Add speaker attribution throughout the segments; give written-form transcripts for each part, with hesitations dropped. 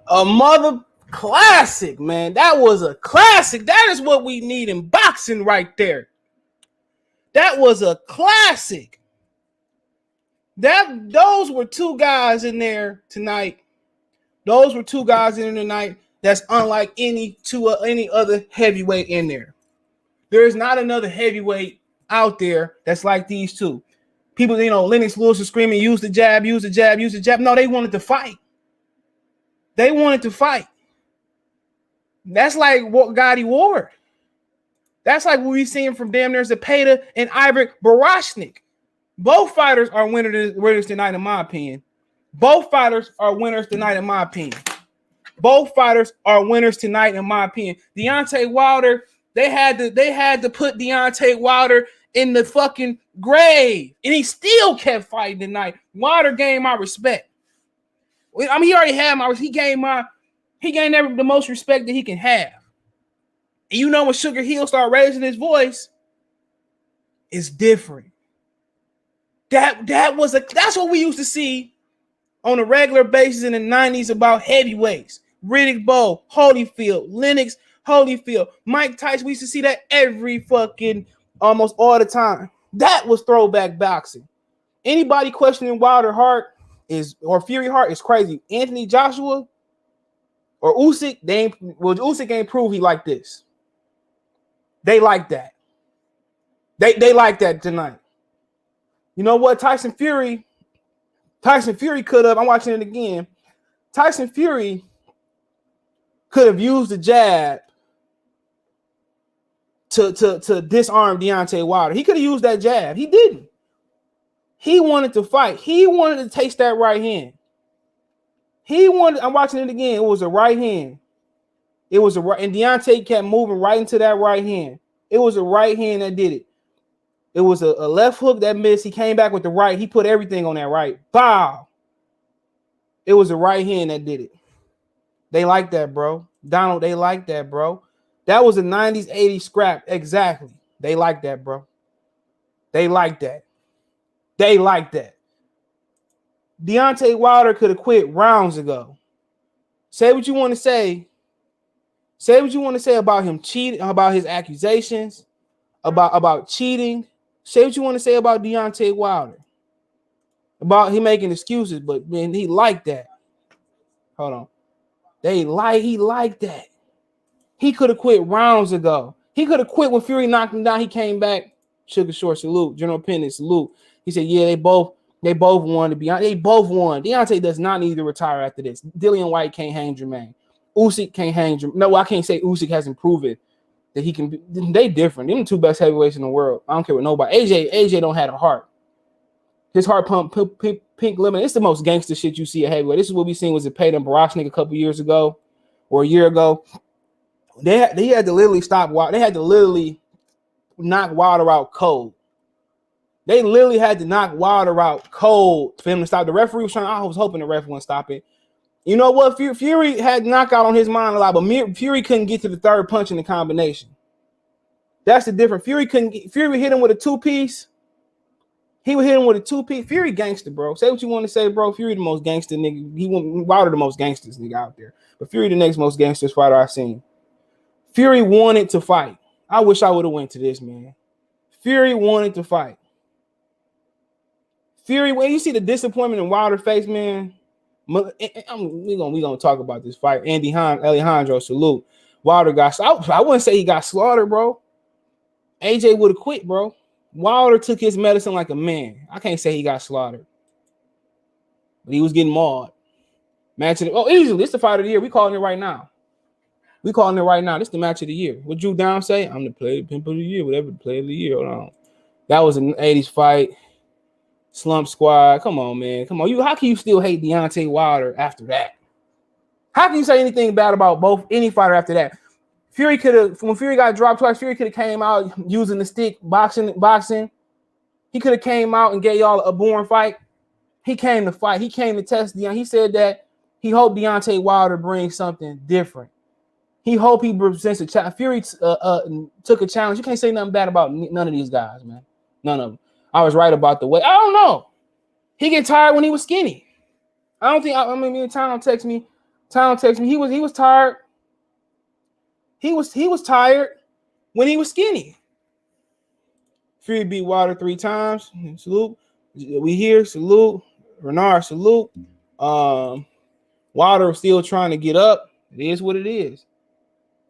Speaker 1: A mother classic, man. That was a classic. That is what we need in boxing right there. That was a classic. Those were two guys in there tonight. Those were two guys in there tonight that's unlike any other heavyweight in there. There is not another heavyweight out there that's like these two. People, Lennox Lewis is screaming, use the jab, use the jab, use the jab. No, they wanted to fight. They wanted to fight. That's like what Gotti Ward. That's like what we've seen from damn near Zepeda and Ivor Barashnik. Both fighters are winners tonight, in my opinion. Both fighters are winners tonight, in my opinion. Both fighters are winners tonight, in my opinion. Deontay Wilder, they had to put Deontay Wilder in the fucking grave, and he still kept fighting tonight. Wilder gained my respect. I mean, he already had he gained the most respect that he can have. And you know when Sugar Hill started raising his voice, it's different. That's what we used to see on a regular basis in the 90s about heavyweights. Riddick Bowe, Holyfield, Lennox Holyfield, Mike Tyson. We used to see that every fucking almost all the time. That was throwback boxing. Anybody questioning Wilder heart or Fury heart is crazy. Anthony Joshua or Usyk, Usyk ain't prove he like this. They like that. They like that tonight. You know what? Tyson Fury could have, I'm watching it again. Tyson Fury could have used the jab to disarm Deontay Wilder. He could have used that jab. He didn't. He wanted to fight. He wanted to taste that right hand. I'm watching it again. It was a right hand. It was and Deontay kept moving right into that right hand. It was a right hand that did it. It was a left hook that missed. He came back with the right. He put everything on that right. Bow. It was a right hand that did it. They like that, bro. Donald, they like that, bro. That was a 90s, 80s scrap. Exactly. They like that, bro. They like that. They like that. Deontay Wilder could have quit rounds ago. Say what you want to say. Say what you want to say about him cheating, about his accusations, about cheating. Say what you want to say about Deontay Wilder. About him making excuses, but man, he liked that. Hold on. He liked that. He could have quit rounds ago. He could have quit when Fury knocked him down. He came back. Sugar Short salute. General Pennant salute. He said, yeah, they both won to be honest. They both won. Deontay does not need to retire after this. Dillian White can't hang Jermaine. Usyk can't hang Jermaine. No, I can't say Usyk hasn't proven that he can be. They different. Them the two best heavyweights in the world. I don't care what nobody. AJ don't have a heart. His heart pump pink lemon. It's the most gangster shit you see at heavyweight. This is what we seen was Zepeda and Barashnik a couple years ago or a year ago. They had to literally stop Wilder. They had to literally knock Wilder out cold. They literally had to knock Wilder out cold for him to stop. The referee was trying. I was hoping the referee wouldn't stop it. You know what? Fury had knockout on his mind a lot, but Fury couldn't get to the third punch in the combination. That's the difference. Fury hit him with a two-piece. He would hit him with a two-piece. Fury gangster, bro. Say what you want to say, bro. Fury the most gangster nigga. Wilder the most gangsters nigga out there. But Fury the next most gangsters fighter I've seen. Fury wanted to fight. I wish I would have went to this, man. Fury wanted to fight. Fury, when you see the disappointment in Wilder's face, man, we're gonna talk about this fight. Alejandro, salute. Wilder got, I wouldn't say he got slaughtered, bro. AJ would have quit, bro. Wilder took his medicine like a man. I can't say he got slaughtered, but he was getting mauled. Match of the, easily. This is the fight of the year. We calling it right now. This is the match of the year. What Drew Down say? I'm the player pimp of the year, whatever the player of the year. Hold on. That was an 80s fight. Slump Squad. Come on, man. Come on. How can you still hate Deontay Wilder after that? How can you say anything bad about any fighter after that? Fury could have, when Fury got dropped twice, Fury could have came out using the stick, boxing. He could have came out and gave y'all a boring fight. He came to fight. He came to test Deontay. He said that he hoped Deontay Wilder brings something different. He hoped he presents a challenge. Fury took a challenge. You can't say nothing bad about none of these guys, man. None of them. I was right about the weight. I don't know. He get tired when he was skinny. I don't think. Me and Tom text me. Town texted me. He was tired. He was tired when he was skinny. Fury beat Wilder 3 times. Salute. We here. Salute. Renard, salute. Wilder still trying to get up. It is what it is.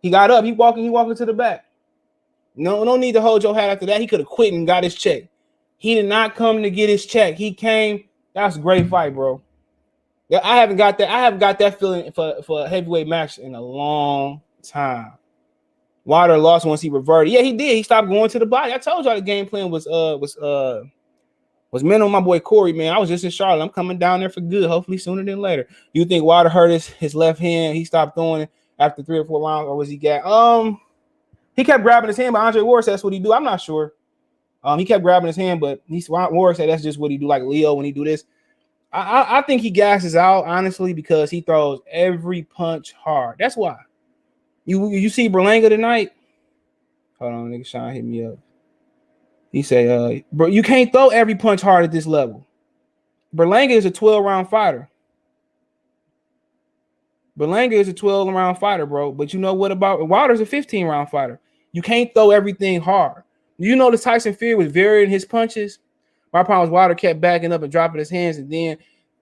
Speaker 1: He got up. He walking to the back. No need to hold your hat after that. He could have quit and got his check. He did not come to get his check. He came. That's a great fight, bro. Yeah, I haven't got that feeling for a heavyweight match in a long time. Wilder lost once he reverted. Yeah, he did. He stopped going to the body. I told y'all the game plan was men on my boy Corey, man. I was just in Charlotte. I'm coming down there for good. Hopefully sooner than later. You think Wilder hurt his left hand? He stopped throwing it after 3 or 4 rounds, or was he got? He kept grabbing his hand, but Andre Ward said that's what he do. I'm not sure. He kept grabbing his hand, but Ward said that's just what he do, like Leo when he do this. I think he gasses out, honestly, because he throws every punch hard. That's why. You see Berlanga tonight? Hold on, nigga, Sean hit me up. He say, bro, you can't throw every punch hard at this level. Berlanga is a 12-round fighter. Berlanga is a 12-round fighter, bro. But you know what about Wilder's a 15-round fighter. You can't throw everything hard. You know the Tyson Fury was varying his punches. My problem was Wilder kept backing up and dropping his hands and then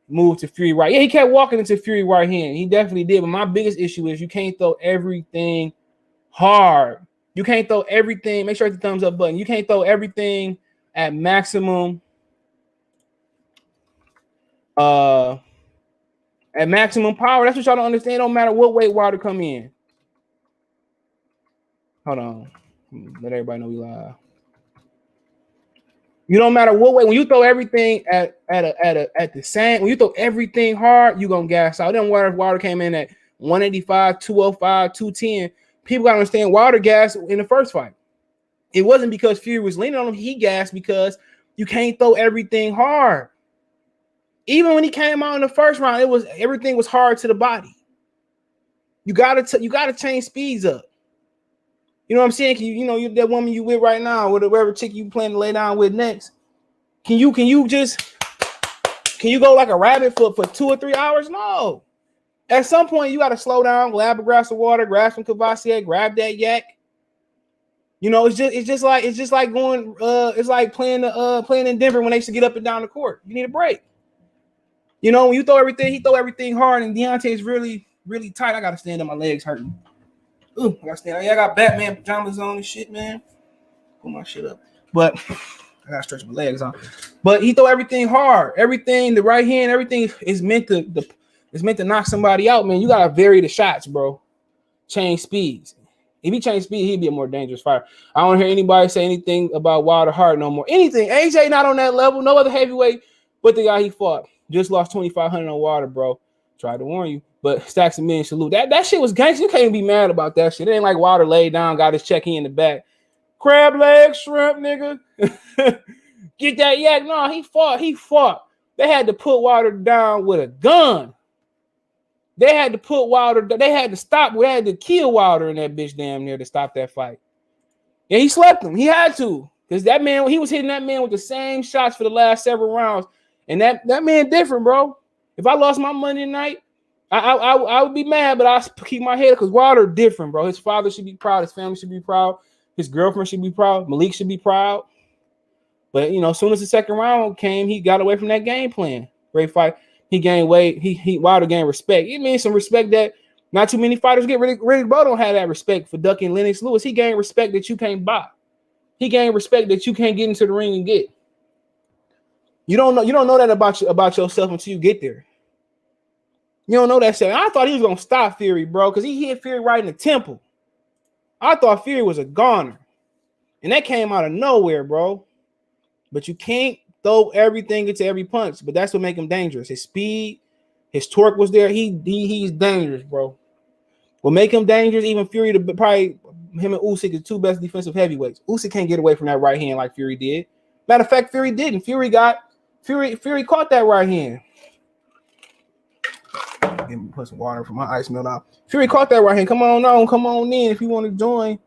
Speaker 1: moved to Fury right. Yeah, he kept walking into Fury right hand. He definitely did. But my biggest issue is you can't throw everything hard. You can't throw everything. Make sure it's the thumbs up button. You can't throw everything at maximum. At maximum power. That's what y'all don't understand. It don't matter what weight Wilder come in. Hold on. Let everybody know we live. You don't matter what way. When you throw everything at the same, when you throw everything hard, you're gonna gas out. Then Wilder came in at 185, 205, 210. People gotta understand Wilder gassed in the first fight. It wasn't because Fury was leaning on him. He gassed because you can't throw everything hard. Even when he came out in the first round, everything was hard to the body. You gotta change speeds up. You know what I'm saying? You that woman you with right now, or whatever chick you plan to lay down with next. Can you go like a rabbit for 2 or 3 hours? No. At some point, you got to slow down, grab a glass of water, grab some Cavassier, grab that yak. You know, it's just like going. It's like playing in Denver when they used to get up and down the court. You need a break. You know, when you throw everything, he throw everything hard, and Deontay is really, really tight. I got to stand up. My legs hurting. Ooh, I got to stand. I got Batman pajamas on and shit, man. Pull my shit up. But I got to stretch my legs on. But he throw everything hard. Everything, the right hand, everything is meant to knock somebody out, man. You got to vary the shots, bro. Change speeds. If he changed speed, he'd be a more dangerous fighter. I don't hear anybody say anything about Wilder Hart no more. Anything. AJ not on that level. No other heavyweight but the guy he fought. Just lost 2,500 on Wilder, bro. Tried to warn you. But stacks of million salute. That shit was gangster. You can't even be mad about that shit. It ain't like Wilder laid down, got his check in the back. Crab leg, shrimp, nigga. Get that yak. No, he fought. They had to put Wilder down with a gun. They had to put Wilder. They had to stop. We had to kill Wilder in that bitch damn near to stop that fight. And he slept him. He had to. Because that man, he was hitting that man with the same shots for the last several rounds. And that man different, bro. If I lost my money tonight, I would be mad, but I keep my head because Wilder different, bro. His father should be proud. His family should be proud. His girlfriend should be proud. Malik should be proud. But, you know, as soon as the second round came, he got away from that game plan. Great fight. He gained weight. Wilder gained respect. It means some respect that not too many fighters get. Riddick Bowe don't have that respect for ducking Lennox Lewis. He gained respect that you can't buy. He gained respect that you can't get into the ring and get. You don't know that about yourself until you get there. You don't know that shit. I thought he was gonna stop Fury, bro, because he hit Fury right in the temple. I thought Fury was a goner, and that came out of nowhere, bro. But you can't throw everything into every punch. But that's what make him dangerous. His speed, his torque was there. He's dangerous, bro. What make him dangerous? Even Fury, probably him and Usyk is two best defensive heavyweights. Usyk can't get away from that right hand like Fury did. Matter of fact, Fury didn't. Fury caught that right hand. Let me put some water for my ice melt out. Fury caught that right hand. Come on in if you want to join.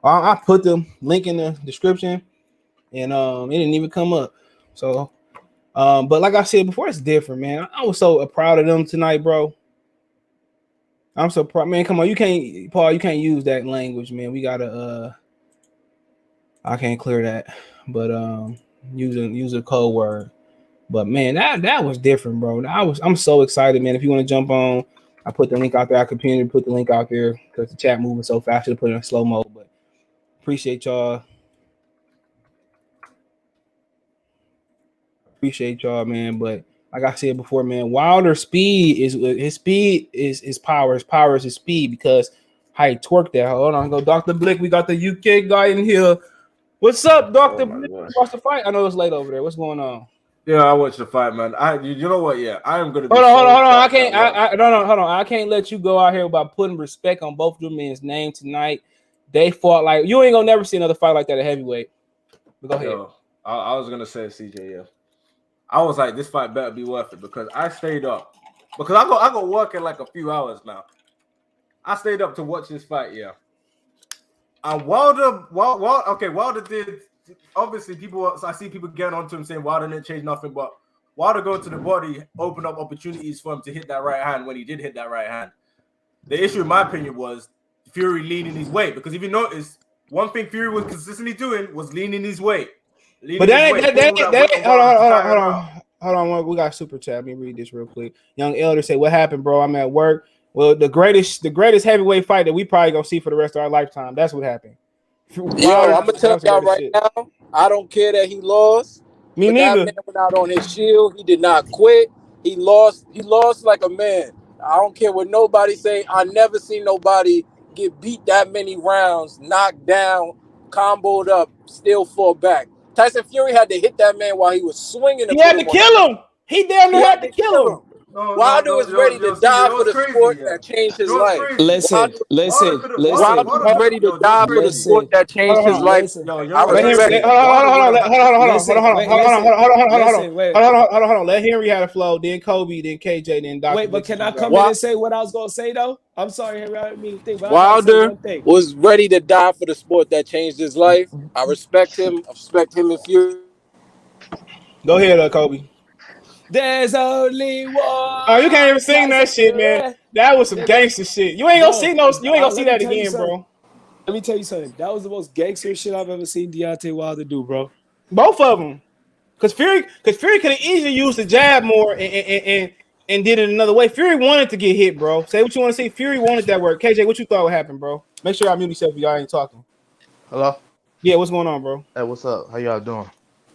Speaker 1: I put the link in the description, and it didn't even come up. So, but like I said before, it's different, man. I was so proud of them tonight, bro. I'm surprised, man. Come on, you can't, Paul. You can't use that language, man. We gotta. I can't clear that, but use a code word. But man, that was different, bro. I'm so excited, man. If you want to jump on, I put the link out there. I continue to put the link out there because the chat moving so fast. I should put it in slow mode, but appreciate y'all. Appreciate y'all, man. But like I said before, man, Wilder's speed is power. His power is his speed because how he twerked that. Hold on, go Dr. Blick. We got the UK guy in here. What's up, Dr. Blick? Watch the fight. I know it's late over there. What's going on?
Speaker 2: Yeah, I watched the fight, man. You know what? Yeah, I am gonna.
Speaker 1: Hold on. I can't. Hold on. I can't let you go out here by putting respect on both of them men's name tonight. They fought like you ain't gonna never see another fight like that at heavyweight. But go ahead.
Speaker 2: Yo, I was gonna say CJ. Yeah, I was like, this fight better be worth it because I stayed up because I go work in like a few hours now. I stayed up to watch this fight. Yeah, and Wilder did. Obviously, I see people getting onto him saying Wilder didn't change nothing, but Wilder going to the body opened up opportunities for him to hit that right hand when he did hit that right hand. The issue, in my opinion, was Fury leaning his weight because if you notice, one thing Fury was consistently doing was leaning his weight.
Speaker 1: Hold on. We got super chat. Let me read this real quick. Young Elder say, "What happened, bro? I'm at work." Well, the greatest heavyweight fight that we probably gonna see for the rest of our lifetime. That's what happened.
Speaker 3: Yo, I'm gonna tell y'all right now. I don't care that he lost.
Speaker 1: Me neither.
Speaker 3: That man went out on his shield. He did not quit. He lost. He lost like a man. I don't care what nobody say. I never seen nobody get beat that many rounds, knocked down, comboed up, still fall back. Tyson Fury had to hit that man while he was swinging.
Speaker 1: He had to kill him. He damn near had to kill him.
Speaker 3: Wilder was ready to die for the sport that changed his life.
Speaker 4: Listen.
Speaker 3: Wilder was ready to die for the sport that changed his life.
Speaker 1: Hold on. Let Henry have the flow, then Kobe, then KJ, then Dr.
Speaker 4: Wait, but can I come in and say what I was gonna say though? I'm sorry, Henry. I didn't mean to think.
Speaker 3: Wilder was ready to die for the sport that changed his life. I respect him. I respect him and Fury.
Speaker 1: Go ahead, Kobe.
Speaker 4: There's only one.
Speaker 1: Oh, you can't even sing that shit, man. That was some gangster shit. You ain't gonna see no. You ain't gonna see that again, bro.
Speaker 4: Let me tell you something. That was the most gangster shit I've ever seen Deontay Wilder do, bro.
Speaker 1: Both of them, because Fury could have easily used the jab more and did it another way. Fury wanted to get hit, bro. Say what you want to say. Fury wanted that work. KJ, what you thought would happen, bro? Make sure y'all mute yourself if y'all ain't talking.
Speaker 5: Hello.
Speaker 1: Yeah, what's going on, bro?
Speaker 5: Hey, what's up? How y'all doing?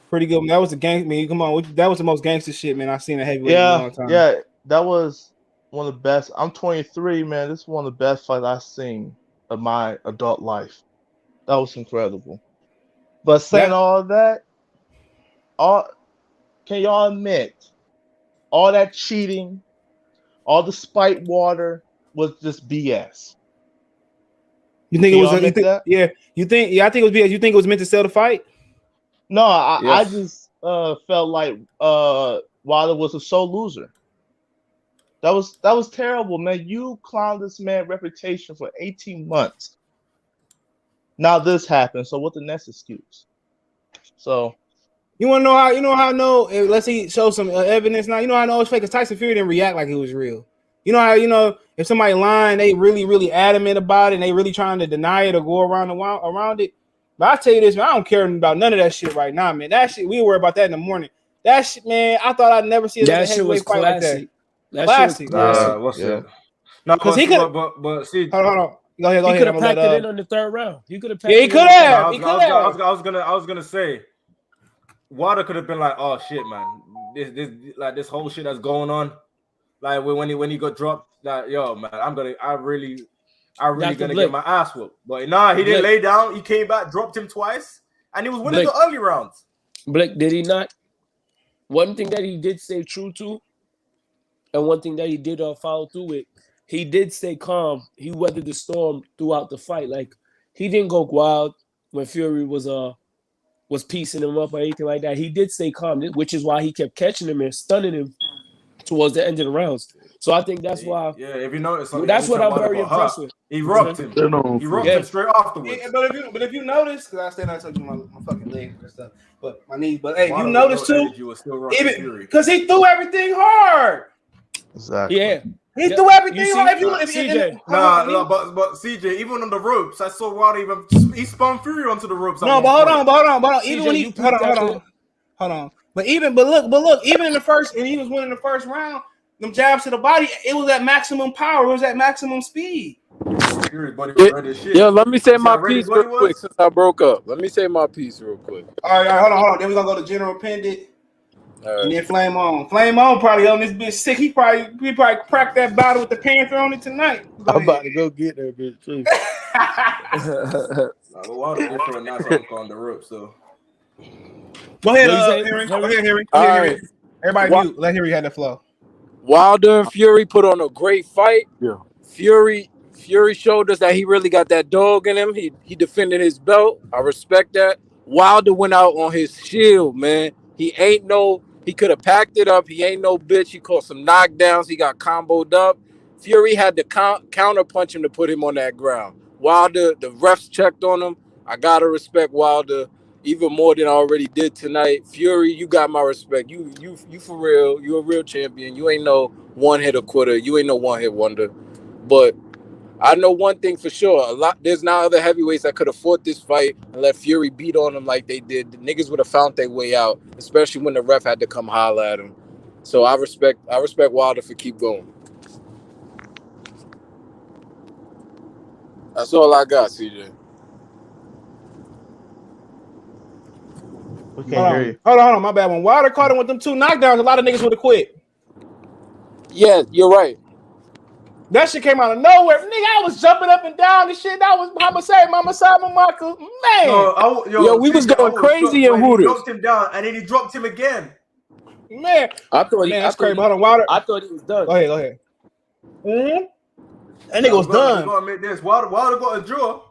Speaker 1: Pretty good. That was the gang. Man, come on. That was the most gangster shit, man. I've seen a heavyweight in a long time.
Speaker 5: Yeah, that was one of the best. I'm 23, man. This is one of the best fights I've seen of my adult life. That was incredible. But saying all that, can y'all admit all that cheating, all the spite water was just BS?
Speaker 1: You think it was? Yeah. You think? Yeah, I think it was BS. You think it was meant to sell the fight?
Speaker 5: No, I just felt like Wilder was a sole loser. That was terrible, man. You clowned this man's reputation for 18 months. Now this happened. So what's the next excuse? So
Speaker 1: you want to know how? You know how I know? Let's see, show some evidence now. You know how I know it's fake? Because Tyson Fury didn't react like it was real. You know how if somebody lying, they really adamant about it, and they really trying to deny it or go around it. But I tell you this, man, I don't care about none of that shit right now, man. That shit, we worry about that in the morning. That shit, man, I thought I'd never see
Speaker 4: that shit was
Speaker 1: fight
Speaker 4: classic.
Speaker 1: Like that. Classic.
Speaker 2: What's it? No,
Speaker 1: because he could.
Speaker 2: But see,
Speaker 1: hold on. Go ahead.
Speaker 4: He could have packed it in on the third round. He could have.
Speaker 1: Yeah, he could have.
Speaker 2: I was gonna say, Wilder could have been like, "Oh shit, man, this whole shit that's going on, like when he got dropped, like yo, man, I really gonna get my ass whooped." But nah, he didn't lay down. He came back, dropped him twice, and he was winning the early rounds.
Speaker 4: Blake, did he not? One thing that he did stay true to, and one thing that he did follow through with, he did stay calm. He weathered the storm throughout the fight. Like he didn't go wild when Fury was piecing him up or anything like that. He did stay calm, which is why he kept catching him and stunning him towards the end of the rounds. So I think that's why.
Speaker 2: Yeah, if you notice,
Speaker 4: that's what I'm very impressed with.
Speaker 2: He rocked him. He rocked him straight afterwards.
Speaker 1: Yeah, but if you notice, because I stand out touching my fucking legs and stuff, but my knees. But hey, you notice too, because he threw everything hard.
Speaker 5: Exactly.
Speaker 4: Yeah,
Speaker 1: He threw everything.
Speaker 4: You see?
Speaker 1: If you,
Speaker 4: CJ.
Speaker 2: But CJ, even on the ropes, I saw Wilder he spun Fury onto the ropes.
Speaker 1: No, but hold on.
Speaker 4: CJ,
Speaker 1: Even when he hold on. But look, even in the first, and he was winning the first round, them jabs to the body, it was at maximum power. It was at maximum speed.
Speaker 2: Fury body was red as shit.
Speaker 3: Yeah, let me say my piece real quick since I broke up. Let me say my piece real quick.
Speaker 1: All right, hold on. Then we're gonna go to General Pendant. Right. And then Flame On probably on this bitch sick. He probably cracked that bottle with the Panther on it tonight.
Speaker 3: I'm about to go get that bitch too.
Speaker 2: Wilder go for a nice hook on the ropes though.
Speaker 1: Go ahead, Harry.
Speaker 3: All right.
Speaker 1: Everybody mute. Let Harry have the flow.
Speaker 3: Wilder and Fury put on a great fight.
Speaker 5: Yeah.
Speaker 3: Fury showed us that he really got that dog in him. He defended his belt. I respect that. Wilder went out on his shield, man. He could have packed it up. He ain't no bitch. He caught some knockdowns. He got comboed up. Fury had to counter punch him to put him on that ground. Wilder, the refs checked on him. I gotta respect Wilder even more than I already did tonight. Fury, you got my respect. You for real. You a real champion. You ain't no one-hitter quitter. You ain't no one-hit wonder. But I know one thing for sure. There's now other heavyweights that could have fought this fight and let Fury beat on them like they did. The niggas would have found their way out, especially when the ref had to come holler at him. So I respect Wilder for keep going. That's all I got, CJ.
Speaker 5: We can't hear you.
Speaker 1: Hold on. My bad. When Wilder caught him with them 2 knockdowns, a lot of niggas would have quit.
Speaker 3: Yeah, you're right.
Speaker 1: That shit came out of nowhere. Nigga, I was jumping up and down and shit. That was Mama Mama. Man.
Speaker 3: Yo, we was going crazy in Hooters.
Speaker 2: He knocked him down and then he dropped him again.
Speaker 1: Man. That's crazy. Hold on, Wilder.
Speaker 4: I thought he was done.
Speaker 1: Go ahead. Mm-hmm. That nigga was done.
Speaker 2: You gotta admit this. Wilder got a draw.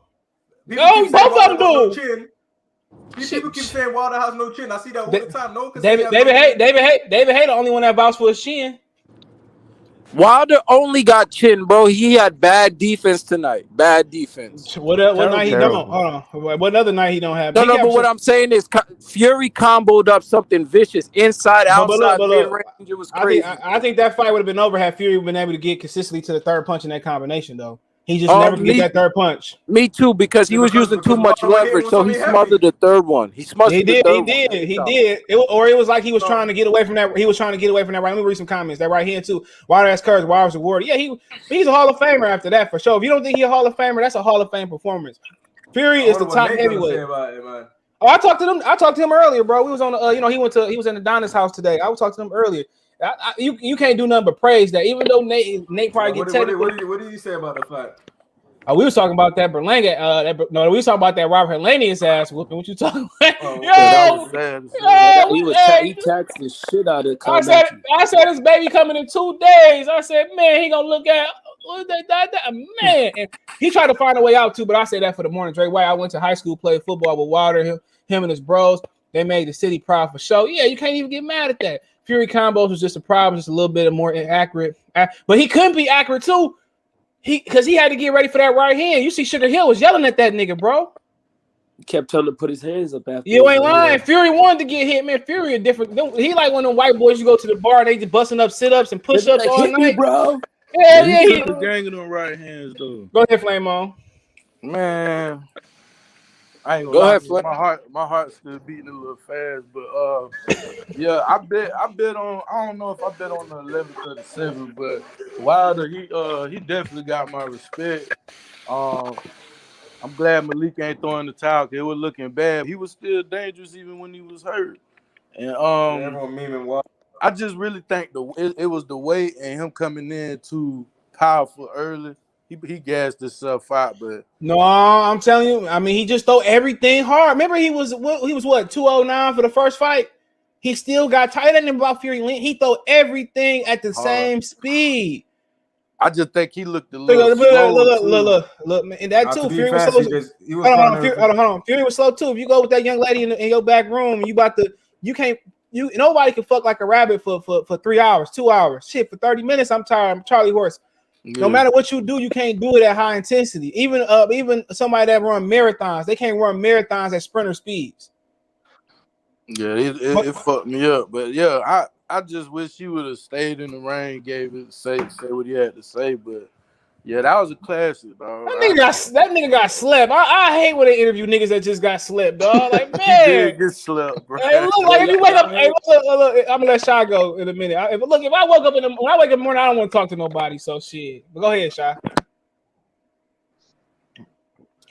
Speaker 1: Both of them do.
Speaker 2: People keep saying Wilder has no chin. I see that all the time. No,
Speaker 1: David Hayter the only one that vouched for his chin.
Speaker 3: Wilder only got chin, bro. He had bad defense tonight. Bad defense.
Speaker 1: What night he don't? Hold on. What other night he don't have?
Speaker 3: No, but what I'm saying is Fury comboed up something vicious inside, outside, mid-range. It was crazy.
Speaker 1: I think that fight would have been over had Fury been able to get consistently to the third punch in that combination, though. He just never get that third punch.
Speaker 3: Me too, because he was using too much leverage, so he smothered the third one. He did. It
Speaker 1: was like he was trying to get away from that. He was trying to get away from that. Right, let me read some comments. That right here too. Wilder has courage. Wilder's awarded. Yeah, he's a Hall of Famer after that for sure. If you don't think he's a Hall of Famer, that's a Hall of Fame performance. Fury is the top heavyweight. I talked to him earlier, bro. We was on he was in Adonis' house today. I was talking to him earlier. You can't do nothing but praise that, even though Nate probably get technical.
Speaker 2: What did you say about the fight?
Speaker 1: We was talking about that Berlanga. We was talking about that Robert Helenius ass whooping. What you talking about?
Speaker 4: He taxed the shit out of it.
Speaker 1: I said this baby coming in 2 days. I said, man, he gonna look at that man. And he tried to find a way out too, but I say that for the morning. Dre White. I went to high school, played football with Wilder, him and his bros. They made the city proud for sure. Yeah, you can't even get mad at that. Fury combos was just a problem, just a little bit more inaccurate. But he couldn't be accurate too. Because he had to get ready for that right hand. You see, Sugar Hill was yelling at that nigga, bro.
Speaker 4: He kept telling him to put his hands up after.
Speaker 1: You ain't lying. Fury wanted to get hit, man. Fury a different. He like one of them white boys. You go to the bar, they just busting up sit-ups and push-ups all night,
Speaker 4: me, bro.
Speaker 1: Yeah.
Speaker 6: He put the gang in them right hands, though.
Speaker 1: Go ahead, Flame On.
Speaker 6: Man, I ain't gonna
Speaker 3: go
Speaker 6: lie.
Speaker 3: ahead, Flame.
Speaker 6: My heart's still beating a little fast, but yeah, I bet on. I don't know if I bet on the 11:37, but Wilder, he definitely got my respect. I'm glad Malik ain't throwing the towel because it was looking bad. He was still dangerous even when he was hurt. And I just really think it was the weight and him coming in too powerful early. He gassed himself out, but
Speaker 1: no, I'm telling you. I mean, he just threw everything hard. Remember, he was what 209 for the first fight. He still got tighter than about Fury. He threw everything at the same speed.
Speaker 6: I just think he looked a little slow.
Speaker 1: Look, man. And that too, Fury was slow. Hold on. Fury was slow too. If you go with that young lady in your back room, nobody can fuck like a rabbit for 3 hours, 2 hours. Shit, for 30 minutes, I'm tired. I'm Charlie Horse. Yeah. No matter what you do, you can't do it at high intensity. Even somebody that run marathons, they can't run marathons at sprinter speeds.
Speaker 6: Yeah, it fucked me up. But yeah, I just wish he would have stayed in the ring, gave it say what he had to say. But yeah, that was a classic, dog.
Speaker 1: That nigga got slept. I hate when they interview niggas that just got slept, dog. Like,
Speaker 6: He
Speaker 1: man.
Speaker 6: did get slept, bro.
Speaker 1: Hey, look, like if you wake up, hey, look, I'm gonna let Shy go in a minute. If I woke up when I wake up in the morning, I don't want to talk to nobody. So shit. But go ahead, Shy.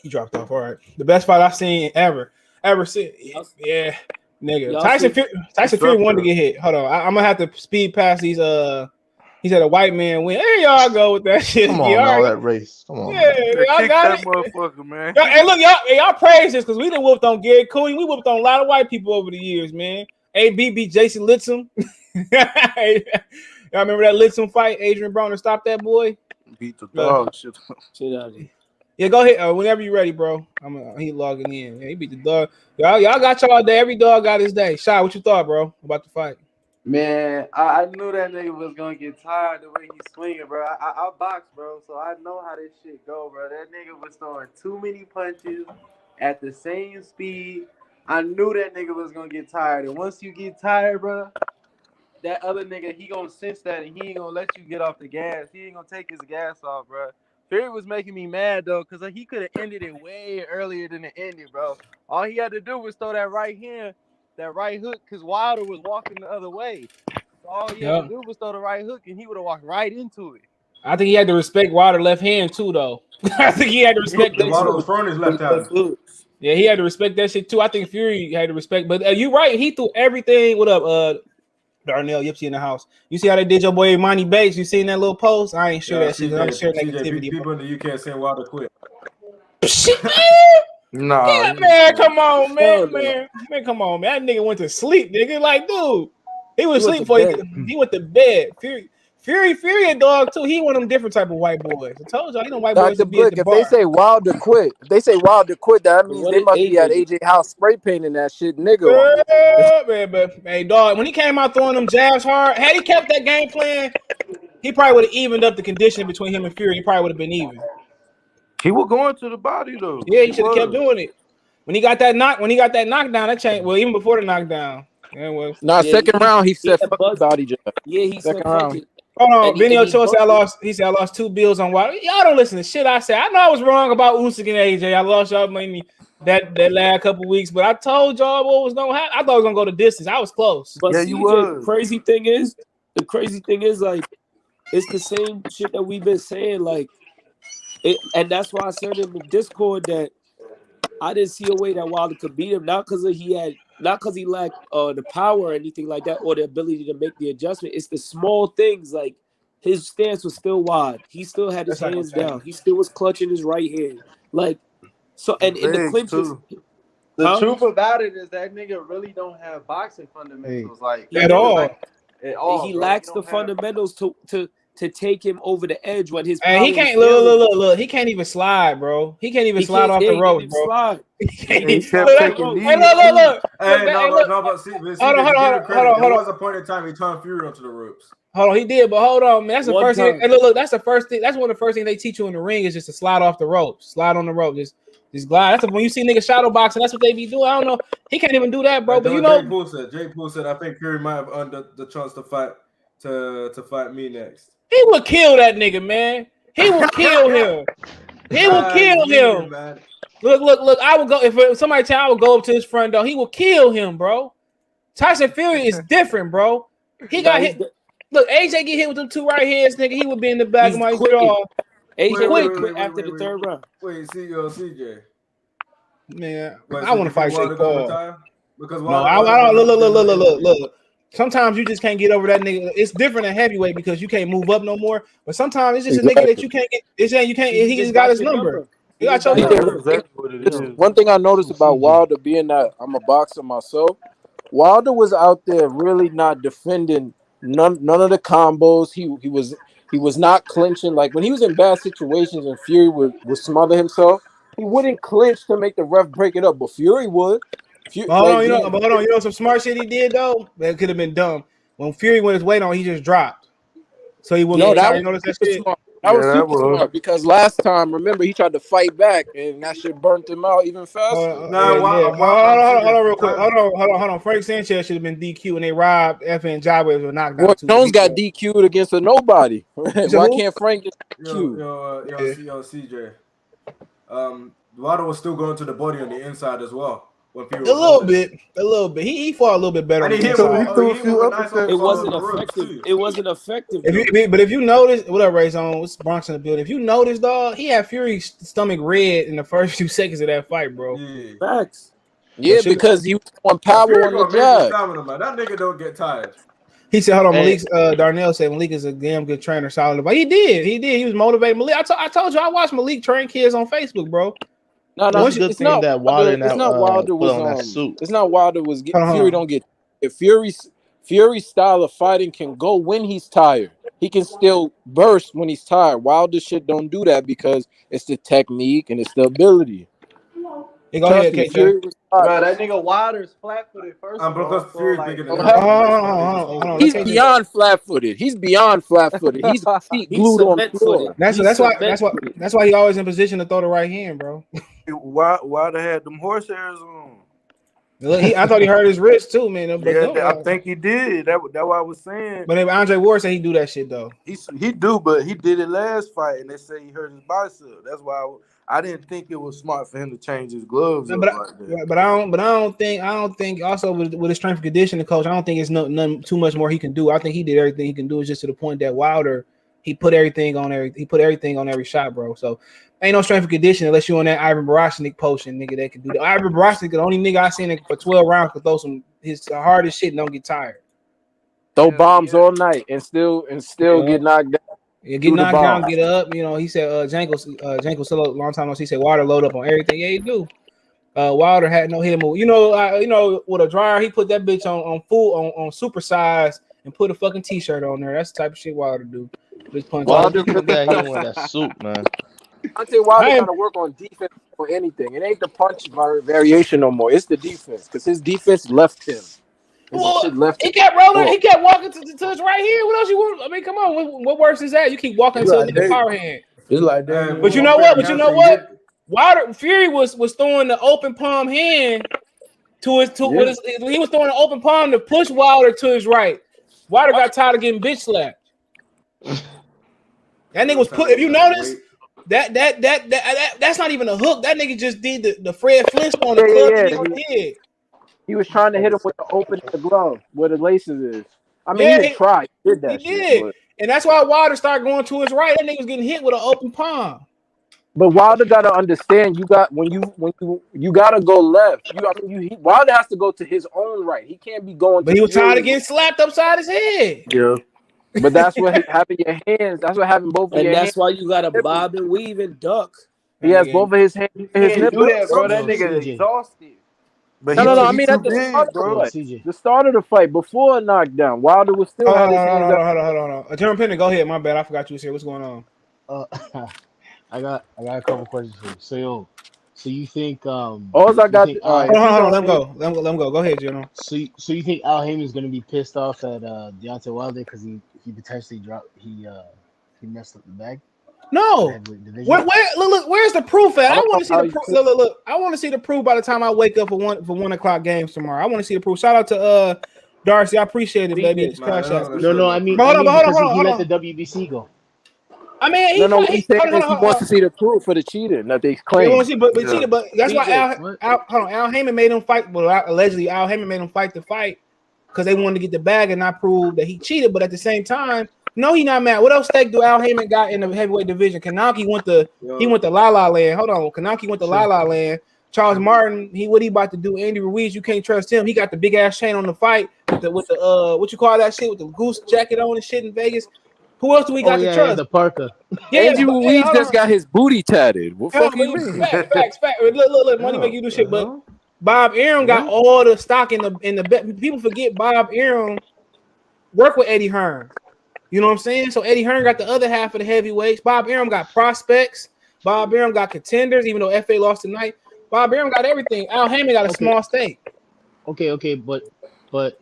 Speaker 1: He dropped off. All right. The best fight I've seen ever seen. Yeah, nigga. Tyson Fury wanted to get hit. Hold on. I'm gonna have to speed past these. He said a white man win. There y'all go with that shit.
Speaker 5: Come on, all that race. Come on.
Speaker 1: Yeah, y'all got
Speaker 6: that motherfucker, man.
Speaker 1: Hey, look, y'all praise this because we done whooped on Gary Cooney. We whooped on a lot of white people over the years, man. AB beat Jason Litzum. Y'all remember that Litzum fight? Adrian Broner stopped that boy.
Speaker 6: Beat the dog. Shit
Speaker 4: out of here.
Speaker 1: Yeah, go ahead. Whenever you're ready, bro. He logging in. Yeah, he beat the dog. Y'all got y'all day. Every dog got his day. Shy, what you thought, bro, about the fight?
Speaker 7: Man, I knew that nigga was gonna get tired the way he's swinging, bro. I box, bro, so I know how this shit go, bro. That nigga was throwing too many punches at the same speed. I knew that nigga was gonna get tired, and once you get tired, bro, that other nigga, he gonna sense that, and he ain't gonna let you get off the gas. He ain't gonna take his gas off, bro. Fury was making me mad, though, because he could have ended it way earlier than it ended, bro. All he had to do was throw that right hand, that right hook, because Wilder was walking the other way. So all he had to do was throw the right hook, and he would have walked right into it.
Speaker 1: I think he had to respect Wilder's left hand, too, though. I think he had to respect that.
Speaker 2: Wilder was throwing his left hand.
Speaker 1: Yeah, he had to respect that shit, too. I think Fury had to respect. But you're right. He threw everything. What up, Darnell Yipsy in the house? You see how they did your boy Monty Bates? You seen that little post? I ain't sure that shit. I'm sure negativity.
Speaker 2: People in the UK saying Wilder quit.
Speaker 1: Shit, man.
Speaker 6: Nah,
Speaker 1: yeah, man, come on, man, come on, man. That nigga went to sleep, nigga. Like, dude, he was asleep before he went to bed. Fury a dog too. He one of them different type of white boys. I told y'all, white boys.
Speaker 3: If they say Wilder quit, that means they must be at AJ House spray painting that shit, nigga.
Speaker 1: Man, but hey, dog, when he came out throwing them jabs hard, had he kept that game plan, he probably would have evened up the conditioning between him and Fury. He probably would have been even.
Speaker 6: He was going to the body though.
Speaker 1: Yeah, he should have kept doing it. When he got that knockdown, that changed. Well, even before the knockdown. Yeah,
Speaker 3: second round he said body jab.
Speaker 4: Yeah, he
Speaker 3: second round.
Speaker 1: Hold on, Benny Ochoa said I lost. He said I lost 2 bills on Wilder. Y'all don't listen to shit I said. I know I was wrong about Usyk and AJ. I lost y'all money that last couple weeks, but I told y'all what was gonna happen. I thought it was gonna go the distance. I was close.
Speaker 4: But yeah, you were. The crazy thing is, like, it's the same shit that we've been saying, like, and that's why I said in the Discord that I didn't see a way that Wilder could beat him, not because he lacked the power or anything like that, or the ability to make the adjustment. It's the small things, like his stance was still wide. He still had his hands down. He still was clutching his right hand. Like, so, and in the clinches.
Speaker 7: The truth about it is that nigga really don't have boxing fundamentals, like
Speaker 1: at all.
Speaker 4: He lacks the fundamentals to take him over the edge when his
Speaker 1: he can't look. He can't even slide, bro. He can't even slide off the ropes, bro. He kept taking these. Look.
Speaker 2: But see, hold on. There was a point in time he turned Fury onto the ropes.
Speaker 1: Hold on, he did, but hold on, man. That's the first thing. Hey, look, that's the first thing. That's one of the first things they teach you in the ring is just to slide off the ropes, slide on the rope, just glide. That's when you see niggas shadow boxing. That's what they be doing. I don't know. He can't even do that, bro. But
Speaker 2: Jake Paul said, I think Fury might have earned the chance to fight me next.
Speaker 1: He would kill that nigga, man. He will kill him. He will kill him. Man. Look. I would go if somebody tell I would go up to his front door. He will kill him, bro. Tyson Fury is different, bro. He got hit. Look, AJ get hit with them 2 right hands, nigga. He would be in the back of my jaw.
Speaker 4: AJ quit after the 3rd round.
Speaker 2: Wait, CJ.
Speaker 1: Man, I want to fight Jake Paul.
Speaker 2: Because
Speaker 1: I don't look. Sometimes you just can't get over that nigga. It's different in heavyweight because you can't move up no more. But sometimes it's just a nigga that you can't get. It's saying you can't. He just got his number. You got your number.
Speaker 3: One thing I noticed about Wilder, being that I'm a boxer myself, Wilder was out there really not defending none of the combos. He was not clinching. Like when he was in bad situations and Fury would smother himself, he wouldn't clinch to make the ref break it up, but Fury would.
Speaker 1: Hold on, you know some smart shit he did though. That could have been dumb. When Fury went his weight on, he just dropped. So he wouldn't.
Speaker 3: That That was
Speaker 6: that
Speaker 3: super
Speaker 6: was.
Speaker 3: smart because last time, remember, he tried to fight back and that shit burnt him out even faster.
Speaker 1: Hold on, real quick. Hold on. Frank Sanchez should have been DQ and they robbed FN Jabez with a knockdown.
Speaker 3: Well, Jones got DQ'd against a nobody. Why can't Frank get DQ'd?
Speaker 2: Yo, CJ. Wilder was still going to the body on the inside as well.
Speaker 1: A little bit. He fought a little bit better.
Speaker 2: It
Speaker 4: wasn't effective. It wasn't effective.
Speaker 1: But if you notice, what up, Ray Zone? It's Bronx in the building. If you notice, dog, he had Fury's stomach red in the first few seconds of that fight, bro.
Speaker 4: Facts.
Speaker 3: Yeah, because he was on power on the jab.
Speaker 2: That nigga don't get tired.
Speaker 1: He said, hold on, Malik. Darnell said Malik is a damn good trainer, solid. But he did. He was motivated. Malik, I told you I watched Malik train kids on Facebook, bro.
Speaker 3: No, it's not Wilder. It's not Wilder was it's not Wilder was Fury don't get if Fury's style of fighting can go when he's tired. He can still burst when he's tired. Wilder shit don't do that because it's the technique and it's the ability.
Speaker 1: Hey, go ahead, KJ.
Speaker 7: Bro, that nigga Wilder's flat-footed first.
Speaker 3: He's beyond flat-footed. He's beyond flat-footed. He's glued on the floor.
Speaker 1: That's why he always in position to throw the right hand, bro.
Speaker 6: Wilder had them horse hairs on.
Speaker 1: I thought he hurt his wrist too, man.
Speaker 6: But I think he did. That's what I was saying.
Speaker 1: But Andre Ward said he do that shit though.
Speaker 6: He do, but he did it last fight, and they say he hurt his bicep. That's why I didn't think it was smart for him to change his gloves.
Speaker 1: But I don't think also with his strength and conditioning coach, I don't think it's none too much more he can do. I think he did everything he can do. It's just to the point that Wilder, he put everything on every shot, bro. So ain't no strength and conditioning unless you're on that Ivan Barashnik potion, nigga. That can do that. Ivan Barashnik, the only nigga I seen that for 12 rounds could throw his hardest shit and don't get tired.
Speaker 3: Throw bombs all night and still get knocked down.
Speaker 1: Yeah, get knocked down, get up. You know, he said Janko still a long time ago. He said Wilder load up on everything. Yeah, he do. Wilder had no hit move. You know, with a dryer, he put that bitch on super size and put a fucking t-shirt on there. That's the type of shit Wilder do.
Speaker 5: Wilder put that he wore that suit, man.
Speaker 3: I tell you, Wilder trying to work on defense or anything. It ain't the punch variation no more. It's the defense because his defense left him.
Speaker 1: He kept rolling. He kept walking to his right here. What else you want? I mean, come on. What worse is that? You keep walking to the power hand.
Speaker 6: It's like that.
Speaker 1: But you know what? Wilder Fury was throwing the open palm hand he was throwing an open palm to push Wilder to his right. Wilder got tired of getting bitch slapped. That nigga was put. If you notice, that's not even a hook. That nigga just did the Fred Flintstone the club did.
Speaker 3: He was trying to hit him with the open the glove where the laces is. I mean, he didn't try. He did that. He did,
Speaker 1: and that's why Wilder started going to his right. That nigga was getting hit with an open palm.
Speaker 3: But Wilder got to understand, you gotta go left. Wilder has to go to his own right. He can't be going.
Speaker 1: But he was tired of getting slapped upside his head.
Speaker 3: Yeah. But that's what having your hands. That's what having both of your hands.
Speaker 4: And that's why you gotta bob and weave and duck.
Speaker 3: He has both of his hands.
Speaker 7: He can't do that, bro. That nigga is exhausted.
Speaker 3: But no. I mean, at the start of the fight, before a knockdown, Wilder was still.
Speaker 1: Hold on. General Pender, go ahead. My bad. I forgot you was here. What's going on?
Speaker 8: I got a couple questions for you. So you think
Speaker 3: all I got?
Speaker 1: Hold on. Let him go. Go ahead, General.
Speaker 8: So you think Al Heyman's gonna be pissed off at Deontay Wilder because he potentially he messed up the bag?
Speaker 1: No. Look, where's the proof at? I want to see the proof. Look. I want to see the proof by the time I wake up for 1 o'clock games tomorrow. I want to see the proof. Shout out to Darcy. I appreciate it, baby.
Speaker 8: No. I mean, hold on. He let the WBC go.
Speaker 1: I mean,
Speaker 3: he wants to see the proof for the cheating that they claim.
Speaker 1: He wants to see, but cheated. But that's why Al Heyman made him fight. Well, allegedly, Al Heyman made him fight the fight because they wanted to get the bag and not prove that he cheated. But at the same time, no, he not mad. What else stake do Al Heyman got in the heavyweight division? Kanaki went to La La Land. Hold on, Kanaki went to La La Land. Charles Martin, what he about to do? Andy Ruiz, you can't trust him. He got the big ass chain on the fight with the what you call that shit with the goose jacket on and shit in Vegas. Who else do we got to trust?
Speaker 8: The Parker.
Speaker 3: Andy Ruiz just got his booty tatted. What fuck you mean?
Speaker 1: Facts. Look, money make you do shit. But Bob Arum got all the stock in the bet. People forget Bob Arum worked with Eddie Hearn. You know what I'm saying? So Eddie Hearn got the other half of the heavyweights. Bob Arum got prospects. Bob Arum got contenders, even though FA lost tonight. Bob Arum got everything. Al Heyman got a small stake.
Speaker 8: Okay, but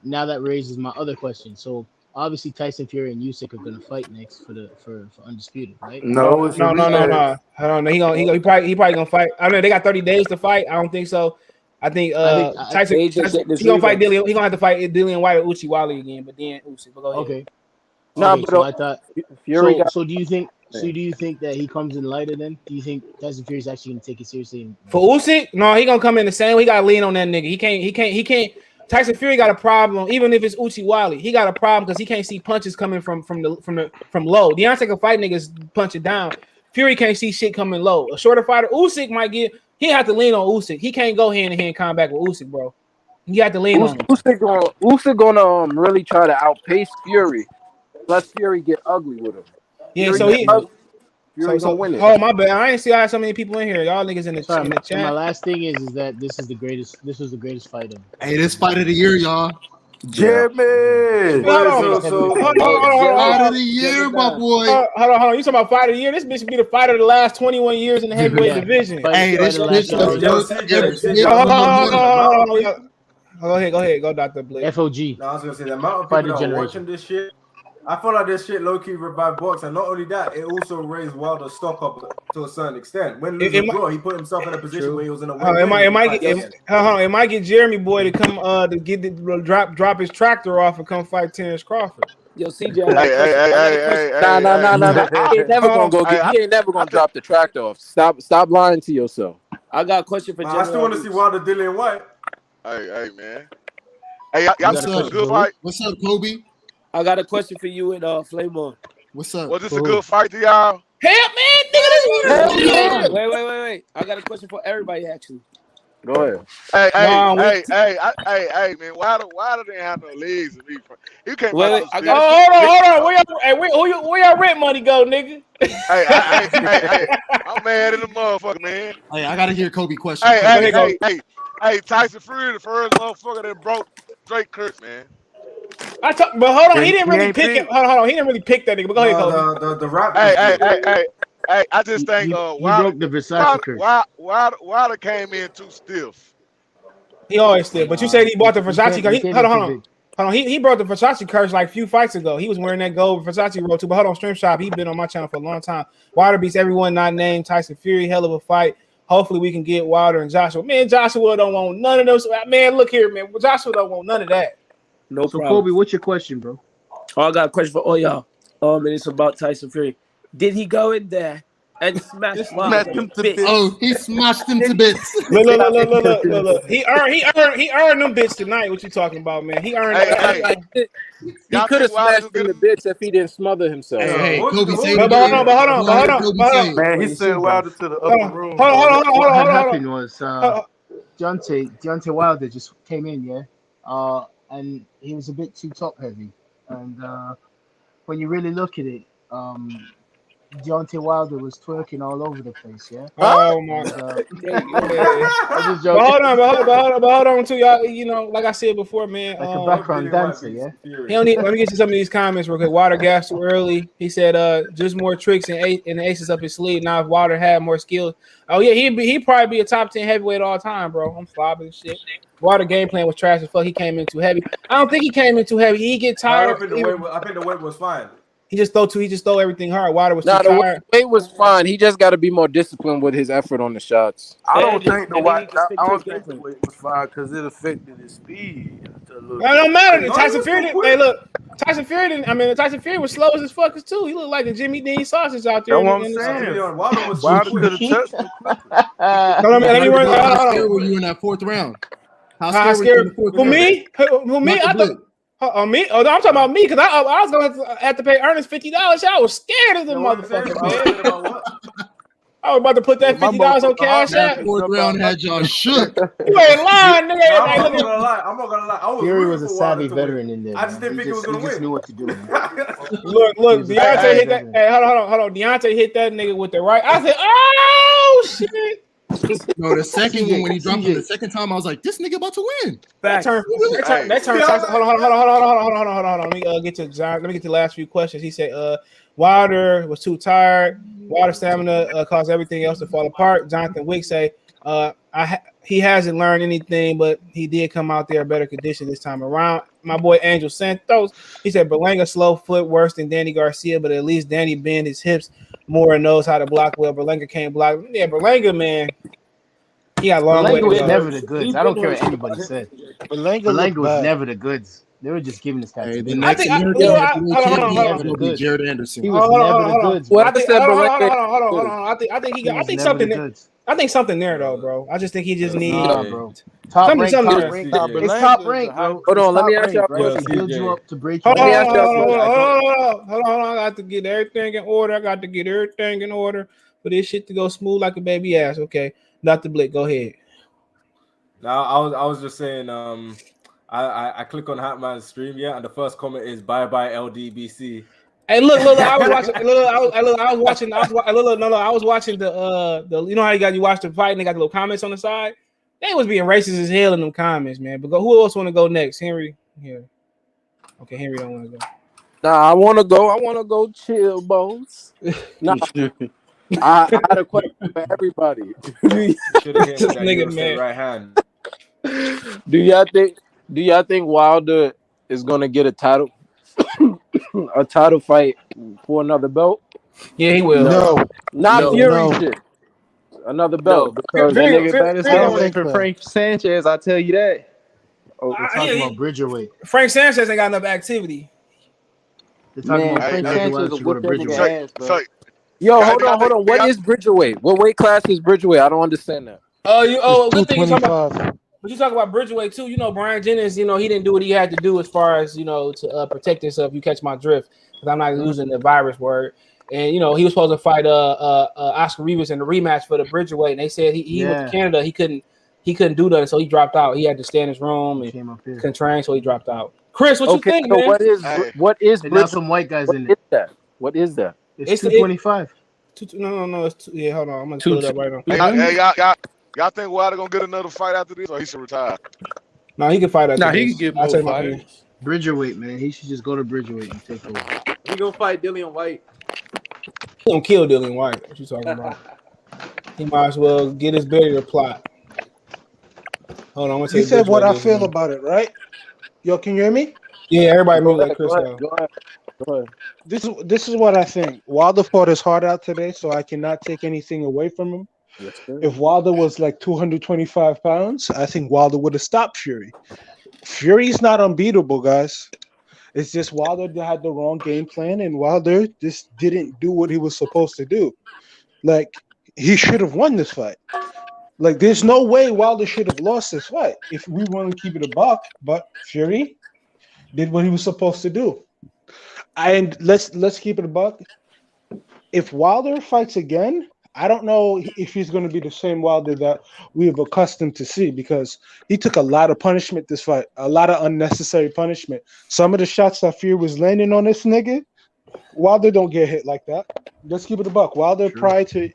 Speaker 8: now that raises my other question. So obviously Tyson Fury and Usyk are gonna fight next for undisputed, right?
Speaker 6: No, it's a rematch.
Speaker 1: Hold on. He probably gonna fight. I don't know. They got 30 days to fight. I don't think so. I think Tyson he gonna fight Dillian. He gonna have to fight Dillian White or Uchi Wally again, but then Usyk. But go ahead.
Speaker 8: Okay.
Speaker 3: No,
Speaker 8: Okay,
Speaker 3: but
Speaker 8: so I thought
Speaker 3: Fury.
Speaker 8: So do you think? So do you think that he comes in lighter? Then do you think Tyson Fury's actually gonna take it seriously?
Speaker 1: For Usyk, no, he gonna come in the same way. He gotta lean on that nigga. He can't. Tyson Fury got a problem, even if it's Uchi Wally. He got a problem because he can't see punches coming from low. Deontay can fight niggas punch it down. Fury can't see shit coming low. A shorter fighter, Usyk might get. He have to lean on Usyk. He can't go hand in hand combat with Usyk, bro. You have to lean on him.
Speaker 3: Usyk gonna really try to outpace Fury. Let Fury get ugly with him.
Speaker 1: Yeah,
Speaker 3: Fury
Speaker 1: so
Speaker 3: gonna win it.
Speaker 1: Oh my bad, I ain't see I had so many people in here. Y'all niggas in the chat.
Speaker 8: My last thing is that this was the greatest fight of.
Speaker 9: Hey, this fight of the year, y'all.
Speaker 6: Jimmy.
Speaker 1: Hold on.
Speaker 9: Fight of the year, my boy.
Speaker 1: Hold on. You talking about fight of the year? This bitch be the fight of the last 21 years in the heavyweight division.
Speaker 9: Hey, this bitch.
Speaker 1: Go ahead. Go, Dr. Blake.
Speaker 8: FOG.
Speaker 2: No, I was gonna say the amount of people that are watching this shit. I feel like this shit low-key revived boxing. And not only that, it also raised Wilder's stock up to a certain extent. When losing draw, he put himself in a position where he was in a
Speaker 1: It might get Jeremy Boy to come drop his tractor off and come fight Terrence Crawford.
Speaker 4: Yo, CJ.
Speaker 3: Nah. He ain't never gonna drop the tractor off. Stop lying to yourself.
Speaker 4: I got a question for General.
Speaker 2: I still want to see Wilder, Dillian White.
Speaker 10: Hey, man. Hey, y'all see a good fight?
Speaker 9: What's up, Kobe?
Speaker 4: I got a question for you and Flame On.
Speaker 9: What's up?
Speaker 10: Was this a good fight to y'all?
Speaker 1: Help me, nigga.
Speaker 4: Wait. I got a question for everybody, actually.
Speaker 3: Go ahead.
Speaker 10: Hey, man. Why didn't have no legs? You can't.
Speaker 1: Hold on. Where your rent money go, nigga?
Speaker 10: Hey, I'm mad at the motherfucker, man.
Speaker 9: Hey, I gotta hear Kobe question.
Speaker 10: Hey, Tyson Fury, the first motherfucker that broke Drake curse, man.
Speaker 1: But hold on, he didn't really pick it. Hold on, he didn't really pick that nigga. But go ahead, Kobe.
Speaker 2: The rap.
Speaker 10: Hey, I just think
Speaker 8: broke the Versace curse.
Speaker 10: Wilder came in too stiff.
Speaker 1: He always stiff. But you said he bought the Versace curse. Hold on. He brought the Versace curse like a few fights ago. He was wearing that gold Versace robe too. But hold on, Stream Shop. He's been on my channel for a long time. Wilder beats everyone not named Tyson Fury. Hell of a fight. Hopefully we can get Wilder and Joshua. Man, Joshua don't want none of those. Man, look here, man. Joshua don't want none of that.
Speaker 4: No
Speaker 8: so
Speaker 4: problem.
Speaker 8: Kobe, what's your question, bro?
Speaker 4: I got a question for all y'all. And it's about Tyson Fury. Did he go in there and smash him to bits?
Speaker 9: Oh, he smashed him to bits.
Speaker 1: Look. He earned them bits tonight. What you talking about, man? He earned.
Speaker 3: He could have smashed in the bits if he didn't smother himself.
Speaker 9: Hey, Kobe,
Speaker 1: hold on.
Speaker 6: Man, he sent Wilder to the upper room.
Speaker 1: Hold on.
Speaker 8: What happened was Deontay Wilder just came in, yeah. And he was a bit too top heavy. And when you really look at it, Deontay Wilder was twerking all over the place, yeah.
Speaker 1: Oh my god! Hold on to y'all. You know, like I said before, man.
Speaker 8: Like a background dancer, yeah.
Speaker 1: He don't need. Let me get to some of these comments real quick. Wilder gassed too early. He said, just more tricks and the aces up his sleeve. Now if Wilder had more skills, oh yeah, he'd probably be a top 10 heavyweight all time, bro. I'm flopping shit. Wilder game plan was trash as fuck. He came in too heavy. I don't think he came in too heavy. He get tired.
Speaker 2: I think the weight was fine.
Speaker 1: He just throw everything hard. Wilder was too tired.
Speaker 3: The weight was fine. He just got to be more disciplined with his effort on the shots.
Speaker 6: I don't think the weight was fine because it affected his speed.
Speaker 1: No, don't matter. Tyson Fury didn't. Hey, look. Tyson Fury didn't. I mean, Tyson Fury was slow as his fuckers too. He looked like a Jimmy Dean sausage out there.
Speaker 6: That's what I'm saying. Wilder could have touched him.
Speaker 1: Let me run.
Speaker 9: How scared were you in that fourth round?
Speaker 1: How scared? Who me? I thought. Me? Oh, no, I'm talking about me because I was going to have to pay Ernest $50. I was scared of the motherfucker, man. I was about to put that $50 on Cash App.
Speaker 9: Fourth round had y'all shook.
Speaker 1: You ain't lying, nigga.
Speaker 2: I'm not gonna lie.
Speaker 8: Fury was a savvy veteran in there.
Speaker 2: I just didn't think he was gonna win.
Speaker 8: He just knew what to do.
Speaker 1: Look. Deontay hit that. Hey, hold on. Deontay hit that nigga with the right. I said, oh shit.
Speaker 9: No, the second one when he dropped him the second time, I was like, "This nigga about to win."
Speaker 1: That turn. Hold on. Let me get to John. Let me get to the last few questions. He said, "Wilder was too tired. Wilder stamina caused everything else to fall apart." Jonathan Wick say, He hasn't learned anything, but he did come out there a better condition this time around. My boy Angel Santos, he said Berlanga slow foot worse than Danny Garcia, but at least Danny bend his hips more and knows how to block well. Berlanga can't block. Yeah, Berlanga, man, he got a long way
Speaker 8: Berlanga
Speaker 1: to
Speaker 8: was
Speaker 1: go.
Speaker 8: never the goods. I don't care what anybody said. Berlanga was never the goods. They were just giving this guy.
Speaker 9: Hey, the
Speaker 8: to
Speaker 9: next American heavyweight champion is going to be Jared Anderson.
Speaker 8: He was never the goods.
Speaker 1: Hold on. I think he got. I think something. I think something there though, bro. I just think he just needs.
Speaker 8: Bro. Top rank. It's top rank, bro.
Speaker 3: Hold on, let me ask you a question.
Speaker 8: Build you up to break.
Speaker 1: Hold on. I got to get everything in order. For this shit to go smooth like a baby ass. Okay, Dr. Blick, go ahead.
Speaker 2: Now I was just saying. I click on Hatman's stream, and the first comment is bye LDBC.
Speaker 1: Hey, look, I was watching the you know how you watch the fight and they got the little comments on the side. They was being racist as hell in them comments, man. But who else want to go next? Henry here. Okay, Henry don't want to go.
Speaker 3: Nah, I want to go. Chill, bones. Nah, I had a question for everybody.
Speaker 2: Should have hit that nigga, man. Right hand.
Speaker 3: Do y'all think Wilder is gonna get a title fight for another belt?
Speaker 1: Yeah, he will.
Speaker 3: Not Fury shit. Another belt because that nigga bad as hell.
Speaker 7: For Frank Sanchez, I tell you that.
Speaker 8: We're talking about Bridgerweight.
Speaker 1: Frank Sanchez ain't got enough activity.
Speaker 8: They're talking about Frank Sanchez
Speaker 7: will whip that nigga ass, bro.
Speaker 3: Yo, hold on. What is Bridgerweight? What weight class is Bridgerweight? I don't understand that.
Speaker 1: Good thing you talking about. But you talk about Bridgerweight too. You know, Brian Jennings. You know, he didn't do what he had to do as far as to protect himself. You catch my drift, because I'm not using the virus word. And he was supposed to fight Oscar Rivas in the rematch for the Bridgerweight, and they said he went to Canada. He couldn't do that, so he dropped out. He had to stay in his room and couldn't train, so he dropped out. Chris, what you think, man?
Speaker 3: What is
Speaker 8: There's now some white guys in it.
Speaker 3: What is that?
Speaker 8: It's 225.
Speaker 1: No. It's hold on. I'm gonna pull it up right now.
Speaker 10: Hey, y'all think Wilder gonna get another fight after this, or he should retire?
Speaker 1: No, he can fight after this.
Speaker 6: He can get more fighters.
Speaker 8: Bridgerweight, man. He should just go to Bridgerweight and take over.
Speaker 7: He gonna fight Dillian White.
Speaker 1: He gonna kill Dillian White. What you talking about? He might as well get his burial plot. Hold on.
Speaker 11: You said what I feel about it, right? Yo, can you hear me?
Speaker 1: Yeah, everybody move like Chris.
Speaker 3: Go ahead.
Speaker 11: This is what I think. Wilder fought his heart out today, so I cannot take anything away from him. If Wilder was like 225 pounds, I think Wilder would have stopped Fury. Fury's not unbeatable, guys. It's just Wilder had the wrong game plan, and Wilder just didn't do what he was supposed to do. Like, he should have won this fight. Like, there's no way Wilder should have lost this fight if we want to keep it a buck. But Fury did what he was supposed to do. And let's keep it a buck. If Wilder fights again, I don't know if he's going to be the same Wilder that we have accustomed to see, because he took a lot of punishment this fight, a lot of unnecessary punishment. Some of the shots that Fury was landing on this nigga, Wilder don't get hit like that. Let's keep it a buck. Wilder prior to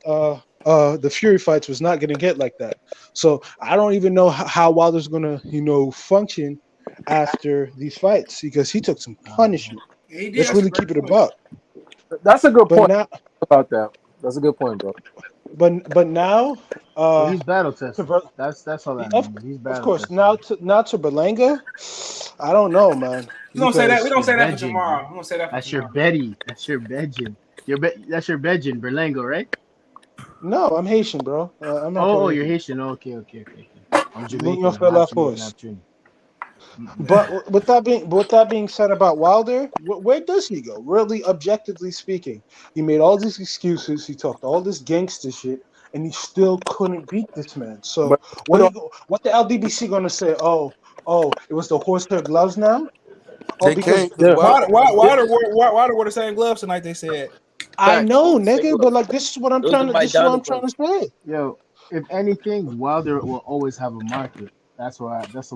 Speaker 11: the Fury fights was not getting hit like that. So I don't even know how Wilder's going to, function after these fights, because he took some punishment. Let's really keep it a buck.
Speaker 3: That's a good point about that. That's a good point, bro.
Speaker 11: But now
Speaker 8: he's battle tested. That's all that means. He's battle
Speaker 11: of course.
Speaker 8: tested.
Speaker 11: Now to Berlanga, I don't know, man.
Speaker 1: We don't say that. We don't say that for tomorrow. We don't say that.
Speaker 8: That's your Betty. That's your Bedjin. That's your Bedjin, Berlanga, right?
Speaker 11: No, I'm Haitian, bro. I'm not
Speaker 8: you're Haitian. Okay. I'm Jamaican.
Speaker 11: But with that being said about Wilder, where does he go? Really, objectively speaking, he made all these excuses. He talked all this gangster shit, and he still couldn't beat this man. So what the LDBC gonna say? Oh, it was the horsehair gloves now.
Speaker 1: Wilder wore the same gloves tonight. They said.
Speaker 11: I know, nigga, but like this is what I'm trying to say.
Speaker 8: Yo, if anything, Wilder will always have a market. That's the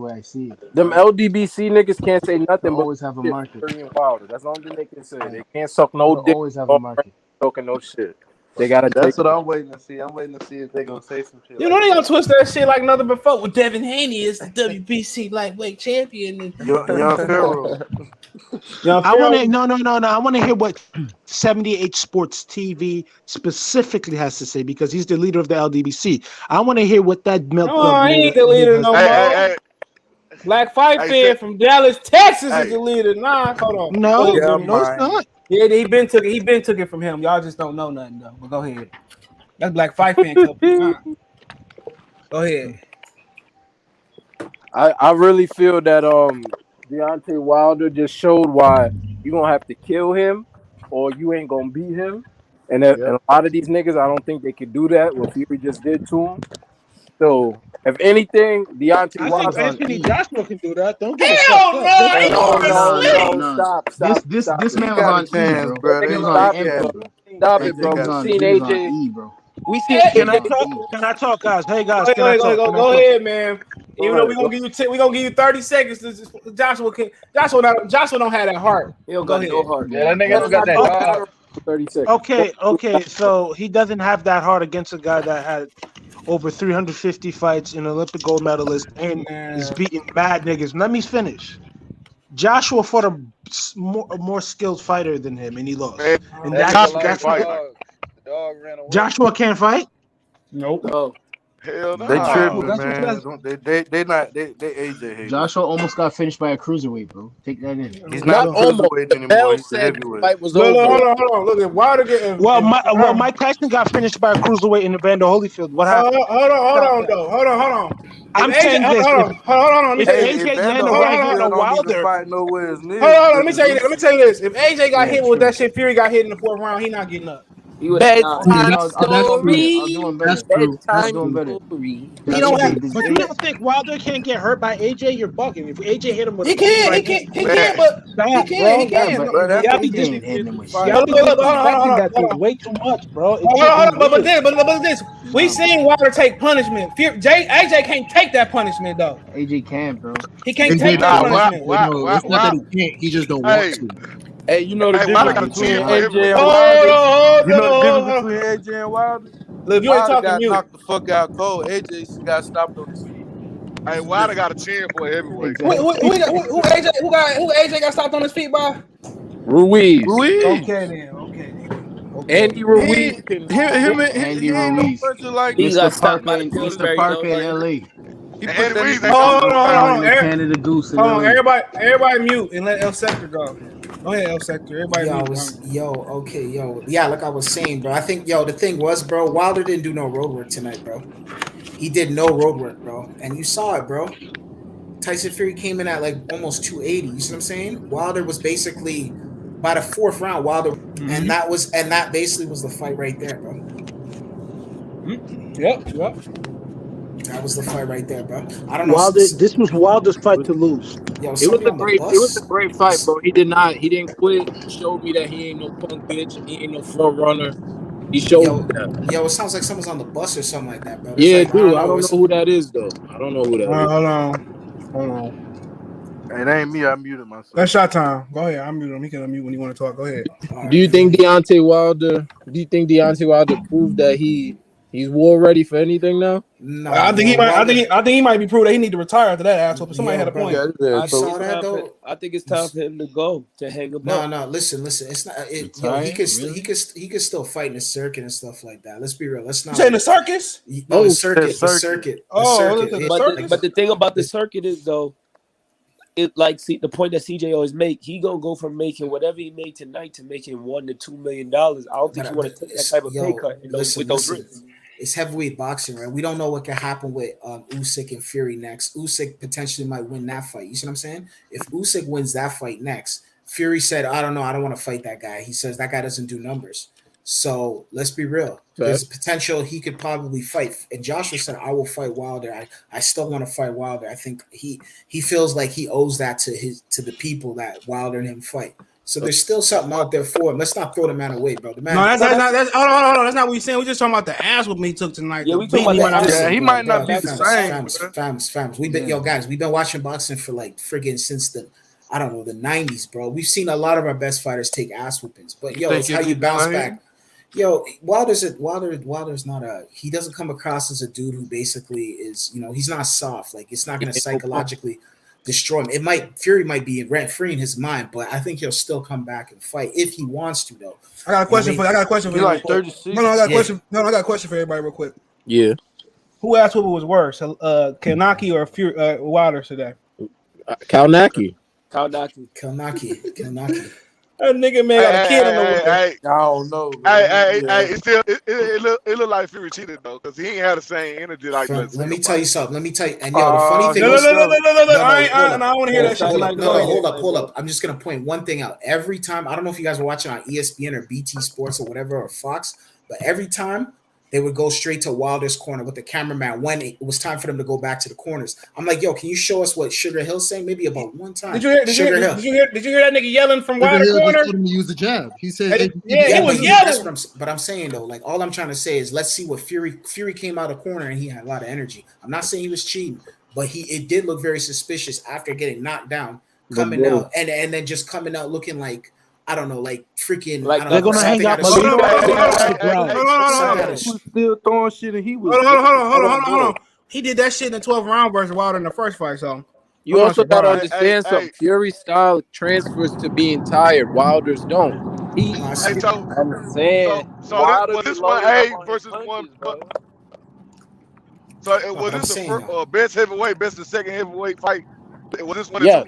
Speaker 8: way I see it.
Speaker 3: Them LDBC niggas can't say nothing but
Speaker 8: always have a market.
Speaker 3: Wilder. That's the only thing they can say. They can't suck no dick.
Speaker 8: Always have a market.
Speaker 3: Talking no shit. They gotta.
Speaker 7: That's what I'm waiting to see. I'm waiting to see if they're gonna say some shit.
Speaker 1: You know they gonna twist that shit like nothing before. With Devin Haney is the WBC lightweight champion. And
Speaker 7: Young Pharaoh.
Speaker 11: I want to no. I want to hear what 78 Sports TV specifically has to say because he's the leader of the LDBC. I want to hear what that milk.
Speaker 1: I ain't the leader no more.
Speaker 10: Hey.
Speaker 1: Black Fight fan from Dallas, Texas is the leader. Nah, hold on.
Speaker 11: No, it's not.
Speaker 1: Yeah, he been took it from him. Y'all just don't know nothing though. But go ahead. That's Black Fight fan company. Go ahead.
Speaker 3: I really feel that Deontay Wilder just showed why you gonna have to kill him or you ain't gonna beat him. And a lot of these niggas, I don't think they could do that. What Fury just did to him. So if anything, Deontay Wilder.
Speaker 11: I think Anthony Joshua can do that. Don't get
Speaker 3: Stop.
Speaker 8: This man was on E, bro.
Speaker 3: Stop it, bro. We seen AJ. We see.
Speaker 11: Can I talk, guys? Hey, guys.
Speaker 1: Go ahead, man. Even though we gonna give you 30 seconds. Joshua don't have that heart.
Speaker 3: He don't got no heart.
Speaker 6: Yeah, that nigga don't got that heart.
Speaker 3: 30 seconds.
Speaker 11: Okay. So he doesn't have that heart against a guy that had over 350 fights, an Olympic gold medalist, and is beating bad niggas. Let me finish. Joshua fought a more skilled fighter than him, and he lost. And that's
Speaker 6: the dog ran away.
Speaker 11: Joshua can't fight.
Speaker 1: Nope.
Speaker 3: No.
Speaker 10: Hell no.
Speaker 7: They tripping, man. They AJ hate.
Speaker 8: Joshua almost got finished by a cruiserweight, bro. Take that in.
Speaker 7: He's not cruiserweight anymore. He's a heavyweight.
Speaker 3: Was
Speaker 1: hold on. Look at Wilder getting.
Speaker 11: Mike Tyson got finished by a cruiserweight in Evander Holyfield. What happened?
Speaker 1: Hold on.
Speaker 11: I'm saying this.
Speaker 1: Hold on. Let me say
Speaker 11: AJ landed right here on Wilder.
Speaker 1: Hold on. Let me tell you this. If AJ got hit with that shit, Fury got hit in the 4th round. He not getting up.
Speaker 8: That's true.
Speaker 11: But you don't think Wilder can't get hurt by AJ? You're bugging. If AJ hit him with
Speaker 1: he can.
Speaker 11: That's way too much, bro.
Speaker 1: But this, we seen Wilder take punishment. AJ can't take that punishment though.
Speaker 8: AJ can, bro.
Speaker 1: He can't take that punishment.
Speaker 9: It's not that he can't. He just don't want to.
Speaker 3: Hey, you know the difference between AJ and
Speaker 7: Wilder? You know the difference between AJ and Wilder?
Speaker 1: Look, you ain't talking
Speaker 7: got
Speaker 1: mute.
Speaker 7: knocked the fuck out cold. AJ got stopped on his feet.
Speaker 10: Hey, Wilder got a chin for a heavyweight.
Speaker 1: Who AJ got stopped on his feet by?
Speaker 3: Ruiz.
Speaker 1: Okay then.
Speaker 3: Andy Ruiz.
Speaker 8: Andy Ruiz.
Speaker 3: Mr.
Speaker 8: Parker in LA.
Speaker 1: Hold on.
Speaker 8: Canada Goose.
Speaker 1: Hold on, everybody mute and let El Sector go. Go ahead, El Sector. Everybody mute.
Speaker 12: Yeah, like I was saying, bro. I think, the thing was, bro, Wilder didn't do no road work tonight, bro. He did no road work, bro. And you saw it, bro. Tyson Fury came in at like almost 280. You see what I'm saying? Wilder was basically by the 4th round, and that basically was the fight right there, bro.
Speaker 1: Yep.
Speaker 12: That was the fight right there, bro. I don't know.
Speaker 11: This was Wilder's fight to lose.
Speaker 12: It
Speaker 3: was a great fight, bro. He didn't quit. He showed me that he ain't no punk bitch. He ain't no front runner. He showed that.
Speaker 12: It sounds like someone's on the bus or something like that, bro.
Speaker 3: Yeah, dude. I don't know who that is, though. I don't know who that is.
Speaker 1: Hold on.
Speaker 7: It ain't me. I muted myself.
Speaker 1: That's shot time. Go ahead. I'm muting him. He can unmute when you want to talk. Go ahead.
Speaker 3: Do you think Deontay Wilder proved that he's war ready for anything now?
Speaker 12: No,
Speaker 1: I think he might be proved that he need to retire after that asshole. But somebody had a point.
Speaker 12: I saw that though.
Speaker 4: I think it's time for him to go to hang up.
Speaker 12: No. Listen. It's not. He could still fight in the circuit and stuff like that. Let's be real. Let's not.
Speaker 1: You saying the circus?
Speaker 12: No, the circuit.
Speaker 4: But the thing about the circuit is though, the point that CJ always make, he gonna go from making whatever he made tonight to making $1 to $2 million. I don't think you want to take that type of pay cut with those risks.
Speaker 12: It's heavyweight boxing, right? We don't know what can happen with Usyk and Fury next. Usyk potentially might win that fight. You see what I'm saying? If Usyk wins that fight next, Fury said, I don't know, I don't want to fight that guy. He says that guy doesn't do numbers. So let's be real. There's potential he could probably fight. And Joshua said, I will fight Wilder. I still want to fight Wilder. I think he feels like he owes that to the people that Wilder and him fight. So there's still something out there for him. Let's not throw the man away, bro. Hold on.
Speaker 1: That's not what we're saying. We're just talking about the ass whooping he took tonight.
Speaker 4: Yeah, we talking about that.
Speaker 7: He might not be the same.
Speaker 12: Fams. We've been watching boxing for like friggin' since the 90s, bro. We've seen a lot of our best fighters take ass whoopings. But it's how you bounce back. Yo, Wilder's not a. He doesn't come across as a dude who basically is. He's not soft. Like it's not going to psychologically destroy him. Fury might be rent free in his mind, but I think he'll still come back and fight if he wants to, though.
Speaker 13: I got a question for you.
Speaker 6: Like 36.
Speaker 13: No, I got a question. No, I got a question for everybody real quick.
Speaker 4: Yeah.
Speaker 1: Who asked what was worse, Kanaki or Wilder today?
Speaker 4: Kalnaki.
Speaker 1: That nigga man got a kid on the way.
Speaker 6: I don't know.
Speaker 10: Hey, it look like Fury cheated though, because he ain't had the same energy like that.
Speaker 12: Let me tell you something. And the funny thing
Speaker 1: no, I don't want to hear that shit.
Speaker 12: Hold up. I'm just gonna point one thing out. Every time, I don't know if you guys were watching on ESPN or BT Sports or whatever or Fox, but every time they would go straight to Wilder's corner with the cameraman when it was time for them to go back to the corners. I'm like, yo, can you show us what Sugar Hill's saying? Maybe about one time.
Speaker 1: Did you hear that nigga yelling from Wilder's corner?
Speaker 9: Told him to use the jab. He said,
Speaker 1: he was yelling.
Speaker 12: But I'm saying though, like all I'm trying to say is let's see what Fury came out of corner and he had a lot of energy. I'm not saying he was cheating, but it did look very suspicious after getting knocked down, coming out and then just coming out looking like, I don't know, like freaking.
Speaker 11: Like they're gonna hang out.
Speaker 6: Still throwing shit, and he was.
Speaker 1: Hold on. He did that shit in the 12th round versus Wilder in the first fight. So
Speaker 3: you also gotta understand something. Fury's style transfers to being tired. Wilder's don't. I'm saying.
Speaker 10: So this one A versus one. So was this the best heavyweight, best the second heavyweight fight? Was this one?
Speaker 3: Yeah.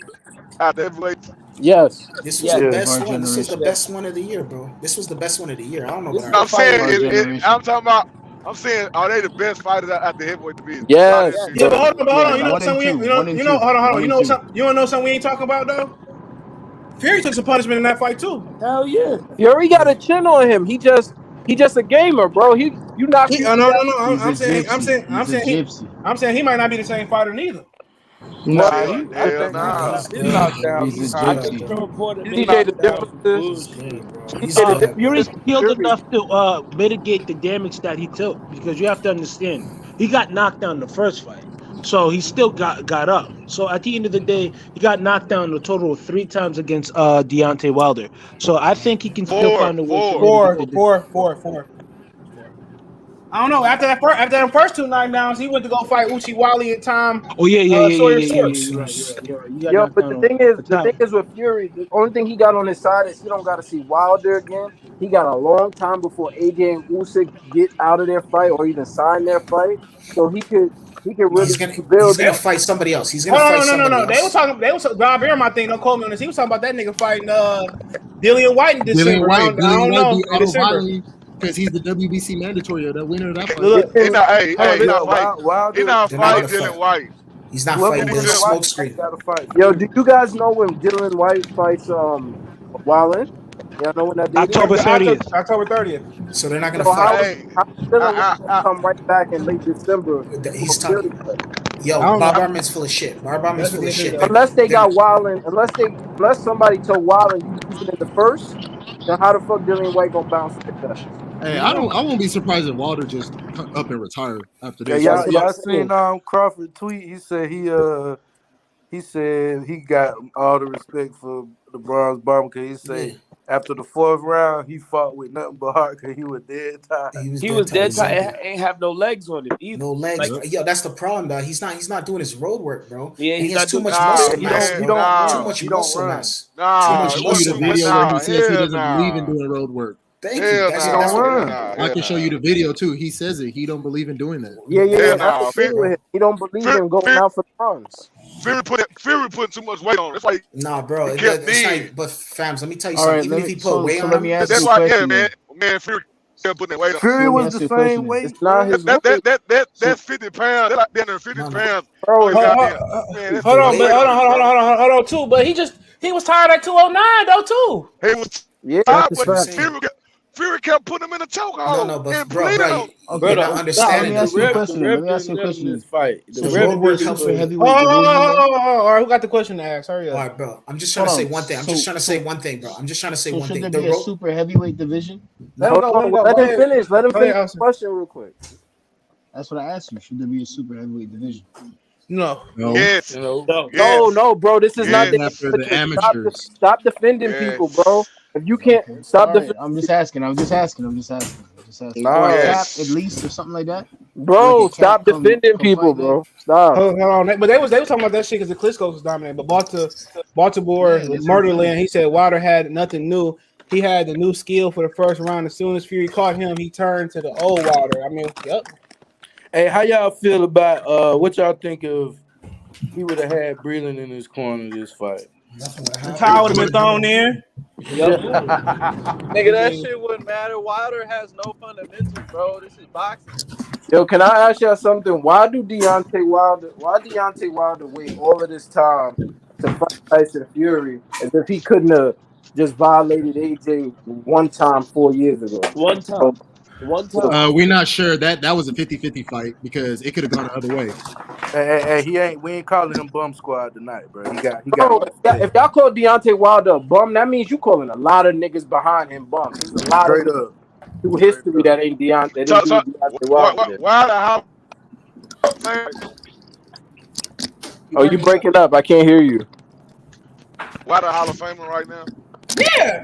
Speaker 10: Out the heavyweight.
Speaker 3: Yes.
Speaker 12: This was the best one. This is the best one of the year, bro. This was the best one of the year. I don't know.
Speaker 10: I'm saying, I'm talking about. I'm saying, are they the best fighters at the heavyweight division?
Speaker 3: Yes.
Speaker 1: Yeah, but hold on. You know something? You want to know something we ain't talking about though? Fury took some punishment in that fight too.
Speaker 3: Hell yeah. Fury got a chin on him. He just a gamer, bro. You knocked him.
Speaker 1: No. I'm saying he might not be the same fighter neither.
Speaker 6: He's knocked down.
Speaker 11: Fury's healed enough to mitigate the damage that he took, because you have to understand he got knocked down the first fight, so he still got up. So at the end of the day, he got knocked down a total of 3 times against Deontay Wilder. So I think he can still find a way.
Speaker 1: Four. I don't know. After the first 2 knockdowns, he went to go fight Uchi Wally at time.
Speaker 11: Oh yeah.
Speaker 1: You're
Speaker 11: right.
Speaker 3: Yo, but the thing is with Fury, the only thing he got on his side is he don't got to see Wilder again. He got a long time before AJ and Usyk get out of their fight or even sign their fight, so he could really
Speaker 12: He's gonna fight somebody else. He's gonna fight somebody else.
Speaker 1: They were talking. Bob Arum, I think. Don't quote me on this. He was talking about that nigga fighting Dillian White in December. I don't know. In December.
Speaker 9: Because he's the WBC mandatory, the winner of that fight.
Speaker 10: He's not fighting Dillian White.
Speaker 12: He's not fighting with a smoke screen.
Speaker 3: Yo, do you guys know when Dillian White fights Wilder? Y'all know when that date
Speaker 11: October 30th.
Speaker 1: October 30th.
Speaker 12: So they're not gonna fight.
Speaker 3: How Dillian come right back in late December?
Speaker 12: He's talking. Yo, Bob Armin's full of shit.
Speaker 3: Unless they got Wilder, unless somebody told Wilder you using it the first, then how the fuck Dillian White gonna bounce like that?
Speaker 9: Hey, I won't be surprised if Wilder just up and retire after this.
Speaker 6: Yeah, y'all seen Crawford tweet? He said he got all the respect for the Bronze Bomber, because he said after the 4th round he fought with nothing but heart because he was dead tired.
Speaker 4: He was dead tired. Ain't have no legs on him either.
Speaker 12: No legs. Yo, that's the problem, dog. He's not doing his road work, bro.
Speaker 4: Yeah,
Speaker 12: he has too much muscle mass. Too much muscle mass.
Speaker 9: I can show you the video where he says he doesn't believe in doing road work.
Speaker 12: Thank you.
Speaker 9: I can show you the video too. He says it. He don't believe in doing that.
Speaker 3: He don't believe in going out for runs.
Speaker 10: Fury put too much weight on. That's why.
Speaker 12: Nah, bro. But fams, let me tell you something. Even if he put weight on him,
Speaker 10: that's why. Man, Fury still putting that weight on.
Speaker 6: Fury was the same weight.
Speaker 10: That's 50 pounds. That's like 50 pounds.
Speaker 1: Hold on, too. But he was tired at 209 though too.
Speaker 10: He was tired, but Fury kept putting him in a chokehold.
Speaker 12: No, but bro, you're not understanding.
Speaker 11: Let me ask you a question.
Speaker 3: This fight.
Speaker 11: The road work helps for heavyweight.
Speaker 1: All right, who got the question to ask? Hurry up.
Speaker 12: All right, bro. I'm just trying to say one thing.
Speaker 11: Should there be a super heavyweight division?
Speaker 3: Let him finish. Let him finish the question real quick.
Speaker 11: That's what I asked you. Should there be a super heavyweight division?
Speaker 1: No.
Speaker 10: Yes.
Speaker 3: No, bro. This is not
Speaker 9: for the amateurs.
Speaker 3: Stop defending people, bro. If you can't
Speaker 8: Okay.
Speaker 3: stop
Speaker 8: All
Speaker 3: the
Speaker 8: right. I'm just asking.
Speaker 3: Nah,
Speaker 8: Or a cap at least or something like that. Like
Speaker 3: bro,
Speaker 8: a cap
Speaker 3: stop defending people,
Speaker 8: fight there.
Speaker 3: bro. Stop.
Speaker 1: Hold on. But they was talking about that shit because the Klitschko was dominant. But Baltimore,
Speaker 8: Yeah, that's what I'm saying.
Speaker 1: Murderland, he said Wilder had nothing new. He had the new skill for the first round. As soon as Fury caught him, he turned to the old Wilder. I mean, yep.
Speaker 6: Hey, how y'all feel about what y'all think of? He would have had Breland in his corner this fight.
Speaker 1: The towel would have been thrown in.
Speaker 4: Yep.
Speaker 7: Nigga, that shit wouldn't matter. Wilder has no fundamentals, bro. This is boxing.
Speaker 3: Yo, can I ask y'all something? Why Deontay Wilder wait all of this time to fight Tyson Fury as if he couldn't have just violated AJ one time 4 years ago?
Speaker 4: One time.
Speaker 9: We're not sure that was a 50-50 fight because it could have gone the other way.
Speaker 6: Hey, we ain't calling him bum squad tonight, bro. He got.
Speaker 3: Bro, if y'all call Deontay Wilder a bum, that means you calling a lot of niggas behind him bums. There's a lot
Speaker 6: Straight
Speaker 3: of
Speaker 6: up
Speaker 3: through history that ain't Deontay. Deontay Wilder. Oh, you breaking up? I can't hear you.
Speaker 10: Wilder Hall of Famer right now?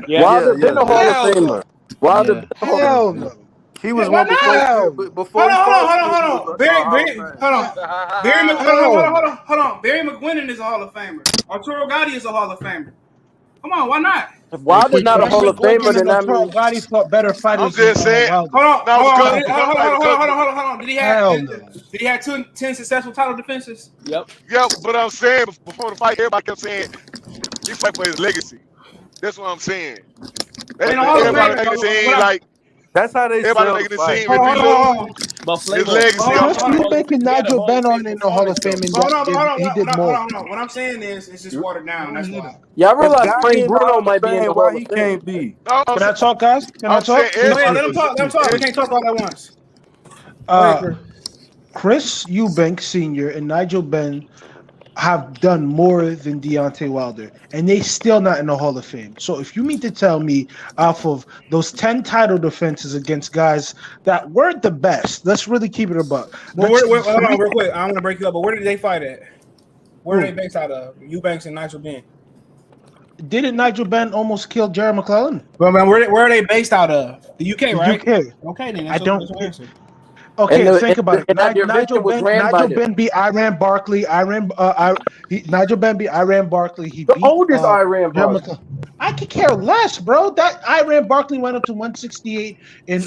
Speaker 1: Yeah.
Speaker 3: Wilder been a Hall of Famer. Wilder been a Hall of
Speaker 11: Hell
Speaker 3: Famer.
Speaker 11: no.
Speaker 6: He was
Speaker 1: Why
Speaker 6: one before.
Speaker 1: not?
Speaker 6: Before
Speaker 1: Hold on. Barry McGuinness is a Hall of Famer. Arturo Gatti is a Hall of Famer. Come on, why not?
Speaker 3: If Wilder's not a Hall of Famer, then that means
Speaker 11: Gotti fought better fighters.
Speaker 10: I'm just saying.
Speaker 1: Hold on. Did he have 10 successful title defenses?
Speaker 4: Yep.
Speaker 10: Yeah, but I'm saying before the fight, everybody kept saying he fight for his legacy. That's what I'm saying. Everybody saying like
Speaker 6: that's how they
Speaker 10: everybody making it seem
Speaker 1: Hold on.
Speaker 10: his legacy.
Speaker 11: You making Nigel Ben on in the Hall of Fame, and he did more.
Speaker 1: Hold on. What I'm saying is, it's just watered down. That's why.
Speaker 3: Yeah, I realize Frank Bruno might be in the Hall
Speaker 6: why
Speaker 3: of
Speaker 6: he
Speaker 3: Fame.
Speaker 6: can't be.
Speaker 11: Can I talk, guys? Can I talk?
Speaker 1: Let him talk. We can't talk all at once.
Speaker 11: Chris Eubank Sr. and Nigel Ben have done more than Deontay Wilder, and they still not in the Hall of Fame. So if you mean to tell me off of those 10 title defenses against guys that weren't the best, let's really keep it a buck.
Speaker 1: Hold on real quick. I want to break you up, but where did they fight at? Where are they based out of? Eubanks and Nigel Ben.
Speaker 11: Didn't Nigel Ben almost kill Jared McClellan?
Speaker 1: Well, man, where are they based out of? The UK, right?
Speaker 11: UK.
Speaker 1: Okay, then.
Speaker 11: I don't.
Speaker 1: Answer.
Speaker 11: Okay, think about it.
Speaker 3: Nigel
Speaker 11: Ben beat Iran Barkley. Nigel Ben beat Iran Barkley. He
Speaker 3: the
Speaker 11: beat
Speaker 3: oldest Iran Barkley.
Speaker 11: I could care less, bro. That Iran Barkley went up to 168 in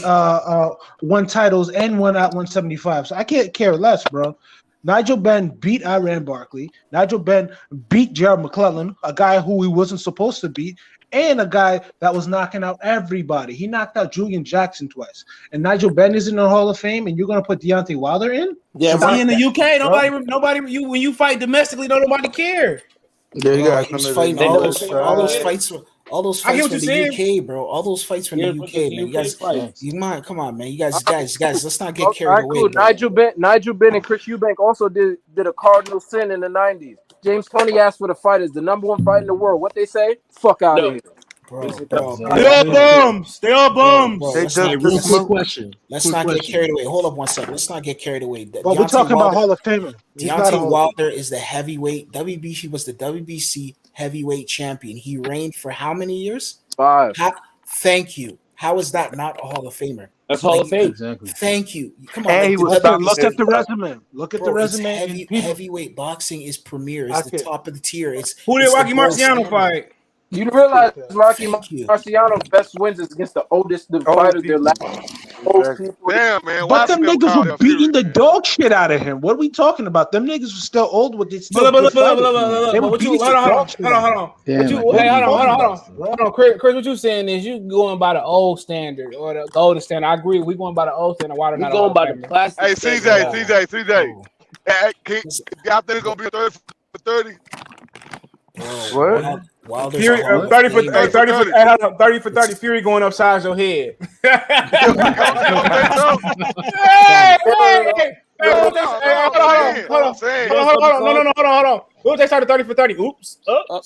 Speaker 11: won titles and won at 175. So I can't care less, bro. Nigel Ben beat Iran Barkley. Nigel Ben beat Jared McClellan, a guy who he wasn't supposed to beat, and a guy that was knocking out everybody. He knocked out Julian Jackson twice. And Nigel Ben is in the Hall of Fame, and you're going to put Deontay Wilder in?
Speaker 1: Yeah, but in the UK, nobody. When you fight domestically, nobody care.
Speaker 6: Yeah,
Speaker 12: he was fighting all those fights. All those fights from the UK, bro. All those fights from the UK, man. You guys, come on, man. You guys, let's not get carried away.
Speaker 3: Cool. Nigel Ben and Chris Eubank also did a cardinal sin in the 90s. James Toney asked for the fighters, the number one fight in the world. What they say? Fuck out of here.
Speaker 12: Bro.
Speaker 1: They all bums.
Speaker 11: Real quick question.
Speaker 12: Let's not get carried away. Hold up one second. Let's not get carried away.
Speaker 11: Well, we're talking about Hall of Famer.
Speaker 12: Deontay Wilder is the heavyweight. WBC was the WBC heavyweight champion. He reigned for how many years?
Speaker 3: 5.
Speaker 12: Thank you. How is that not a Hall of Famer?
Speaker 4: That's Hall of Fame.
Speaker 12: Exactly. Thank you. Come on.
Speaker 11: Hey, look at the resume. Look at the resume.
Speaker 12: Heavyweight boxing is premier. It's the top of the tier.
Speaker 1: Who did Rocky Marciano fight?
Speaker 3: You realize Rocky Marciano's best wins is against the oldest fighters. Their last
Speaker 10: Damn, man.
Speaker 11: But them niggas were beating the dog shit out of him. What are we talking about? Them niggas were still old with this. Hold on.
Speaker 1: Chris, what you saying is you going by the old standard or the golden standard. I agree. We going by the old standard. Wilder not
Speaker 4: going by the classic.
Speaker 10: Hey, CJ. Y'all think it's gonna be a 30 for 30?
Speaker 6: What?
Speaker 1: Fury, 30 for 30. Fury going upside your head. Hold on. What if they started 30 for 30? Oops.
Speaker 10: I'm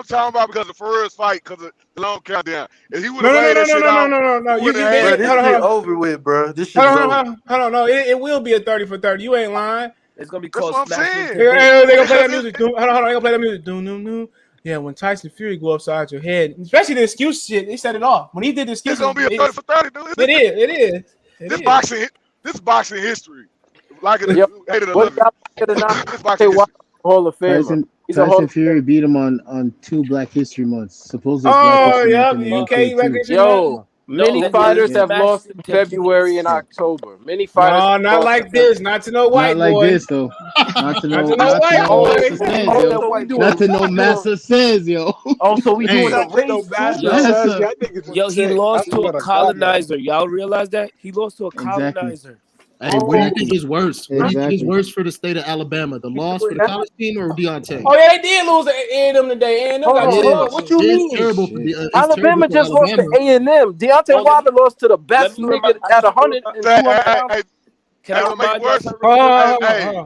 Speaker 10: talking about because the first fight, because of the long countdown. If he would have made that shit out,
Speaker 1: no.
Speaker 6: This shit over with, bro. This shit
Speaker 1: hold on. No, it will be a 30 for 30. You ain't lying.
Speaker 4: It's gonna be
Speaker 10: That's
Speaker 4: called
Speaker 10: what I'm
Speaker 4: Smash
Speaker 10: saying.
Speaker 4: Into
Speaker 1: They gonna play that music. Hold on. They gonna play that music. No. Yeah, when Tyson Fury go upside your head, especially the excuse shit, they set it off. When he did the excuse,
Speaker 10: It's gonna be a 30 for 30, dude.
Speaker 1: It is.
Speaker 10: This boxing history. Like it,
Speaker 3: Yep.
Speaker 10: hate it or
Speaker 3: What
Speaker 10: love it.
Speaker 3: y'all not
Speaker 10: This boxing history.
Speaker 3: Hall of Famer.
Speaker 8: Tyson Fury beat him on 2 Black History Months. Supposedly
Speaker 1: Oh,
Speaker 8: Black
Speaker 1: yeah,
Speaker 8: History Month
Speaker 1: UK Black History Month.
Speaker 3: Yo, many fighters have lost in February and October. Many fighters.
Speaker 1: No, not like this. Not to no white
Speaker 8: Not like
Speaker 1: boy.
Speaker 8: this though. Not to no
Speaker 1: white boy.
Speaker 8: Not to no Massa says, yo.
Speaker 7: Oh, so we doing a race.
Speaker 4: Yo, he lost to a colonizer. Y'all realize that? He lost to a colonizer.
Speaker 9: Hey, what do you think is worse? What do you think is worse for the state of Alabama? The loss for the college team or Deontay?
Speaker 1: Oh, yeah, they did lose A&M today. A&M got
Speaker 3: Hold what you mean?
Speaker 9: Terrible for the,
Speaker 3: Alabama just lost to A&M. Deontay Wilder lost to the best nigga at 100 and 200 pounds.
Speaker 10: Can I make it worse?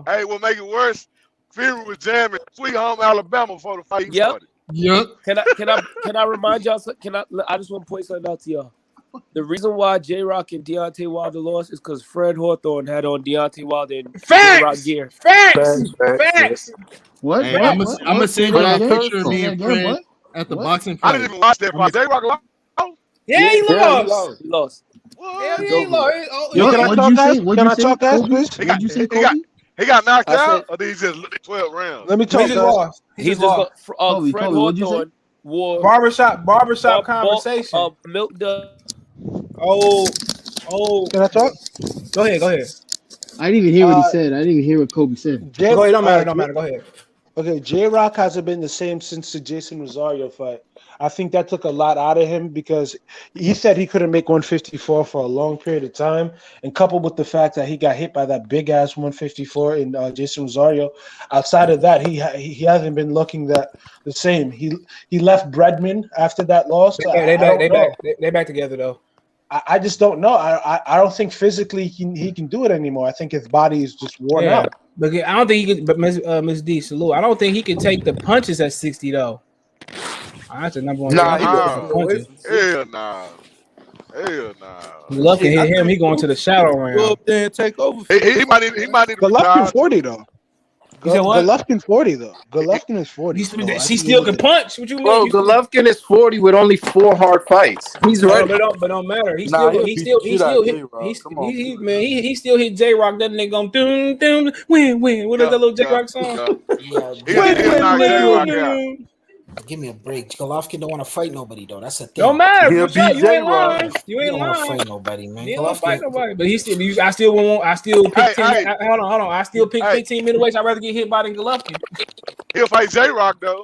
Speaker 10: Hey, what make it worse? Fury was jamming Sweet Home Alabama before the fight started.
Speaker 9: Yep.
Speaker 4: Can I remind y'all? I just want to point something out to y'all. The reason why J-Rock and Deontay Wilder lost is because Fred Hawthorne had on Deontay Wilder and J-Rock gear.
Speaker 1: Facts.
Speaker 8: What?
Speaker 9: Hey, I'm gonna send you a picture of me and Fred at the boxing fight.
Speaker 10: I didn't even watch that fight. J-Rock lost?
Speaker 1: Yeah, he lost.
Speaker 4: He lost.
Speaker 1: Yeah, he lost.
Speaker 8: Yo,
Speaker 11: Can I talk, guys? Can I talk, guys, please?
Speaker 8: What'd you say, Kobe?
Speaker 10: He got knocked out, or did he just 12 rounds?
Speaker 11: Let me talk, guys.
Speaker 1: He just lost.
Speaker 4: Fred Hawthorne wore
Speaker 1: barbershop conversation.
Speaker 4: Milk the.
Speaker 1: Oh.
Speaker 11: Can I talk?
Speaker 1: Go ahead.
Speaker 8: I didn't even hear what he said. I didn't even hear what Kobe said.
Speaker 1: Go ahead. Don't matter. Go ahead.
Speaker 11: Okay, J-Rock hasn't been the same since the Jason Rosario fight. I think that took a lot out of him because he said he couldn't make 154 for a long period of time, and coupled with the fact that he got hit by that big ass 154 in Jason Rosario. Outside of that, he hasn't been looking the same. He left Bredman after that loss.
Speaker 1: They back together though.
Speaker 11: I just don't know. I don't think physically he can do it anymore. I think his body is just worn out.
Speaker 1: But I don't think he could. But Miss D, salute. I don't think he can take the punches at 60 though. That's the number one.
Speaker 10: Hell nah.
Speaker 1: Luck can hit him. He going to the shadow round.
Speaker 6: Go up there and take over.
Speaker 10: He might need to
Speaker 11: Golovkin 40 though.
Speaker 1: You said what?
Speaker 11: Golovkin 40 though. Golovkin is 40.
Speaker 1: He still can punch. What you mean?
Speaker 3: Bro, Golovkin is 40 with only 4 hard fights. He's ready.
Speaker 1: But don't matter. He still hit J-Rock. That nigga going doom win. What is that little J-Rock song?
Speaker 12: Win. Give me a break. Golovkin don't want to fight nobody though. That's a thing.
Speaker 1: Don't matter. You ain't lying. You ain't
Speaker 12: don't
Speaker 1: lying.
Speaker 12: want to fight nobody, man.
Speaker 1: He don't want to fight nobody. But I still pick 10. Hold on. I still pick 15 middleweights. I'd rather get hit by than Golovkin.
Speaker 10: He'll fight J-Rock though.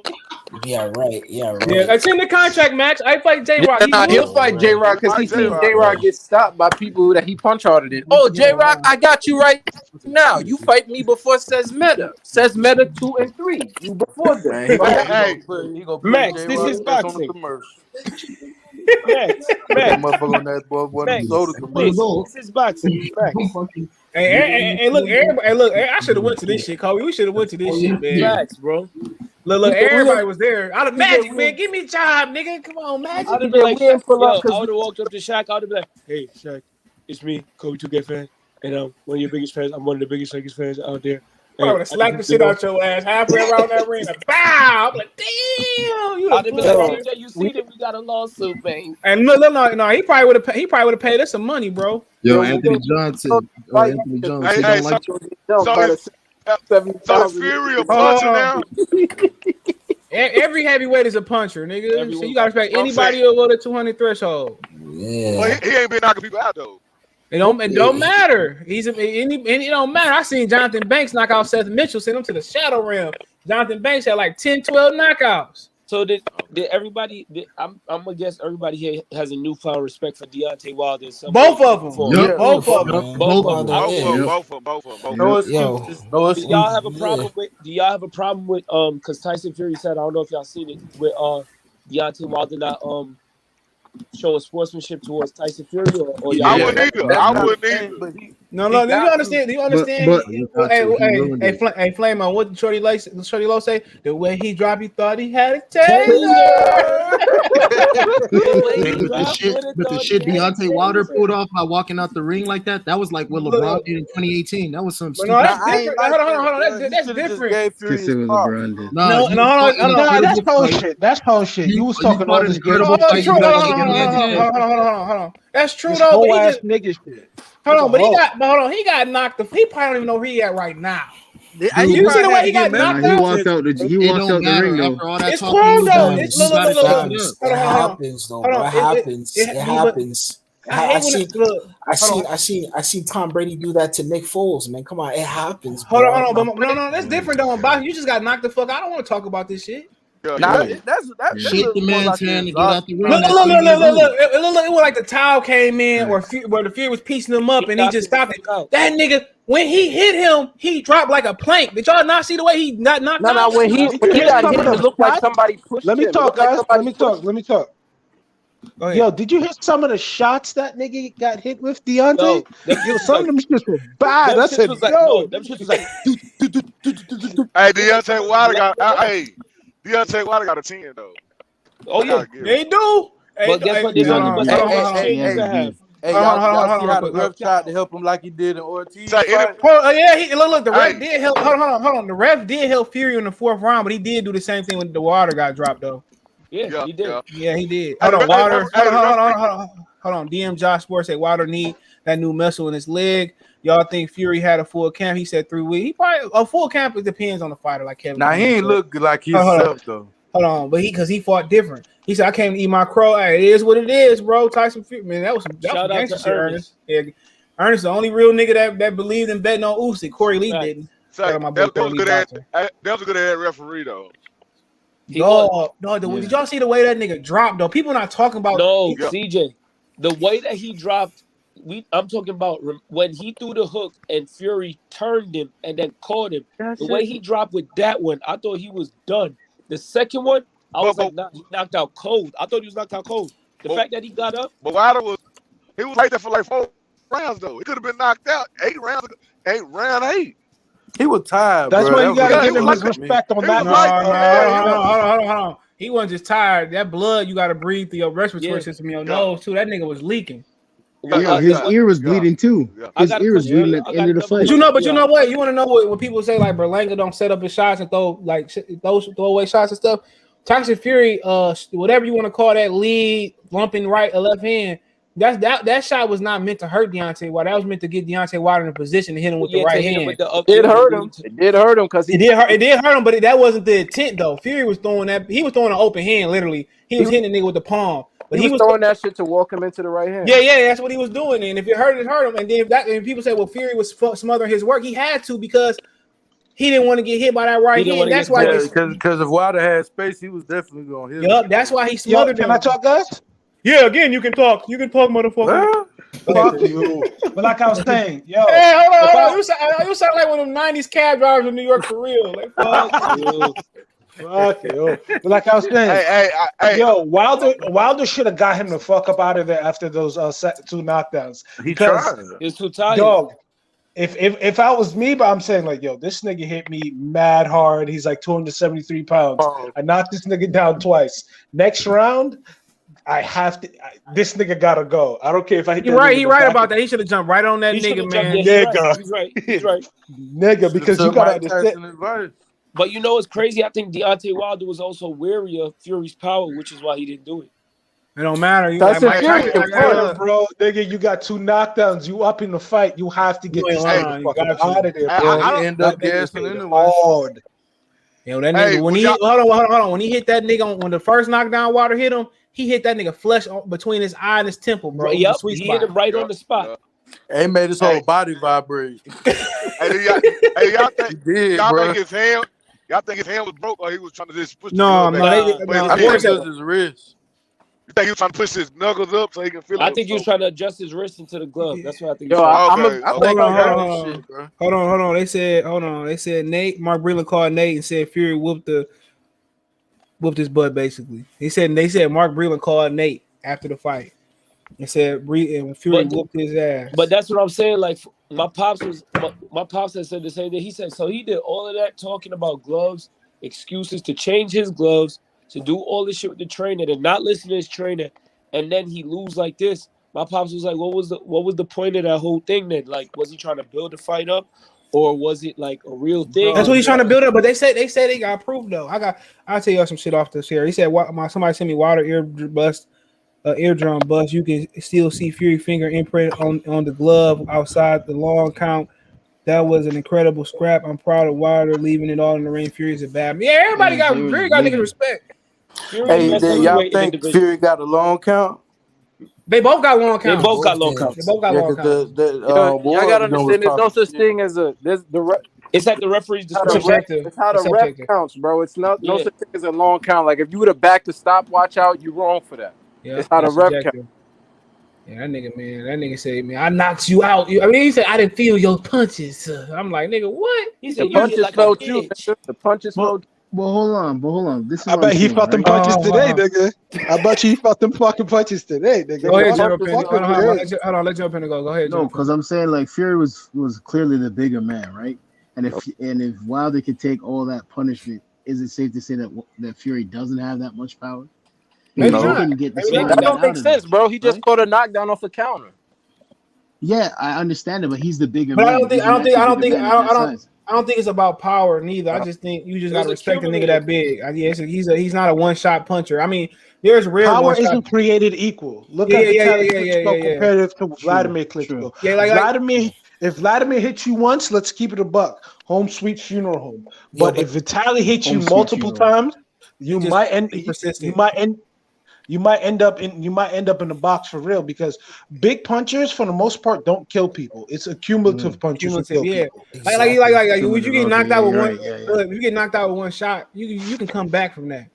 Speaker 12: Yeah, right.
Speaker 1: Yeah, it's in the contract match. I fight J-Rock.
Speaker 3: He'll fight J-Rock because he seen J-Rock get stopped by people that he punch harder than. Oh, J-Rock, I got you right now. You fight me before Says Meta. Says Meta 2 and 3. You before that.
Speaker 4: Max, this is boxing. Max, this is boxing.
Speaker 1: Hey, look, everybody, I should have went to this shit, Kobe. We should have went to this shit, man.
Speaker 4: Max, bro.
Speaker 1: Look, everybody was there. I'd have Magic, man. Give me a job, nigga. Come on, Magic.
Speaker 4: I'd have been like, I would have walked up to Shaq. I would have been like, hey, Shaq, it's me, Kobe 2K fan, and I'm one of your biggest fans. I'm one of the biggest Lakers fans out there.
Speaker 1: I would have slapped the shit out your ass halfway around that ring. Bow! I'm like, damn!
Speaker 4: I'd have been like, you see that we got a lawsuit, man.
Speaker 1: And no, he probably would have paid us some money, bro.
Speaker 9: Yo, Anthony Johnson.
Speaker 10: So Fury a puncher now?
Speaker 1: Every heavyweight is a puncher, nigga. So you gotta expect anybody to go to 200 threshold.
Speaker 12: Yeah.
Speaker 10: Well, he ain't been knocking people out though.
Speaker 1: It don't matter. It don't matter. I seen Jonathan Banks knock out Seth Mitchell, send him to the shadow realm. Jonathan Banks had like 10, 12 knockouts.
Speaker 4: So did everybody? I'm gonna guess everybody here has a newfound respect for Deontay Wilder.
Speaker 1: Both of them.
Speaker 4: Yep.
Speaker 1: Both of them.
Speaker 4: Do y'all have a problem with? Do y'all have a problem with? Because Tyson Fury said, I don't know if y'all seen it with Deontay Wilder not showing sportsmanship towards Tyson Fury, or
Speaker 10: I wouldn't either.
Speaker 1: No, do you understand? Do you understand? Hey, Flame on what Shorty Low say? The way he dropped, he thought he had a taser.
Speaker 9: But the shit Deontay Wilder pulled off by walking out the ring like that was like what LeBron did in 2018. That was some stupid.
Speaker 1: No, that's different. Hold on. That's different.
Speaker 8: No,
Speaker 11: that's whole shit. That's whole shit. You was talking all this
Speaker 1: incredible fight. Hold on. That's true though.
Speaker 11: Whole ass nigga shit.
Speaker 1: Hold on, but he got knocked. He probably don't even know where he at right now. You see the way he got knocked out?
Speaker 8: He walked out the ring though.
Speaker 1: It's cool though.
Speaker 12: It happens though. It happens. It happens. I seen Tom Brady do that to Nick Foles, man. Come on, it happens.
Speaker 1: Hold on. No, that's different though. Boxing, you just got knocked the fuck out. I don't want to talk about this shit.
Speaker 6: That's
Speaker 9: shit the man's hand to get out the ring.
Speaker 1: Look. It was like the towel came in, or where the Fury was piecing him up, and he just stopped it. That nigga, when he hit him, he dropped like a plank. Did y'all not see the way he got knocked out?
Speaker 3: No, when he got hit, it looked like somebody pushed him.
Speaker 11: Let me talk, guys. Let me talk. Yo, did you hear some of the shots that nigga got hit with, Deontay? Yo, some of them shits were bad. I said, yo,
Speaker 10: them shits was like. Hey, Deontay Wilder got a 10 though.
Speaker 1: Oh yeah, they do.
Speaker 3: But guess what? There's only but
Speaker 6: Hey, y'all see how the ref tried to help him like he did in Ortiz?
Speaker 1: Look, the ref did help. Hold on. The ref did help Fury in the 4th round, but he did do the same thing when the water got dropped though.
Speaker 3: Yeah, he did.
Speaker 1: Yeah, he did. Hold on, Wilder. Hold on. DM Josh Sports said Wilder need that new muscle in his leg. Y'all think Fury had a full camp? He said 3 weeks. He probably a full camp. It depends on the fighter, like Kevin.
Speaker 6: Now he ain't look like himself though.
Speaker 1: Hold on, but because he fought different. He said, "I came to eat my crow." Hey, it is what it is, bro. Tyson Fury, man, that was gangster shit. Ernest. Yeah, Ernest, the only real nigga that believed in betting on Usyk. Corey Lee didn't.
Speaker 10: That was a good ad referee though.
Speaker 1: No, did y'all see the way that nigga dropped though? People not talking about.
Speaker 4: No, CJ, the way that he dropped. I'm talking about when he threw the hook and Fury turned him and then caught him. The way he dropped with that one, I thought he was done. The second one, I was like, he knocked out cold. I thought he was knocked out cold. The fact that he got up.
Speaker 10: But Wilder was like that for like 4 rounds though. He could have been knocked out 8 rounds. Round 8.
Speaker 6: He was tired.
Speaker 11: That's
Speaker 6: why
Speaker 11: you gotta give him his respect on that.
Speaker 1: Hold on. He wasn't just tired. That blood you gotta breathe through your respiratory system in your nose too. That nigga was leaking.
Speaker 8: Yeah, his ear was bleeding too. His ear was bleeding at the end of the fight.
Speaker 1: But you know what? You want to know what people say like Berlanga don't set up his shots and throw away shots and stuff. Tyson Fury, whatever you want to call that lead lumping right or left hand, that shot was not meant to hurt Deontay Wilder. That was meant to get Deontay Wilder in a position to hit him with the right hand.
Speaker 3: It hurt him. It did hurt him because
Speaker 1: it did hurt him, but that wasn't the intent though. Fury was throwing that. He was throwing an open hand, literally. He was hitting the nigga with the palm.
Speaker 3: But he was throwing that shit to walk him into the right hand.
Speaker 1: Yeah, that's what he was doing. And if it hurt him. And then if people say, well, Fury was smothering his work, he had to because he didn't want to get hit by that right hand. That's why.
Speaker 6: Because if Wilder had space, he was definitely going to hit.
Speaker 1: Yup, that's why he smothered him.
Speaker 11: Can I talk, guys?
Speaker 1: Yeah, again, you can talk. You can talk, motherfucker.
Speaker 11: Fuck you. But like I was saying, yo.
Speaker 1: Hey, hold on. You sound like one of them 90s cab drivers in New York for real. Like, fuck you.
Speaker 11: Fuck you. But like I was saying, yo, Wilder should have got him the fuck up out of there after those 2 knockdowns.
Speaker 6: He tried.
Speaker 4: It's too tight.
Speaker 11: Dog, if I was me, but I'm saying like, yo, this nigga hit me mad hard. He's like 273 pounds. I knocked this nigga down twice. Next round, I have to. This nigga gotta go. I don't care if I hit.
Speaker 1: He right about that. He should have jumped right on that nigga, man.
Speaker 11: Nigga,
Speaker 4: he's right.
Speaker 11: Nigga, because you gotta understand.
Speaker 4: But you know what's crazy? I think Deontay Wilder was also wary of Fury's power, which is why he didn't do it.
Speaker 1: It don't matter.
Speaker 11: Bro, nigga, you got 2 knockdowns. You up in the fight. You have to get this nigga out of there, bro.
Speaker 6: I end up gassing anyway.
Speaker 11: Hard.
Speaker 1: Yo, that nigga when he hold on. When he hit that nigga when the first knockdown Wilder hit him, he hit that nigga flesh between his eye and his temple, bro.
Speaker 4: Yep, he hit him right on the spot.
Speaker 6: He made his whole body vibrate.
Speaker 10: Y'all think his hand? Y'all think his hand was broke or he was trying to just push?
Speaker 6: I think it was his wrist.
Speaker 10: You think he was trying to push his knuckles up so he can feel it?
Speaker 4: I think he was trying to adjust his wrist into the glove. That's what I think.
Speaker 1: Hold on. They said Nate. Mark Breland called Nate and said Fury whooped his butt. Basically, they said Mark Breland called Nate after the fight. It said and Fury whooped his ass.
Speaker 4: But that's what I'm saying. Like my pops had said the same thing. He said so. He did all of that talking about gloves, excuses to change his gloves, to do all this shit with the trainer, and not listen to his trainer, and then he lose like this. My pops was like, what was the point of that whole thing then? Like, was he trying to build the fight up, or was it like a real thing?
Speaker 1: That's what he's trying to build up. But they say they got proof though. I'll tell y'all some shit off this here. He said somebody sent me Wilder eardrum bust. You can still see Fury finger imprint on the glove outside the long count. That was an incredible scrap. I'm proud of Wilder leaving it all in the ring. Fury's a bad man. Yeah, everybody got niggas respect.
Speaker 3: Hey, y'all think Fury got a long count?
Speaker 1: They both got long counts.
Speaker 4: They both got long counts.
Speaker 1: Y'all
Speaker 3: gotta understand there's no such thing as
Speaker 4: it's at the referee's
Speaker 3: discretion. It's how the ref counts, bro. It's no such thing as a long count. Like if you would have backed the stopwatch out, you're wrong for that.
Speaker 1: Yeah,
Speaker 3: it's how the ref counts.
Speaker 1: Yeah, that nigga said, man, I knocked you out. I mean, he said, I didn't feel your punches. I'm like, nigga, what? He said,
Speaker 3: the punches felt you. The punches felt.
Speaker 8: Well, hold on. This is
Speaker 11: I bet he felt them punches today, nigga. I bet you felt them fucking punches today, nigga.
Speaker 1: Go ahead, Joe Penny. Hold on, let Joe Penny go. Go ahead, Joe.
Speaker 8: No, because I'm saying like Fury was clearly the bigger man, right? And if Wilder could take all that punishment, is it safe to say that Fury doesn't have that much power?
Speaker 1: Maybe
Speaker 3: that don't make sense, bro. He just caught a knockdown off the counter.
Speaker 8: Yeah, I understand it, but he's the bigger
Speaker 1: man.
Speaker 8: But
Speaker 1: I don't think it's about power neither. I just think you just gotta respect the nigga that big. He's not a one-shot puncher. I mean, there's rare
Speaker 11: power isn't created equal. Look at Klitschko comparative to Vladimir Klitschko. If Vladimir hits you once, let's keep it a buck. Home sweet funeral home. But if Vitaly hits you multiple times, you might end up in the box for real, because big punchers for the most part don't kill people. It's a cumulative punches. Like
Speaker 1: if you get knocked out with one, if you get knocked out with one shot, you can come back from that.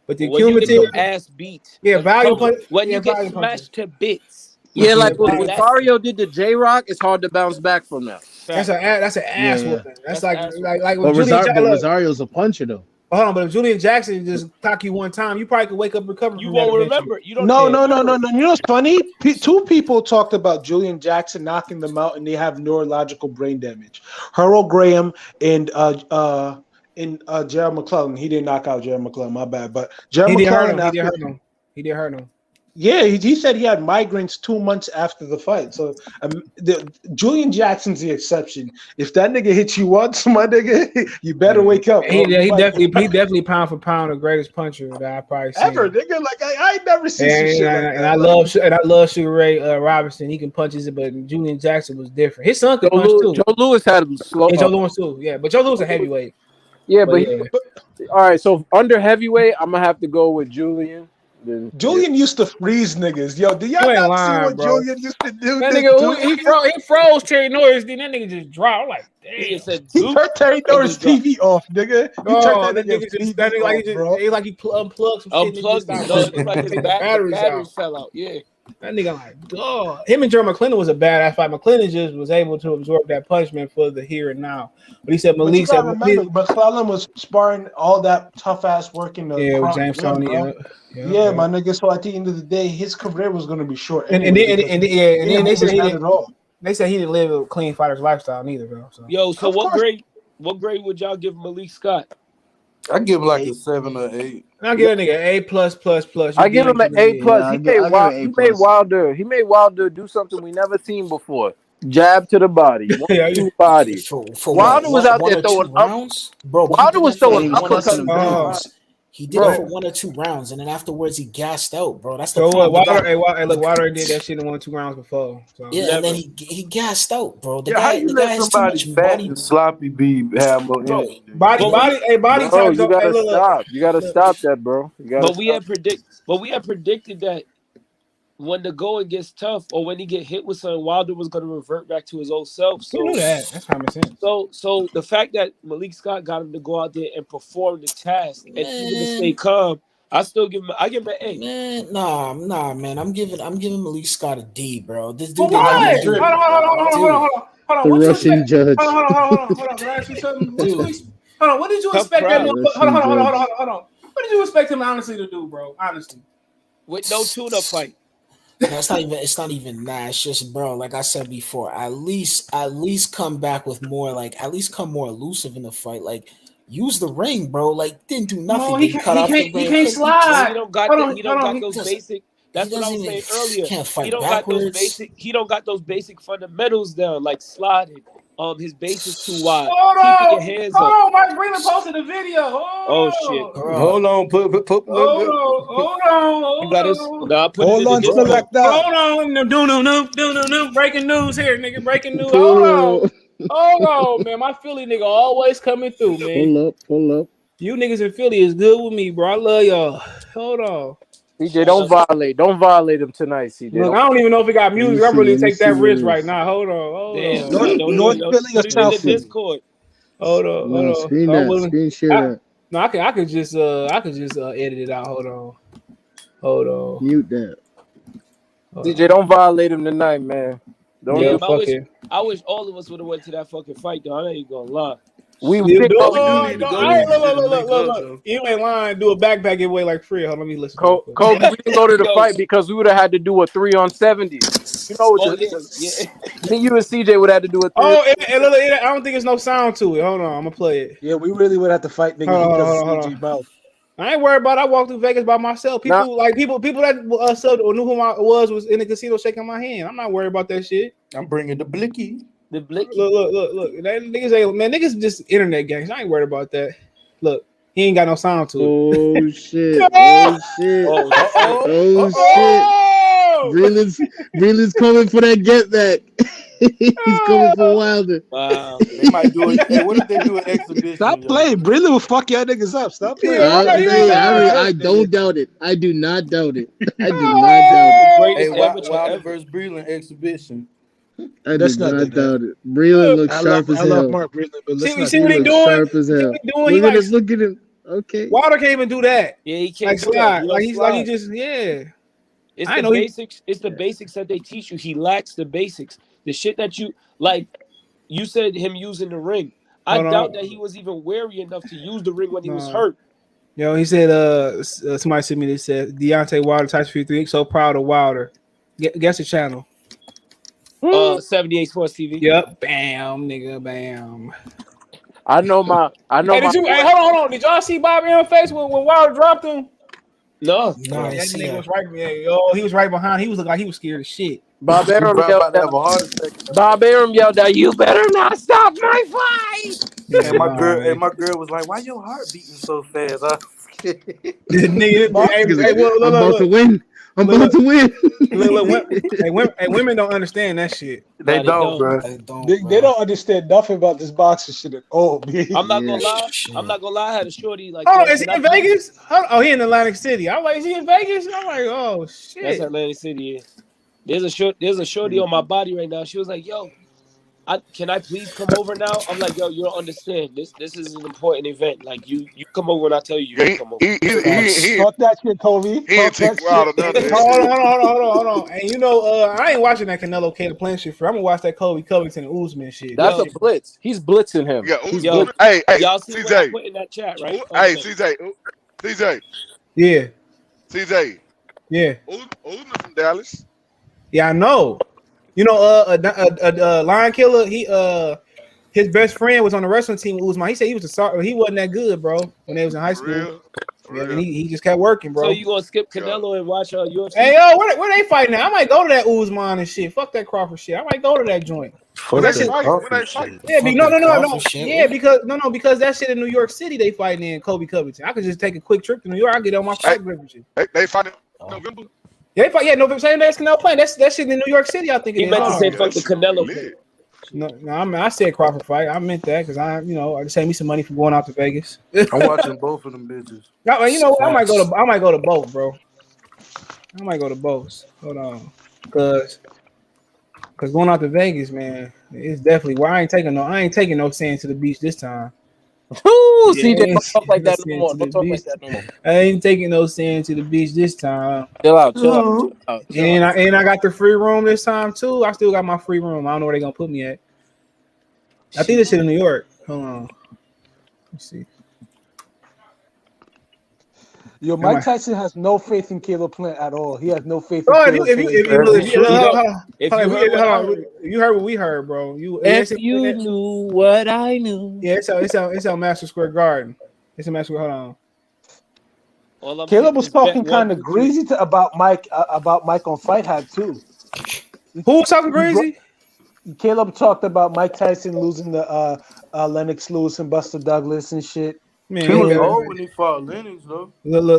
Speaker 1: But the cumulative
Speaker 4: you get your ass beat,
Speaker 1: value punch
Speaker 4: when you get smashed to bits.
Speaker 3: Yeah, like when Mario did the J-Rock, it's hard to bounce back from that.
Speaker 1: That's an ass whooping. That's like
Speaker 9: but Rosario's a puncher though.
Speaker 1: Hold on, but if Julian Jackson just talk you one time, you probably could wake up recover.
Speaker 4: You won't remember. You don't.
Speaker 11: No. You know what's funny? Two people talked about Julian Jackson knocking them out, and they have neurological brain damage. Harold Graham and Jared McClellan. He didn't knock out Jared McClellan. My bad, but Jared McClellan.
Speaker 1: He did hurt him.
Speaker 11: Yeah, he said he had migraines 2 months after the fight. So Julian Jackson's the exception. If that nigga hits you once, my nigga, you better wake up.
Speaker 1: He definitely pound for pound the greatest puncher that I probably seen.
Speaker 11: Ever, nigga. Like I ain't never seen some shit like that.
Speaker 1: And I love Sugar Ray Robinson. He can punch it, but Julian Jackson was different. His son could punch too.
Speaker 3: Joe Louis had a slow.
Speaker 1: Joe Louis too. Yeah, but Joe Louis is a heavyweight.
Speaker 3: Yeah, but all right. So under heavyweight, I'm gonna have to go with Julian.
Speaker 11: Julian used to freeze niggas. Yo, do y'all not see what Julian used to do?
Speaker 1: That nigga, he froze Terry Norris. Then that nigga just dropped. Like, damn.
Speaker 11: He turned Terry Norris' TV off, nigga. He turned that nigga
Speaker 1: like he unplugged some shit.
Speaker 4: Like his batteries fell out. Yeah.
Speaker 1: That nigga like, dog. Him and Joe McClellan was a badass fight. McClellan just was able to absorb that punishment for the here and now. But he said Malik said
Speaker 11: McClellan was sparring all that tough ass work in the
Speaker 1: with James Toney.
Speaker 11: Yeah, my nigga. So at the end of the day, his career was going to be short.
Speaker 1: And then they said he didn't live a clean fighter's lifestyle neither, bro. So.
Speaker 4: Yo, so what grade would y'all give Malik Scott?
Speaker 6: I give him like a 7 or 8.
Speaker 1: I give a nigga A+++.
Speaker 3: I give him an A+. He made Wilder do something we never seen before. Jab to the body, 1-2 body. Wilder was out there throwing rounds,
Speaker 12: bro.
Speaker 3: Wilder was throwing uppercuts.
Speaker 12: He did it for 1 or 2 rounds, and then afterwards he gassed out, bro. That's the
Speaker 1: Wilder did that shit in 1 or 2 rounds before. So.
Speaker 12: Yeah, and then he gassed out, bro.
Speaker 6: How you let somebody fat and sloppy be have more energy?
Speaker 1: Body type.
Speaker 3: You gotta stop that, bro.
Speaker 4: But we had predicted that when the going gets tough or when he get hit with something, Wilder was going to revert back to his old self. So
Speaker 1: you knew that. That's common sense.
Speaker 4: So the fact that Malik Scott got him to go out there and perform the task and even to stay calm, I give him an A.
Speaker 12: Man, nah, man. I'm giving Malik Scott a D, bro. This dude.
Speaker 1: Hold on.
Speaker 9: The Russian judge.
Speaker 1: Hold on. Can I ask you something? Hold on. What did you expect him? Hold on. What did you expect him honestly to do, bro? Honestly,
Speaker 4: with no tune-up fight.
Speaker 12: No, it's not even that. It's just, bro, like I said before, at least come back with more, like at least come more elusive in the fight. Like use the ring, bro. Like didn't do nothing.
Speaker 1: No,
Speaker 12: Did he cut off the
Speaker 1: he
Speaker 12: ring?
Speaker 1: can't slide.
Speaker 4: He don't got
Speaker 1: Hold
Speaker 4: the,
Speaker 1: on,
Speaker 4: he
Speaker 1: hold
Speaker 4: don't
Speaker 1: on.
Speaker 4: got those basic. That's what I was saying
Speaker 12: He
Speaker 4: earlier.
Speaker 12: can't fight
Speaker 4: He don't
Speaker 12: backwards.
Speaker 4: got those basic. He don't got those basic fundamentals down, like sliding. His base is too wide.
Speaker 1: Hold
Speaker 4: Keeping
Speaker 1: on,
Speaker 4: your hands up.
Speaker 1: hold on. Mike Breland posted a video.
Speaker 4: Oh shit!
Speaker 3: Hold on, put
Speaker 1: Hold on.
Speaker 4: You got this. Nah, put it
Speaker 11: Hold
Speaker 4: in the
Speaker 11: on,
Speaker 4: Discord.
Speaker 11: select that.
Speaker 1: Hold on. No. Breaking news here, nigga. Breaking news.
Speaker 9: Pull
Speaker 1: Hold on, man. My Philly nigga always coming through, man.
Speaker 9: Pull up.
Speaker 1: You niggas in Philly is good with me, bro. I love y'all. Hold on.
Speaker 3: CJ, don't violate him tonight, CJ.
Speaker 1: Look, I don't even know if we got music. I'm really take that risk right now. Hold on.
Speaker 4: Damn,
Speaker 11: North Philly or
Speaker 4: put it in
Speaker 11: South
Speaker 4: the
Speaker 11: Philly?
Speaker 4: Discord.
Speaker 1: Hold on.
Speaker 9: No, screen that. Screen share that.
Speaker 1: No, I could just edit it out. Hold on.
Speaker 9: Mute that.
Speaker 3: CJ, don't violate him tonight, man. Don't
Speaker 1: Yeah,
Speaker 3: do
Speaker 1: fuck it.
Speaker 4: I wish all of us would have went to that fucking fight, though. I ain't gonna lie.
Speaker 3: We
Speaker 1: Look. You ain't lying. Do a backpack giveaway like free. Hold on, let me listen.
Speaker 3: Kobe, we didn't go to the fight because we would have had to do a 3-on-70. You know what? Me, you and CJ would have to do a 3.
Speaker 1: I don't think there's no sound to it. Hold on, I'm gonna play it.
Speaker 11: Yeah, we really would have to fight niggas because of CJ mouth.
Speaker 1: I ain't worried about it. I walked through Vegas by myself. People that knew who I was in the casino shaking my hand. I'm not worried about that shit.
Speaker 6: I'm bringing the blicky.
Speaker 4: The blicky.
Speaker 1: Look. That niggas just internet gangs. I ain't worried about that. Look, he ain't got no sound to it.
Speaker 9: Oh shit! Breland's coming for that get back. He's coming for Wilder.
Speaker 4: Wow.
Speaker 6: They might do it. Hey, what if they do an exhibition?
Speaker 11: Stop playing. Breland will fuck y'all niggas up. Stop playing.
Speaker 9: I don't doubt it. I do not doubt it. I do not doubt it.
Speaker 6: Hey, Wilder versus Breland exhibition.
Speaker 9: I do not doubt it. Breland looks sharp as hell.
Speaker 11: I love Mark Breland, but let's
Speaker 1: see what he doing?
Speaker 9: Sharp as hell. Look at him. Okay.
Speaker 1: Wilder can't even do that.
Speaker 4: Yeah, he can't
Speaker 1: like
Speaker 4: do
Speaker 1: slide.
Speaker 4: that.
Speaker 1: Like he just
Speaker 4: It's the basics. It's the basics that they teach you. He lacks the basics. The shit that you like. You said him using the ring. I doubt that he was even wary enough to use the ring when he was hurt.
Speaker 1: Yo, he said. Somebody sent me this. Said Deontay Wilder Tyson 53. So proud of Wilder. Guess the channel.
Speaker 4: 78 Sports TV.
Speaker 1: Yep. Bam, nigga. Bam.
Speaker 3: I know.
Speaker 1: Hey, hold on. Did y'all see Bobby Aaron's face when Wilder dropped him?
Speaker 4: No.
Speaker 1: That nigga was right. He was right behind. He was looking like he was scared as shit.
Speaker 3: Bob Arum yelled out, "You better not stop my fight!"
Speaker 6: And my girl was like, "Why your heart beating so fast?"
Speaker 1: I'm
Speaker 9: about to win. I'm about to win.
Speaker 1: Women don't understand that shit.
Speaker 6: They don't, bro.
Speaker 11: They don't understand nothing about this boxing shit at all.
Speaker 4: I'm not gonna lie. I'm not gonna lie. I had a shorty like.
Speaker 1: Oh, is he in Vegas? Oh, he in Atlantic City. I'm like, is he in Vegas? I'm like, oh shit.
Speaker 4: That's Atlantic City. There's a shorty on my body right now. She was like, "Yo, can I please come over now?" I'm like, "Yo, you don't understand. This is an important event. Like, you come over and I tell you to come over."
Speaker 11: Fuck that shit, Kobe.
Speaker 10: He ain't take Wilder none of that.
Speaker 1: Hold on. And I ain't watching that Canelo Caleb Plant shit. I'm gonna watch that Kobe Covington and Usman shit.
Speaker 3: That's a blitz. He's blitzing him.
Speaker 10: Yeah, hey,
Speaker 4: y'all see
Speaker 10: CJ.
Speaker 4: what I put in that chat, right?
Speaker 10: Hey, CJ.
Speaker 1: Yeah.
Speaker 10: CJ.
Speaker 1: Yeah.
Speaker 10: Usman from Dallas.
Speaker 1: Yeah, I know. You know, Lion Killer. His best friend was on the wrestling team with Usman. He said he wasn't that good, bro, when they was in high school. And he just kept working, bro.
Speaker 4: So you gonna skip Canelo and watch UFC?
Speaker 1: Hey, yo, where they fighting now? I might go to that Usman and shit. Fuck that Crawford shit. I might go to that joint.
Speaker 10: That shit.
Speaker 1: Yeah, because that shit in New York City they fighting in Kobe Covington. I could just take a quick trip to New York. I get on my flight privileges.
Speaker 10: They fighting in November.
Speaker 1: Yeah, they fight. Yeah, November. Same day as Canelo playing. That shit in New York City. I think
Speaker 4: he meant to say fuck the Canelo fight.
Speaker 1: No, I said Crawford fight. I meant that because I just save me some money for going out to Vegas.
Speaker 6: I'm watching both of them bitches.
Speaker 1: You know what? I might go to both, bro. I might go to both. Hold on, because going out to Vegas, man, it's definitely where I ain't taking no sand to the beach this time.
Speaker 3: Ooh, CJ, don't talk like that no more. Don't talk like that no more.
Speaker 1: I ain't taking no sand to the beach this time.
Speaker 3: Chill out.
Speaker 1: And I got the free room this time too. I still got my free room. I don't know where they gonna put me at. I think this shit in New York. Hold on. Let's see.
Speaker 11: Yo, Mike Tyson has no faith in Caleb Plant at all. He has no faith in
Speaker 1: Bro,
Speaker 11: Caleb Plant.
Speaker 1: if you heard what we heard, bro.
Speaker 3: If you knew what I knew.
Speaker 1: Yeah, it's on Madison Square Garden. It's a Madison Square. Hold on.
Speaker 11: Caleb was talking kind of greasy about Mike on Fight Hack too.
Speaker 1: Who was talking greasy?
Speaker 11: Caleb talked about Mike Tyson losing the Lennox Lewis and Buster Douglas and shit.
Speaker 6: Man, he was old when he fought Lennox, though.
Speaker 1: Look.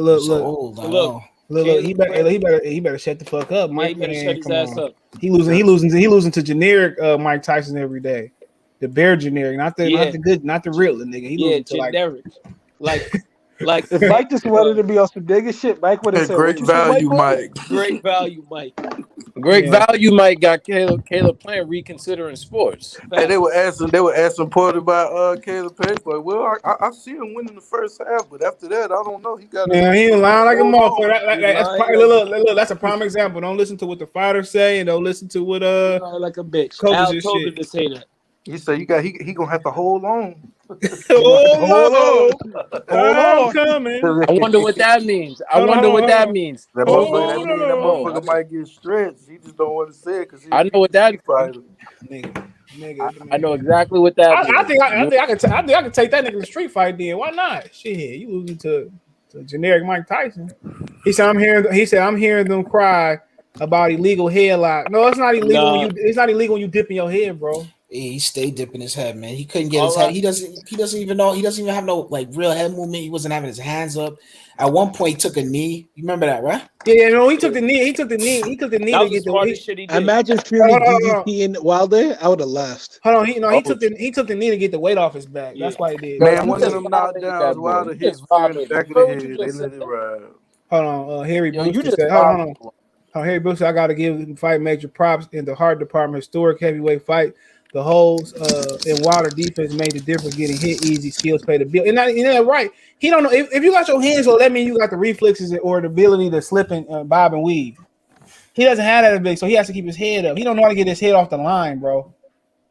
Speaker 1: He better shut the fuck up, Mike.
Speaker 4: Yeah, he better shut his ass up.
Speaker 1: He losing to generic Mike Tyson every day. The bear generic, not the good, not the real nigga. He losing to
Speaker 4: generic. Like
Speaker 11: if Mike just wanted to be on some nigga shit, Mike would have said,
Speaker 6: "Great value, Mike."
Speaker 4: Great value, Mike.
Speaker 3: Great value, Mike. Got Caleb Plant reconsidering sports.
Speaker 6: Hey, they were asking Porter about Caleb Plant, but I see him winning the first half, but after that, I don't know. He
Speaker 1: ain't lying like a motherfucker. That's a prime example. Don't listen to what the fighters say, and don't listen to what
Speaker 4: like a bitch.
Speaker 1: Al
Speaker 4: told him to say that.
Speaker 6: He said he gonna have to hold on.
Speaker 1: Hold on. Coming.
Speaker 3: I wonder what that means.
Speaker 6: That motherfucker might get stretched. He just don't want to say it because
Speaker 3: I know what that I know exactly what that means.
Speaker 1: I think I can take that nigga to street fight. Then why not? Shit, you losing to generic Mike Tyson. He said I'm hearing them cry about illegal headlock. No, it's not illegal. It's not illegal when you dip in your head, bro.
Speaker 12: He stayed dipping his head, man. He couldn't get his head. He doesn't even know. He doesn't even have no like real head movement. He wasn't having his hands up. At one point, he took a knee. You remember that, right?
Speaker 1: Yeah, no, he took the knee. He took the knee to get the
Speaker 4: shit he did.
Speaker 11: Imagine Fury DDP in Wilder. I would have laughed.
Speaker 1: Hold on, he took the knee to get the weight off his back. That's why he did.
Speaker 6: Man, one of them knockdowns, Wilder hits Fury in the back of the head. They let it ride.
Speaker 1: Hold on, Harry Brewster said, hold on. Harry Brewster, I got to give the fight major props in the hard department. Historic heavyweight fight. The holes in Wilder defense made the difference. Getting hit easy, skills pay the bill. And that's right. He don't know if you got your hands low. That means you got the reflexes or the ability to slip and bob and weave. He doesn't have that big, so he has to keep his head up. He don't know how to get his head off the line, bro.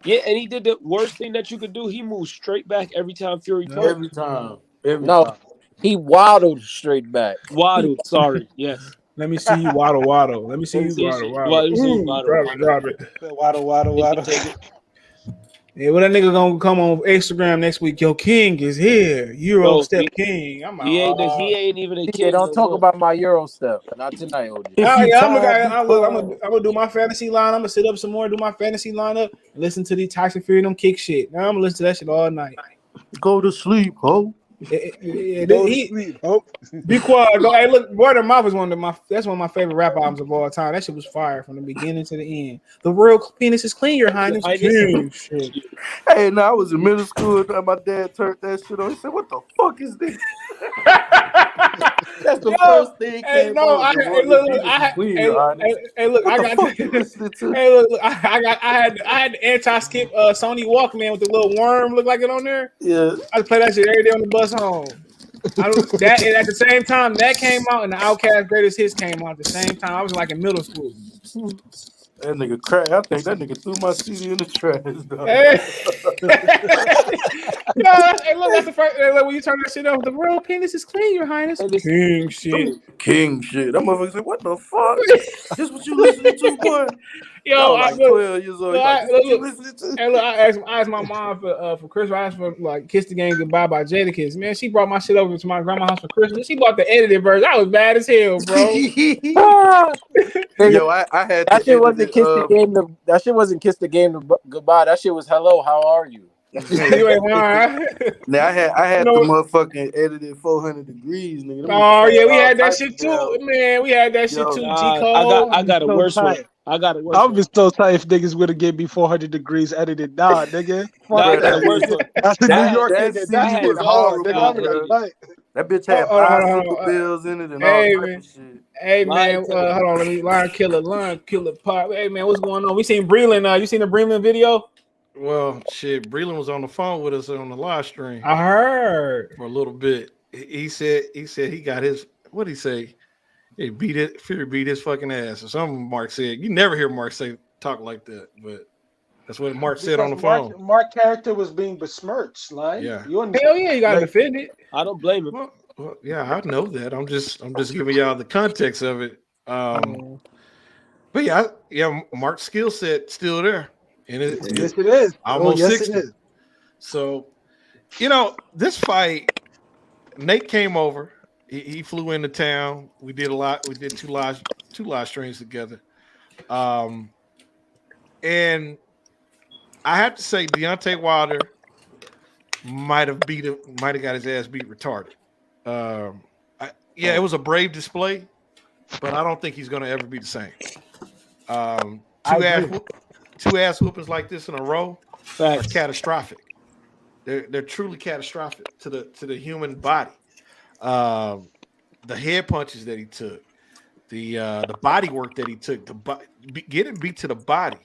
Speaker 4: Yeah, and he did the worst thing that you could do. He moved straight back every time Fury talked.
Speaker 6: Every time.
Speaker 3: He waddled straight back.
Speaker 4: Waddled. Sorry. Yes.
Speaker 1: Let me see you waddle. Let me see you waddle. Drop it.
Speaker 11: Waddle.
Speaker 1: Yeah, well, that nigga gonna come on Instagram next week. Yo, King is here. Euro Step King.
Speaker 4: He ain't even a kid.
Speaker 3: Don't talk about my Euro Step. Not tonight, OG.
Speaker 1: I'm gonna do my fantasy line. I'm gonna sit up some more, do my fantasy lineup, and listen to the Tyson Fury them kick shit. Now I'm gonna listen to that shit all night.
Speaker 6: Go to sleep, ho.
Speaker 1: Be quiet. Go. Hey, look, Word of Mouth is one of my favorite rap albums of all time. That shit was fire from the beginning to the end. The real penis is clean, Your Highness.
Speaker 6: Hey, I was in middle school. My dad turned that shit on. He said, "What the fuck is this?" That's the first thing.
Speaker 1: I had the anti-skip Sony Walkman with the little worm look like it on there.
Speaker 6: Yeah,
Speaker 1: I play that shit every day on the bus home. That and at the same time that came out and the Outkast Greatest Hits came out at the same time. I was like in middle school.
Speaker 6: That nigga cracked. I think that nigga threw my CD in the trash.
Speaker 1: Hey, look, that's the first. Look, when you turn that shit off, the real penis is clean, Your Highness.
Speaker 6: King shit. That motherfucker said, "What the fuck? This what you listening to, boy?"
Speaker 1: Yo,
Speaker 6: I was like 12 years old.
Speaker 1: I asked my mom for Christmas. I asked for like "Kiss the Game Goodbye" by Jadakiss. Man, she brought my shit over to my grandma's house for Christmas. She bought the edited version. I was bad as hell, bro.
Speaker 6: Yo, I had
Speaker 3: that shit wasn't Kiss the Game. That shit wasn't Kiss the Game Goodbye. That shit was Hello, how are you?
Speaker 1: You ain't lying.
Speaker 6: Now I had the motherfucking edited 400 degrees, nigga.
Speaker 1: Oh yeah, we had that shit too, man. We had that shit too.
Speaker 4: I got a worse one. I
Speaker 11: would be so tight if niggas would have given me 400 degrees edited. Nah, nigga.
Speaker 4: I got a worse one.
Speaker 11: That's the New York nigga.
Speaker 6: That was horrible. That bitch had bicycle bills in it and all type of shit.
Speaker 1: Hey man, hold on. Let me line killer pop. Hey man, what's going on? We seen Breland. You seen the Breland video?
Speaker 14: Well, shit, Breland was on the phone with us on the live stream.
Speaker 1: I heard
Speaker 14: for a little bit. He said he got his. What did he say? He Fury beat his fucking ass or something. Mark said. You never hear Mark talk like that, but that's what Mark said on the phone.
Speaker 11: Mark character was being besmirched. Like,
Speaker 14: yeah,
Speaker 1: hell yeah, you gotta defend it.
Speaker 4: I don't blame him.
Speaker 14: Well, yeah, I know that. I'm just giving y'all the context of it. But yeah, Mark's skill set still there, and
Speaker 11: Yes, it is.
Speaker 14: almost
Speaker 11: yes,
Speaker 14: 60.
Speaker 11: it is.
Speaker 14: So, this fight, Nate came over. He flew into town. We did a lot. We did two live streams together. And I have to say, Deontay Wilder might have got his ass beat retarded. It was a brave display, but I don't think he's going to ever be the same. Two ass whoopings like this in a row are catastrophic. They're truly catastrophic to the human body. The head punches that he took, the body work that he took, getting beat to the body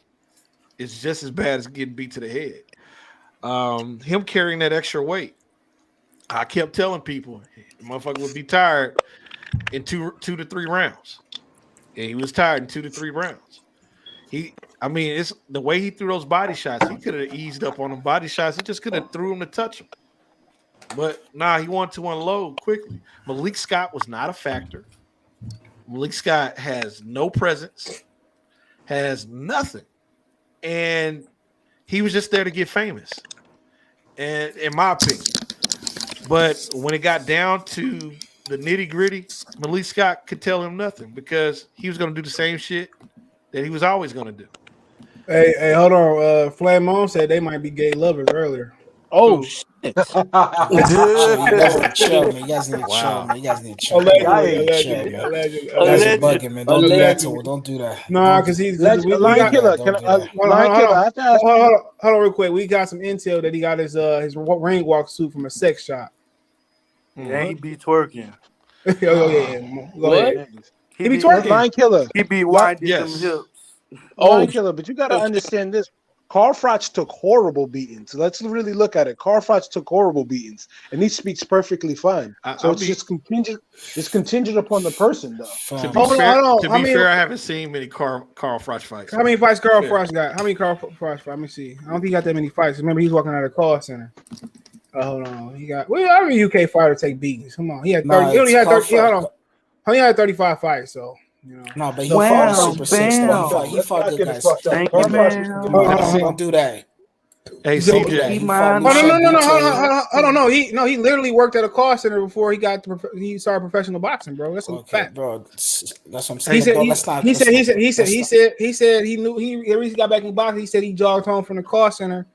Speaker 14: is just as bad as getting beat to the head. Him carrying that extra weight, I kept telling people, the motherfucker would be tired in two to 3 rounds. And he was tired in 2 to 3 rounds. It's the way he threw those body shots. He could have eased up on them body shots. He just could have threw them to touch him. But he wanted to unload quickly. Malik Scott was not a factor. Malik Scott has no presence, has nothing. And he was just there to get famous, and in my opinion. But when it got down to the nitty-gritty, Malik Scott could tell him nothing because he was going to do the same shit that he was always going to do.
Speaker 1: Hey, hold on. Flame Mom said they might be gay lovers earlier.
Speaker 4: Oh, shit.
Speaker 12: You guys need to chill, man. You guys need to chill, man. You guys need to chill.
Speaker 1: Allegedly.
Speaker 12: You guys are bugging, man. Don't do that to him. Don't do that.
Speaker 1: Nah, because he's
Speaker 11: Lion Killer.
Speaker 1: Hold on, real quick. We got some intel that he got his ring walk suit from a sex shop.
Speaker 6: Yeah, he be twerking.
Speaker 1: What? He be twerking.
Speaker 11: Lion Killer.
Speaker 6: He be winding them hips.
Speaker 11: Lion Killer, but you got to understand this. Carl Froch took horrible beatings. So let's really look at it. Carl Froch took horrible beatings, and he speaks perfectly fine. Just contingent. It's contingent upon the person, though.
Speaker 14: To be fair, I haven't seen many Carl Froch fights.
Speaker 1: How many fights Carl Froch got? How many Carl Froch fights? Let me see. I don't think he got that many fights. Remember, he's walking out of the call center. Hold on. He got. Well, every UK fighter take beatings. Come on. He had 30. He only had 30. Hold on. He had 35 fights. So.
Speaker 12: No, but he fought Super 6. He fought good guys. Don't do that.
Speaker 14: Hey, CJ.
Speaker 1: No. Hold on. No, he literally worked at a call center before he started professional boxing, bro. That's a fact,
Speaker 12: bro. That's what I'm saying.
Speaker 1: He said he knew the reason he got back in boxing. He said he jogged home from the call center.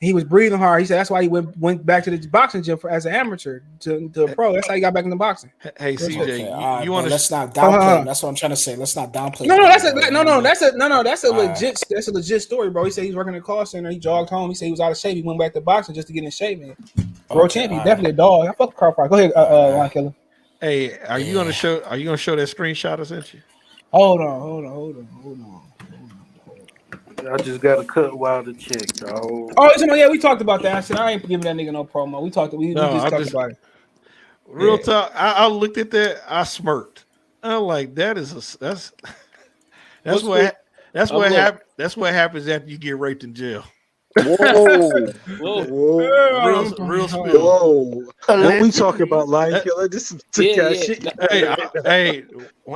Speaker 1: He was breathing hard. He said that's why he went back to the boxing gym as an amateur to a pro. That's how he got back into boxing.
Speaker 14: Hey, CJ, you want to?
Speaker 12: Let's not downplay. That's what I'm trying to say. Let's not downplay.
Speaker 1: That's a legit story, bro. He said he's working at a call center. He jogged home. He said he was out of shape. He went back to boxing just to get in shape, man. World champion, definitely a dog. I fuck Carl Froch. Go ahead, Lion Killer.
Speaker 14: Hey, are you gonna show that screenshot I sent you?
Speaker 1: Hold on.
Speaker 6: I just got to cut Wilder check, dog.
Speaker 1: Oh, we talked about that. I said I ain't giving that nigga no promo. We talked about it.
Speaker 14: Real talk. I looked at that. I smirked. I'm like, that's what happens after you get raped in jail.
Speaker 11: Whoa.
Speaker 14: Real spill.
Speaker 11: Whoa. What we talking about, Lion Killer? This is shit.
Speaker 14: Hey,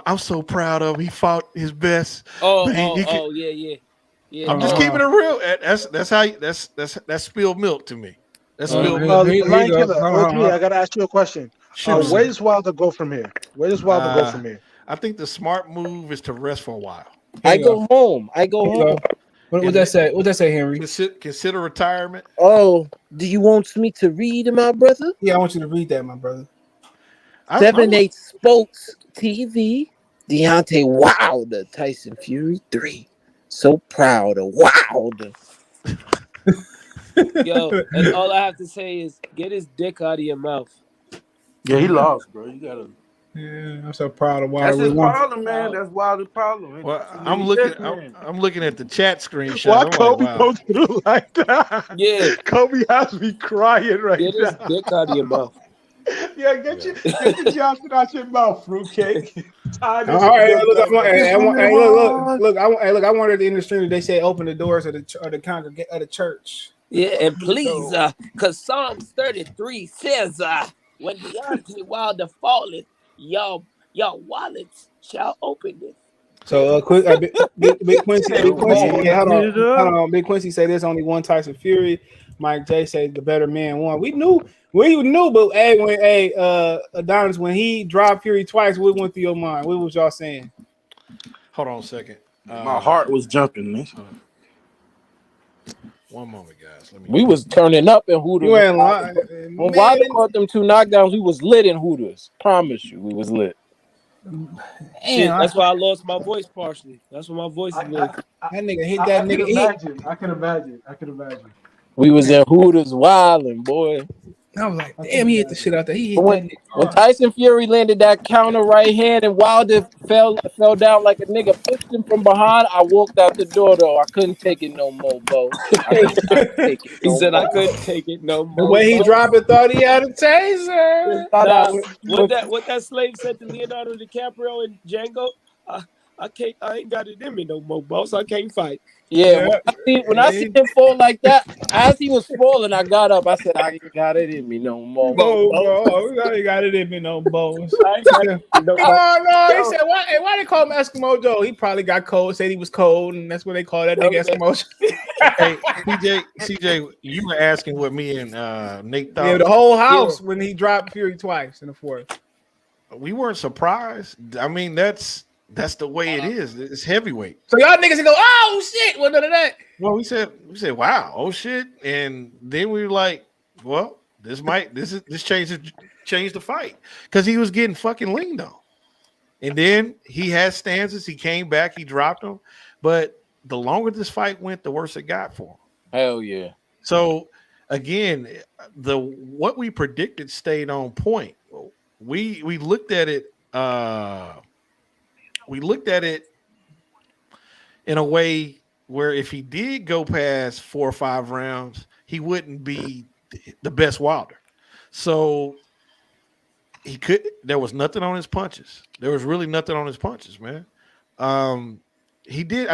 Speaker 14: I'm so proud of him. He fought his best.
Speaker 4: Yeah.
Speaker 14: I'm just keeping it real. That's spilled milk to me. That's spilled milk.
Speaker 11: Lion Killer, I gotta ask you a question. Where does Wilder go from here?
Speaker 14: I think the smart move is to rest for a while.
Speaker 4: I go home.
Speaker 1: What that say, Henry?
Speaker 14: Consider retirement.
Speaker 4: Oh, do you want me to read, my brother?
Speaker 1: Yeah, I want you to read that, my brother.
Speaker 4: 7-8 Sports TV. Deontay Wilder, Tyson Fury 3. So proud of Wilder. Yo, and all I have to say is get his dick out of your mouth.
Speaker 6: Yeah, he lost, bro. You gotta.
Speaker 1: Yeah, I'm so proud of Wilder.
Speaker 6: That's his problem, man. That's Wilder's problem.
Speaker 14: Well, I'm looking at the chat screenshot.
Speaker 11: Why Kobe goes through like that?
Speaker 4: Yeah,
Speaker 11: Kobe has me crying right now.
Speaker 4: Get his dick out of your mouth.
Speaker 11: Yeah, get the Johnson out your mouth, fruitcake.
Speaker 1: All right, look. I wanted the industry that they say open the doors of the church.
Speaker 4: Yeah, and please, because Psalms 33 says, when Deontay Wilder falleth, your wallets shall open it.
Speaker 1: So quick, Big Quincy,
Speaker 6: Hey,
Speaker 1: Big Quincy,
Speaker 6: man,
Speaker 1: yeah,
Speaker 6: get it up.
Speaker 1: hold on. Big Quincy say there's only one Tyson Fury. Mike J said the better man won. We knew, but Adonis, when he dropped Fury twice, what went through your mind? What was y'all saying?
Speaker 14: Hold on a second.
Speaker 6: My heart was jumping, man.
Speaker 14: One moment, guys.
Speaker 3: We was turning up in Hooters.
Speaker 1: You ain't lying,
Speaker 3: when Wilder caught them 2 knockdowns, we was lit in Hooters. Promise you, we was lit.
Speaker 4: Shit, that's why I lost my voice partially. That's why my voice is lit.
Speaker 1: That nigga hit that nigga.
Speaker 8: I can imagine.
Speaker 3: We was in Hooters wilding, boy.
Speaker 1: I was like, damn, he hit the shit out there. He hit that nigga.
Speaker 3: When Tyson Fury landed that counter right hand and Wilder fell down like a nigga pushed him from behind, I walked out the door though. I couldn't take it no more, bro.
Speaker 4: He said I couldn't take it no more.
Speaker 1: The way he dropped it, thought he had a taser.
Speaker 4: What that slave said to Leonardo DiCaprio and Django, I ain't got it in me no more, boss. I can't fight.
Speaker 3: Yeah, when I see him fall like that, as he was falling, I got up. I said, I ain't got it in me no more.
Speaker 1: I ain't got it in me no more. No. He said, why they call him Eskimo Joe? He probably got cold, said he was cold, and that's what they call that nigga Eskimo.
Speaker 14: Hey, CJ, you were asking what me and Nate thought.
Speaker 1: Yeah, the whole house when he dropped Fury twice in the fourth.
Speaker 14: We weren't surprised. I mean, that's the way it is. It's heavyweight.
Speaker 1: So y'all niggas go, oh shit, well, none of that.
Speaker 14: Well, we said, wow, oh shit, and then we were like, well, this changed the fight because he was getting fucking leaned on, and then he had stances. He came back, he dropped him, but the longer this fight went, the worse it got for him.
Speaker 3: Hell yeah.
Speaker 14: So again, what we predicted stayed on point. We looked at it. We looked at it in a way where if he did go past 4 or 5 rounds, he wouldn't be the best Wilder. So there was nothing on his punches. There was really nothing on his punches, man. I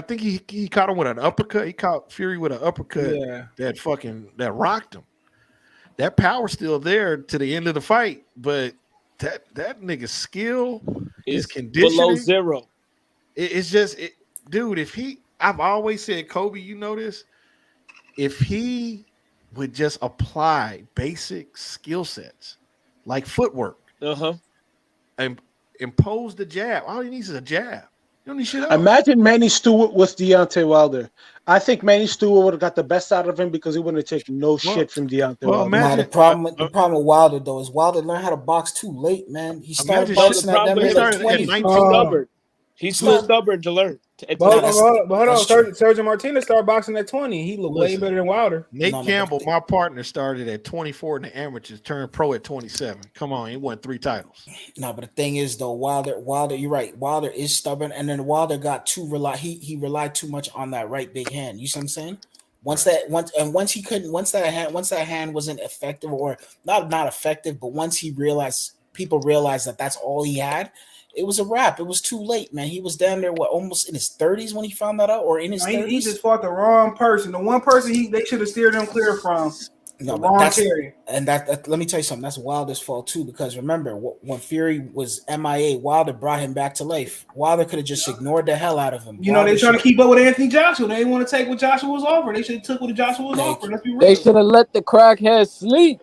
Speaker 14: think he caught him with an uppercut. He caught Fury with an uppercut that rocked him. That power's still there to the end of the fight, but that nigga's skill, his conditioning
Speaker 4: below zero.
Speaker 14: It's just, dude. I've always said, Kobe, you know this. If he would just apply basic skill sets like footwork, and impose the jab. All he needs is a jab. You don't need shit else.
Speaker 11: Imagine Manny Stewart with Deontay Wilder. I think Manny Stewart would have got the best out of him because he wouldn't have taken no shit from Deontay Wilder.
Speaker 12: Nah, the problem with Wilder though is Wilder learned how to box too late, man. He started boxing at that age like 20.
Speaker 4: He's still stubborn to learn.
Speaker 1: Hold on, Sergio Martinez started boxing at 20. He looked way better than Wilder.
Speaker 14: Nate Campbell, my partner, started at 24 in the amateurs, turned pro at 27. Come on, he won 3 titles.
Speaker 12: No, but the thing is though, Wilder, you're right. Wilder is stubborn, and then Wilder got he relied too much on that right big hand. You see what I'm saying? Once that hand wasn't effective, or not effective, but once people realized that that's all he had, it was a wrap. It was too late, man. He was down there, almost in his 30s when he found that out, or in his 30s?
Speaker 1: He just fought the wrong person. The one person they should have steered him clear from.
Speaker 12: No, but let me tell you something. That's Wilder's fault too, because remember when Fury was MIA, Wilder brought him back to life. Wilder could have just ignored the hell out of him.
Speaker 1: They're trying to keep up with Anthony Joshua. They didn't want to take what Joshua was offering. They should have took what Joshua was offering. Let's be real.
Speaker 3: They should have let the crackhead sleep.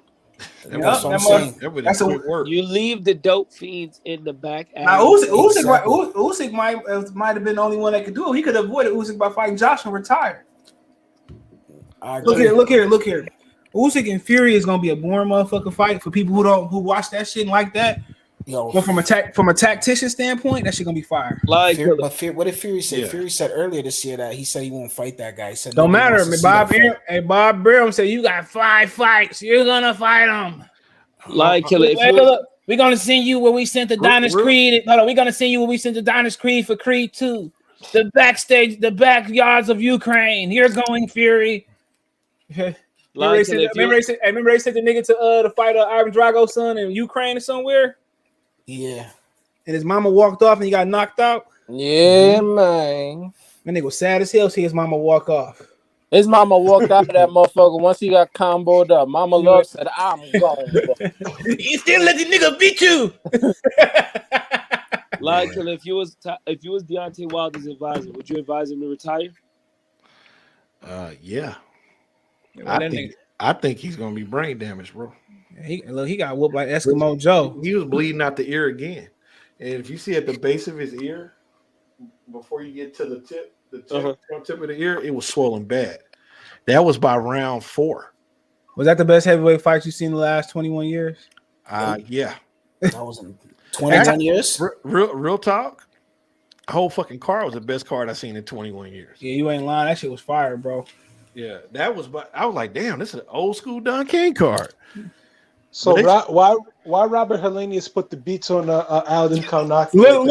Speaker 12: That's what I'm saying.
Speaker 14: That's a work.
Speaker 4: You leave the dope fiends in the back.
Speaker 1: Now Usyk might have been the only one that could do it. He could have avoided Usyk by fighting Joshua and retired. Look here. Usyk and Fury is gonna be a boring motherfucking fight for people who watch that shit like that. But from a tactician standpoint, that shit gonna be fire.
Speaker 12: What did Fury say? Yeah. Fury said earlier this year that he said he won't fight that guy. He said
Speaker 1: don't matter. Bob Arum said you got 5 fights. You're gonna fight him. We're gonna send you where we sent the Diners Creed. Hold on, we're gonna send you where we sent the Diners Creed for Creed 2. The backyards of Ukraine. You're going, Fury. Remember they sent the nigga to fight Ivan Drago's son in Ukraine or somewhere?
Speaker 12: Yeah.
Speaker 1: And his mama walked off and he got knocked out?
Speaker 3: Yeah, man.
Speaker 1: That nigga was sad as hell see his mama walk off.
Speaker 3: His mama walked out of that motherfucker once he got comboed up. Mama Love said, "I'm gone."
Speaker 1: You still let the nigga beat you.
Speaker 4: Lion Killer, if you was Deontay Wilder's advisor, would you advise him to retire?
Speaker 14: Yeah.
Speaker 1: Well,
Speaker 14: I think he's gonna be brain damaged, bro.
Speaker 1: He got whooped like Eskimo Joe.
Speaker 14: He was bleeding out the ear again, and if you see at the base of his ear, before you get to the tip of the ear, it was swollen bad. That was by round 4.
Speaker 1: Was that the best heavyweight fight you've seen in the last 21 years?
Speaker 14: Yeah.
Speaker 12: That was in 21 years.
Speaker 14: Real talk. The whole fucking card was the best card I've seen in 21 years.
Speaker 1: Yeah, you ain't lying. That shit was fire, bro.
Speaker 14: Yeah, that was. But I was like, damn, this is an old school Don King card.
Speaker 11: So why Robert Helenius put the beats on Alden Kaunaki?
Speaker 1: Look.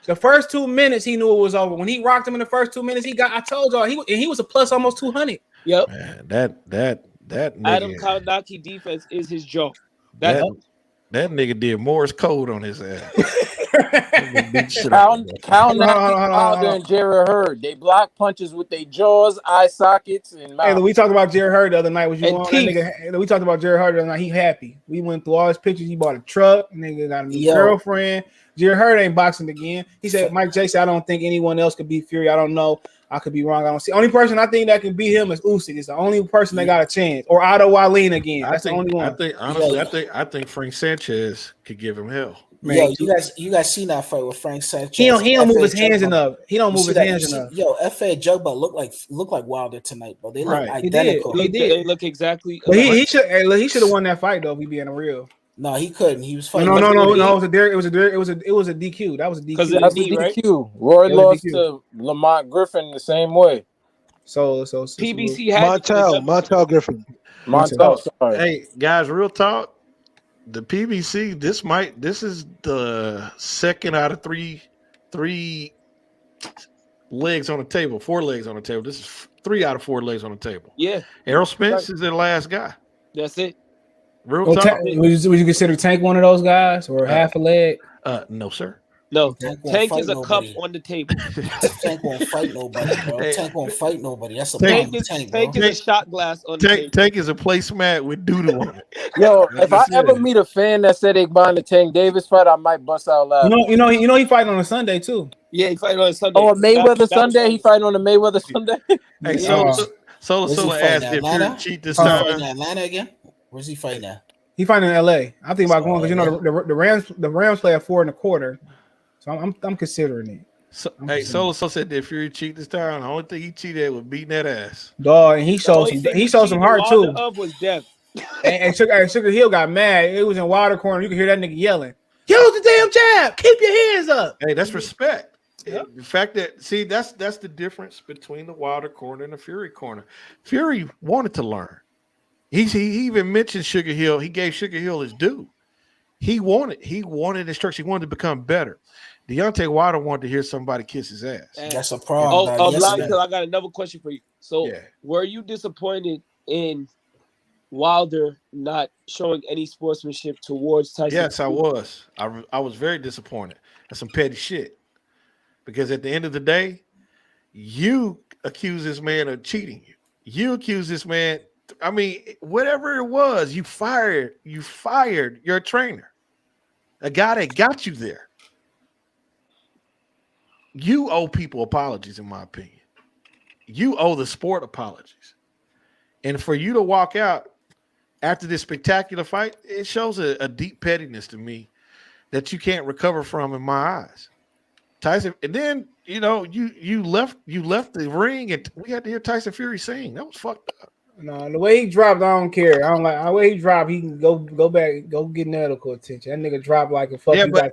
Speaker 1: The first 2 minutes he knew it was over. When he rocked him in the first 2 minutes, I told y'all he was a plus almost 200.
Speaker 4: Yep.
Speaker 14: Man, that nigga,
Speaker 4: Adam Kaunaki defense is his joke.
Speaker 14: That nigga did Morse code on his ass.
Speaker 3: Wilder and Jerry Hurd. They block punches with their jaws, eye sockets, and mouth.
Speaker 1: Hey, we talked about Jerry Hurd the other night. Was you
Speaker 3: And
Speaker 1: on that
Speaker 3: teeth.
Speaker 1: nigga? We talked about Jerry Hurd the other night. He happy. We went through all his pictures. He bought a truck. Nigga got a new girlfriend. Jerry Hurd ain't boxing again. He said, Mike J said, I don't think anyone else could beat Fury. I don't know. I could be wrong. I don't see. Only person I think that can beat him is Usyk. It's the only person that got a chance. Or Otto Wallin again. That's the only one.
Speaker 14: I think Frank Sanchez could give him hell.
Speaker 12: Man, yo, you guys seen that fight with Frank Sanchez?
Speaker 1: He don't move his hands enough. He don't move his hands enough.
Speaker 12: Yo, F.A. Jugba look like Wilder tonight, bro. They look identical.
Speaker 1: He did.
Speaker 4: They look exactly.
Speaker 1: But he should have won that fight though. If we being real.
Speaker 12: No, he couldn't. He was fighting.
Speaker 1: No. It was a DQ. That was a DQ.
Speaker 3: Because that's a DQ. Roy lost to Lamont Griffin the same way.
Speaker 1: So
Speaker 4: PBC had
Speaker 11: Montel Griffin.
Speaker 3: Montel, sorry.
Speaker 14: Hey guys, real talk. The PBC, this is the second out of three legs on the table, 4 legs on the table. This is 3 out of 4 legs on the table.
Speaker 4: Yeah.
Speaker 14: Errol Spence is the last guy.
Speaker 4: That's it.
Speaker 14: Real talk.
Speaker 1: Would you consider Tank one of those guys or half a leg?
Speaker 14: No, sir.
Speaker 4: No, Tank is a cup on the table.
Speaker 12: Tank won't fight nobody, bro. Tank won't fight nobody. That's a
Speaker 4: Tank is a shot glass on the table.
Speaker 14: Tank is a placemat with doodle on it.
Speaker 3: Yo, if I ever meet a fan that said they buying the Tank Davis fight, I might bust out laughing.
Speaker 1: You know he fighting on a Sunday too.
Speaker 4: Yeah, he fighting on a Sunday.
Speaker 3: Oh, a Mayweather Sunday? He fighting on a Mayweather Sunday?
Speaker 14: Hey, Solo asked if Fury cheat this time.
Speaker 12: In Atlanta again? Where's he fighting at?
Speaker 1: He fighting in LA. I'm thinking about going because the Rams play at 4 1/4. So I'm considering it.
Speaker 14: Solo said that Fury cheat this time. The only thing he cheated at was beating that ass.
Speaker 1: Dog, and he showed some heart too.
Speaker 4: Was death.
Speaker 1: and Sugar Hill got mad. It was in Wilder corner. You could hear that nigga yelling, "Use the damn jab! Keep your hands up!"
Speaker 14: Hey, that's respect. Yep. The fact that that's the difference between the Wilder corner and the Fury corner. Fury wanted to learn. He even mentioned Sugar Hill. He gave Sugar Hill his due. He wanted instruction. He wanted to become better. Deontay Wilder wanted to hear somebody kiss his ass.
Speaker 12: That's a problem.
Speaker 4: I got another question for you. So, were you disappointed in Wilder not showing any sportsmanship towards Tyson?
Speaker 14: Yes, I was. I was very disappointed. That's some petty shit. Because at the end of the day, you accuse this man of cheating you. You accuse this man. I mean, whatever it was, you fired your trainer, a guy that got you there. You owe people apologies, in my opinion. You owe the sport apologies. And for you to walk out after this spectacular fight, it shows a deep pettiness to me that you can't recover from in my eyes. Tyson, and then you left the ring and we had to hear Tyson Fury sing. That was fucked up.
Speaker 1: No, the way he dropped, I don't care. I don't like the way he dropped. He can go back, go get medical attention. That nigga dropped like a fucking
Speaker 14: bro,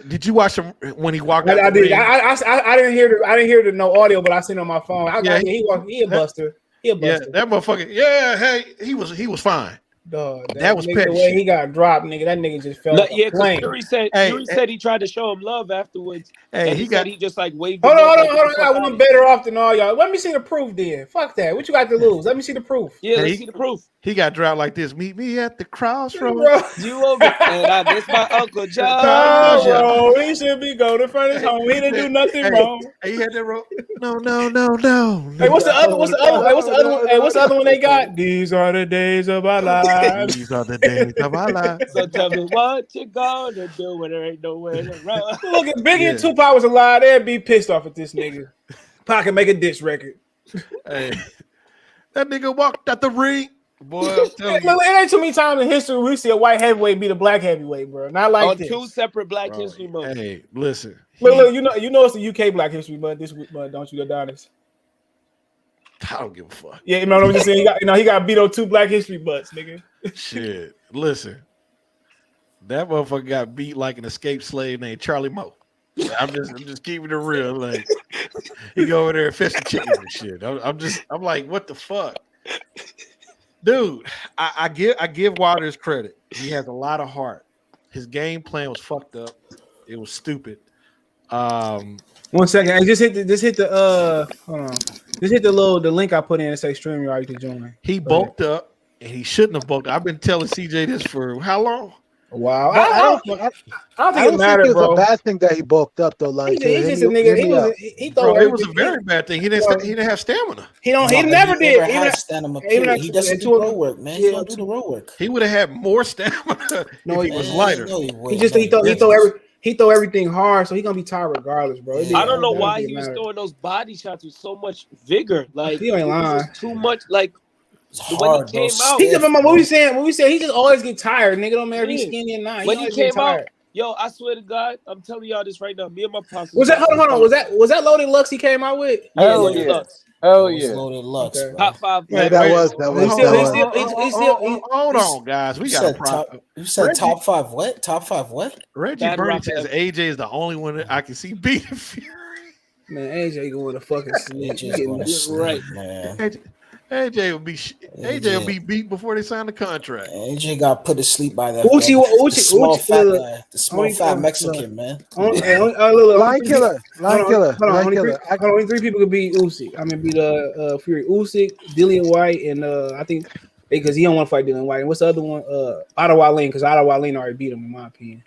Speaker 14: did you watch him when he walked out?
Speaker 1: I did. I didn't hear the no audio, but I seen it on my phone. He a buster. He a buster.
Speaker 14: Yeah, that motherfucker. Yeah, hey, he was fine.
Speaker 1: Dog,
Speaker 14: that was petty.
Speaker 1: The way he got dropped, nigga. That nigga just fell.
Speaker 4: Fury said he tried to show him love afterwards.
Speaker 14: Hey,
Speaker 4: he just like waved.
Speaker 1: Hold on. I got one better off than all y'all. Let me see the proof then. Fuck that. What you got to lose? Let me see the proof.
Speaker 4: Yeah, let's see the proof.
Speaker 14: He got dropped like this. Meet me at the crossroads.
Speaker 4: You over and this my Uncle John.
Speaker 1: Bro, he should be going in front of his home. He didn't do nothing wrong.
Speaker 14: Hey, you had that roll? No.
Speaker 1: Hey, what's the other? What's the other? Hey, what's the other one? Hey, what's the other one they got? These are the days of our lives.
Speaker 14: These are the days of our lives.
Speaker 4: So tell me what you gonna do when there ain't nowhere to run.
Speaker 1: Look, if Biggie and Tupac was alive, they'd be pissed off at this nigga. Pac can make a diss record.
Speaker 14: Hey, that nigga walked out the ring. Boy, I'm telling you.
Speaker 1: It ain't too many times in history we see a white heavyweight beat a black heavyweight, bro. Not like
Speaker 4: on
Speaker 1: this.
Speaker 4: 2 separate Black History Months.
Speaker 14: Hey, listen.
Speaker 1: Look, you know it's the UK Black History Month this week, but don't you, Adonis?
Speaker 14: I don't give a fuck.
Speaker 1: Yeah, you know what I'm just saying. He got beat on 2 Black History Months, nigga.
Speaker 14: Shit, listen. That motherfucker got beat like an escaped slave named Charlie Moe. I'm just keeping it real. Like he go over there and fish the chickens and shit. I'm like, what the fuck? Dude, I give Waters credit. He has a lot of heart. His game plan was fucked up. It was stupid.
Speaker 1: 1 second. Hey, just hit the hold on. Just hit the link I put in and say stream you to join.
Speaker 14: He bulked up and he shouldn't have bulked up. I've been telling CJ this for how long?
Speaker 1: Wow.
Speaker 11: I don't think it was a bad thing that he bulked up though. Like
Speaker 1: he's just a nigga. He thought
Speaker 14: it was a very bad thing. He didn't have stamina.
Speaker 1: He never did.
Speaker 12: He has stamina. He doesn't do road work, man. He don't do the road work.
Speaker 14: He would have had more stamina if he was lighter.
Speaker 1: He throw everything hard, so he gonna be tired regardless, bro.
Speaker 4: I don't know why he was throwing those body shots with so much vigor. Like
Speaker 1: he ain't lying.
Speaker 4: Too much. Like
Speaker 12: the way he
Speaker 1: came out. He just what we saying. He just always get tired. Nigga don't matter if he's skinny or not.
Speaker 4: When he came out, yo, I swear to God, I'm telling y'all this right now. Me and my pops.
Speaker 1: Was that hold on? Was that Loaded Lux he came out with?
Speaker 3: Hell yeah. Oh yeah,
Speaker 12: Loaded Lux.
Speaker 4: Top 5.
Speaker 11: Yeah, that was.
Speaker 14: Hold on, guys. We got a problem.
Speaker 12: You said top 5 what? Top 5 what?
Speaker 14: Reggie Burton says AJ is the only one that I can see beating Fury.
Speaker 1: Man, AJ going to fucking sleep.
Speaker 4: Right,
Speaker 12: man.
Speaker 14: AJ will be beat before they sign the contract.
Speaker 12: AJ got put to sleep by that. The small fat Mexican man.
Speaker 11: Line killer.
Speaker 1: Only 3 people could beat Usyk. Beat Fury. Usyk, Dillian White, and I think because he don't want to fight Dillian White. And what's the other one? Ottawa Lane, because Ottawa Lane already beat him in my opinion.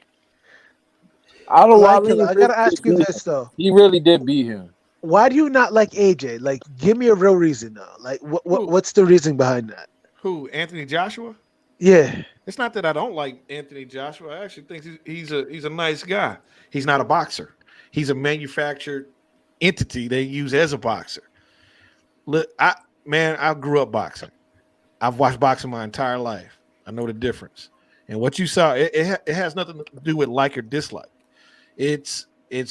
Speaker 11: I gotta ask you this though.
Speaker 3: He really did beat him.
Speaker 11: Why do you not like AJ? Like, give me a real reason though. Like, what's the reason behind that?
Speaker 14: Who? Anthony Joshua?
Speaker 11: Yeah.
Speaker 14: It's not that I don't like Anthony Joshua. I actually think he's a nice guy. He's not a boxer. He's a manufactured entity they use as a boxer. Look, I grew up boxing. I've watched boxing my entire life. I know the difference. And what you saw, it has nothing to do with like or dislike. It's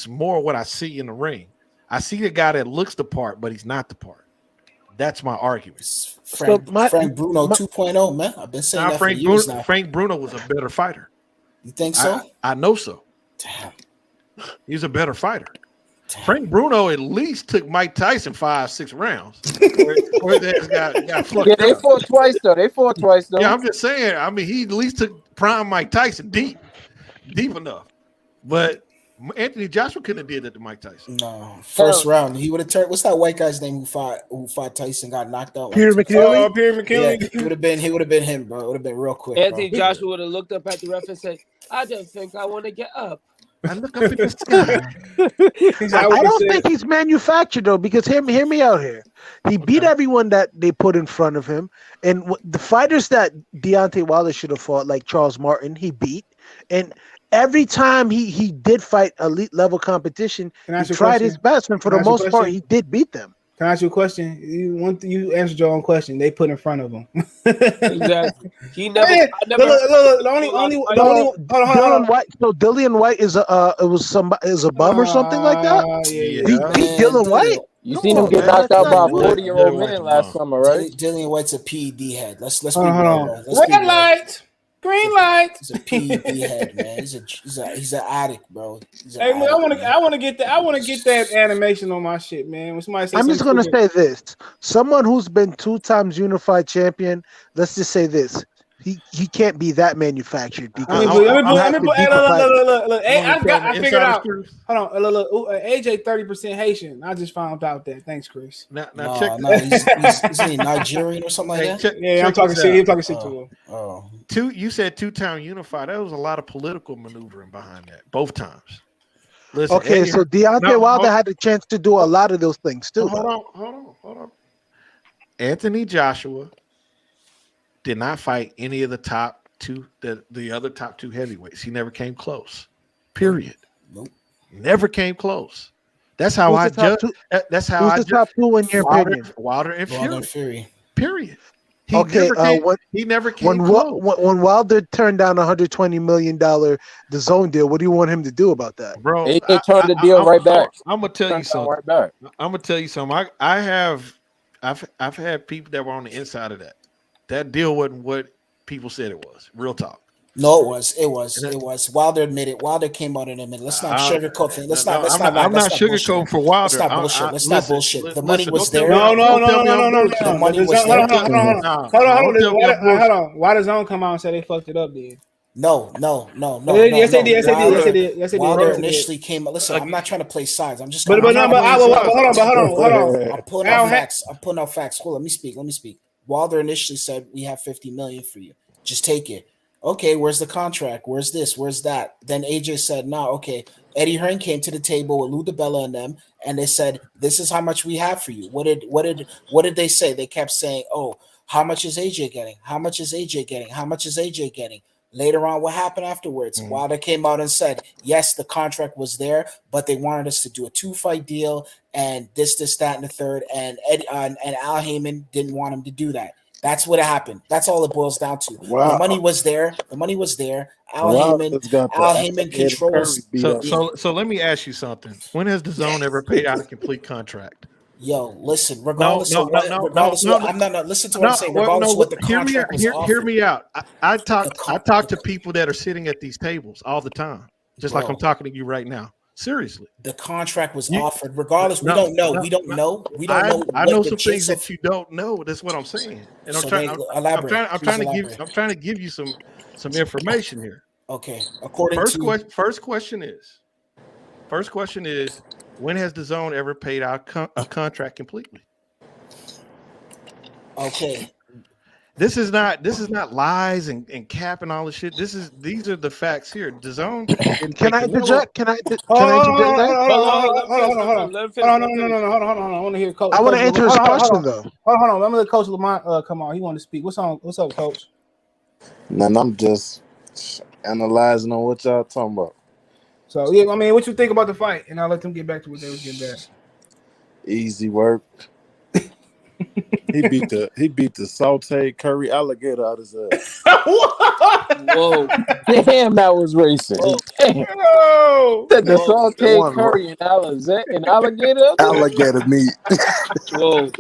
Speaker 14: more what I see in the ring. I see the guy that looks the part, but he's not the part. That's my argument.
Speaker 12: Frank Bruno 2.0, man. I've been saying that for years now.
Speaker 14: Frank Bruno was a better fighter.
Speaker 12: You think so?
Speaker 14: I know so.
Speaker 12: Damn.
Speaker 14: He's a better fighter. Damn. Frank Bruno at least took Mike Tyson 5-6 rounds. Where got flunked
Speaker 3: they fought twice though.
Speaker 14: Yeah, I'm just saying. He at least took prime Mike Tyson deep enough. But Anthony Joshua couldn't have did that to Mike Tyson.
Speaker 12: No, first round he would have turned. What's that white guy's name who fought Tyson? Got knocked out.
Speaker 11: Peter McKinley.
Speaker 12: Yeah, he would have been him, bro. It would have been real quick.
Speaker 4: Anthony Joshua would have looked up at the ref and said, "I just think I want to get up."
Speaker 14: I look up at the sky.
Speaker 11: I don't think he's manufactured though, because hear me out here. He beat everyone that they put in front of him, and the fighters that Deontay Wilder should have fought, like Charles Martin, he beat, and every time he did fight elite level competition, he tried his best, and for the most part, he did beat them.
Speaker 1: Can I ask you a question? You answered your own question. They put in front of him.
Speaker 4: Exactly. He never.
Speaker 11: Dillian White. So Dillian White is a bum or something like that. He beat Dillian White.
Speaker 3: You seen him get knocked out by a 40-year-old man last summer, right?
Speaker 12: Dillian White's a PED head. Let's be
Speaker 1: real. Red light. Green light.
Speaker 12: He's a PED head, man. He's an addict, bro.
Speaker 1: Hey, man, I want to get that animation on my shit, man. When somebody says
Speaker 11: I'm just gonna say this: someone who's been 2 times unified champion. Let's just say this: He can't be that manufactured because
Speaker 1: Let me
Speaker 11: you have to
Speaker 1: put.
Speaker 11: beat
Speaker 1: Hey,
Speaker 11: the fighter.
Speaker 1: look. Hey, I figured out.
Speaker 14: Truth.
Speaker 1: Hold on. Look. AJ 30% Haitian. I just found out that. Thanks, Chris.
Speaker 14: Now
Speaker 12: No,
Speaker 14: check.
Speaker 12: no, he's he Nigerian or something like that.
Speaker 1: Yeah, I'm talking shit. I'm talking shit to him.
Speaker 12: Oh,
Speaker 14: You said 2-time unified. There was a lot of political maneuvering behind that both times. Listen,
Speaker 11: Okay, so Deontay Wilder had the chance to do a lot of those things too.
Speaker 14: Hold on. Anthony Joshua did not fight any of the top two, the other top two heavyweights. He never came close. Period.
Speaker 12: Nope.
Speaker 14: Never came close. That's how I judge. That's how I
Speaker 11: judge. Who's the top two in your opinion?
Speaker 14: Wilder and Fury. Period. He never came close.
Speaker 11: When Wilder turned down $120 million the zone deal, what do you want him to do about that,
Speaker 14: bro?
Speaker 3: He turned the deal right back.
Speaker 14: I'm gonna tell you something.
Speaker 3: Right back.
Speaker 14: I'm gonna tell you something. I've had people that were on the inside of that. That deal wasn't what people said it was. Real talk.
Speaker 12: No, it was. Wilder admitted. Wilder came out and admitted. Let's not sugarcoat things.
Speaker 14: I'm not sugarcoating for Wilder.
Speaker 12: Let's not bullshit. Let's not bullshit. The money was there.
Speaker 1: No.
Speaker 12: The money was there.
Speaker 1: Hold on. Why does Zone come out and say they fucked it up, then?
Speaker 12: No.
Speaker 1: Yes, they did.
Speaker 12: Wilder initially came. Listen, I'm not trying to play sides. I'm just.
Speaker 1: Hold on.
Speaker 12: I'm pulling out facts. Hold on. Let me speak. Wilder initially said, "We have $50 million for you. Just take it." Okay, where's the contract? Where's this? Where's that? Then AJ said, "No, okay." Eddie Hearn came to the table with Lou DiBella and them, and they said, "This is how much we have for you." What did they say? They kept saying, "Oh, how much is AJ getting? How much is AJ getting? How much is AJ getting?" Later on, what happened afterwards? Wilder came out and said, "Yes, the contract was there, but they wanted us to do a 2-fight deal and this, that, and the third." And Al Heyman didn't want him to do that. That's what happened. That's all it boils down to.
Speaker 15: Wow.
Speaker 12: The money was there. Al Heyman controls.
Speaker 14: So let me ask you something. When has the Zone ever paid out a complete contract?
Speaker 12: Yo, listen. Regardless of what I'm not. Listen to what I'm saying. Regardless of what the contract was offered.
Speaker 14: Hear me out. I talk to people that are sitting at these tables all the time, just like I'm talking to you right now. Seriously,
Speaker 12: the contract was offered. Regardless, we don't know. We don't know.
Speaker 14: I know some things that you don't know. That's what I'm saying. And I'm trying to give you some information here.
Speaker 12: Okay.
Speaker 14: First question is, when has the Zone ever paid out a contract completely?
Speaker 12: Okay.
Speaker 14: This is not lies and cap and all this shit. These are the facts here. The Zone.
Speaker 11: Can I interject? Hold on.
Speaker 1: I want to hear Coach.
Speaker 11: I want to answer his question though.
Speaker 1: Hold on. I'm gonna let Coach Lamont come on. He wanted to speak. What's up, Coach?
Speaker 15: Man, I'm just analyzing on what y'all talking about.
Speaker 1: So yeah, I mean, what you think about the fight? And I'll let them get back to what they was getting back.
Speaker 15: Easy work. He beat the sauteed curry alligator out his ass.
Speaker 3: Whoa. Damn, that was racist.
Speaker 1: Oh,
Speaker 3: the sauteed curry and alligator?
Speaker 15: Alligator meat.
Speaker 4: Whoa.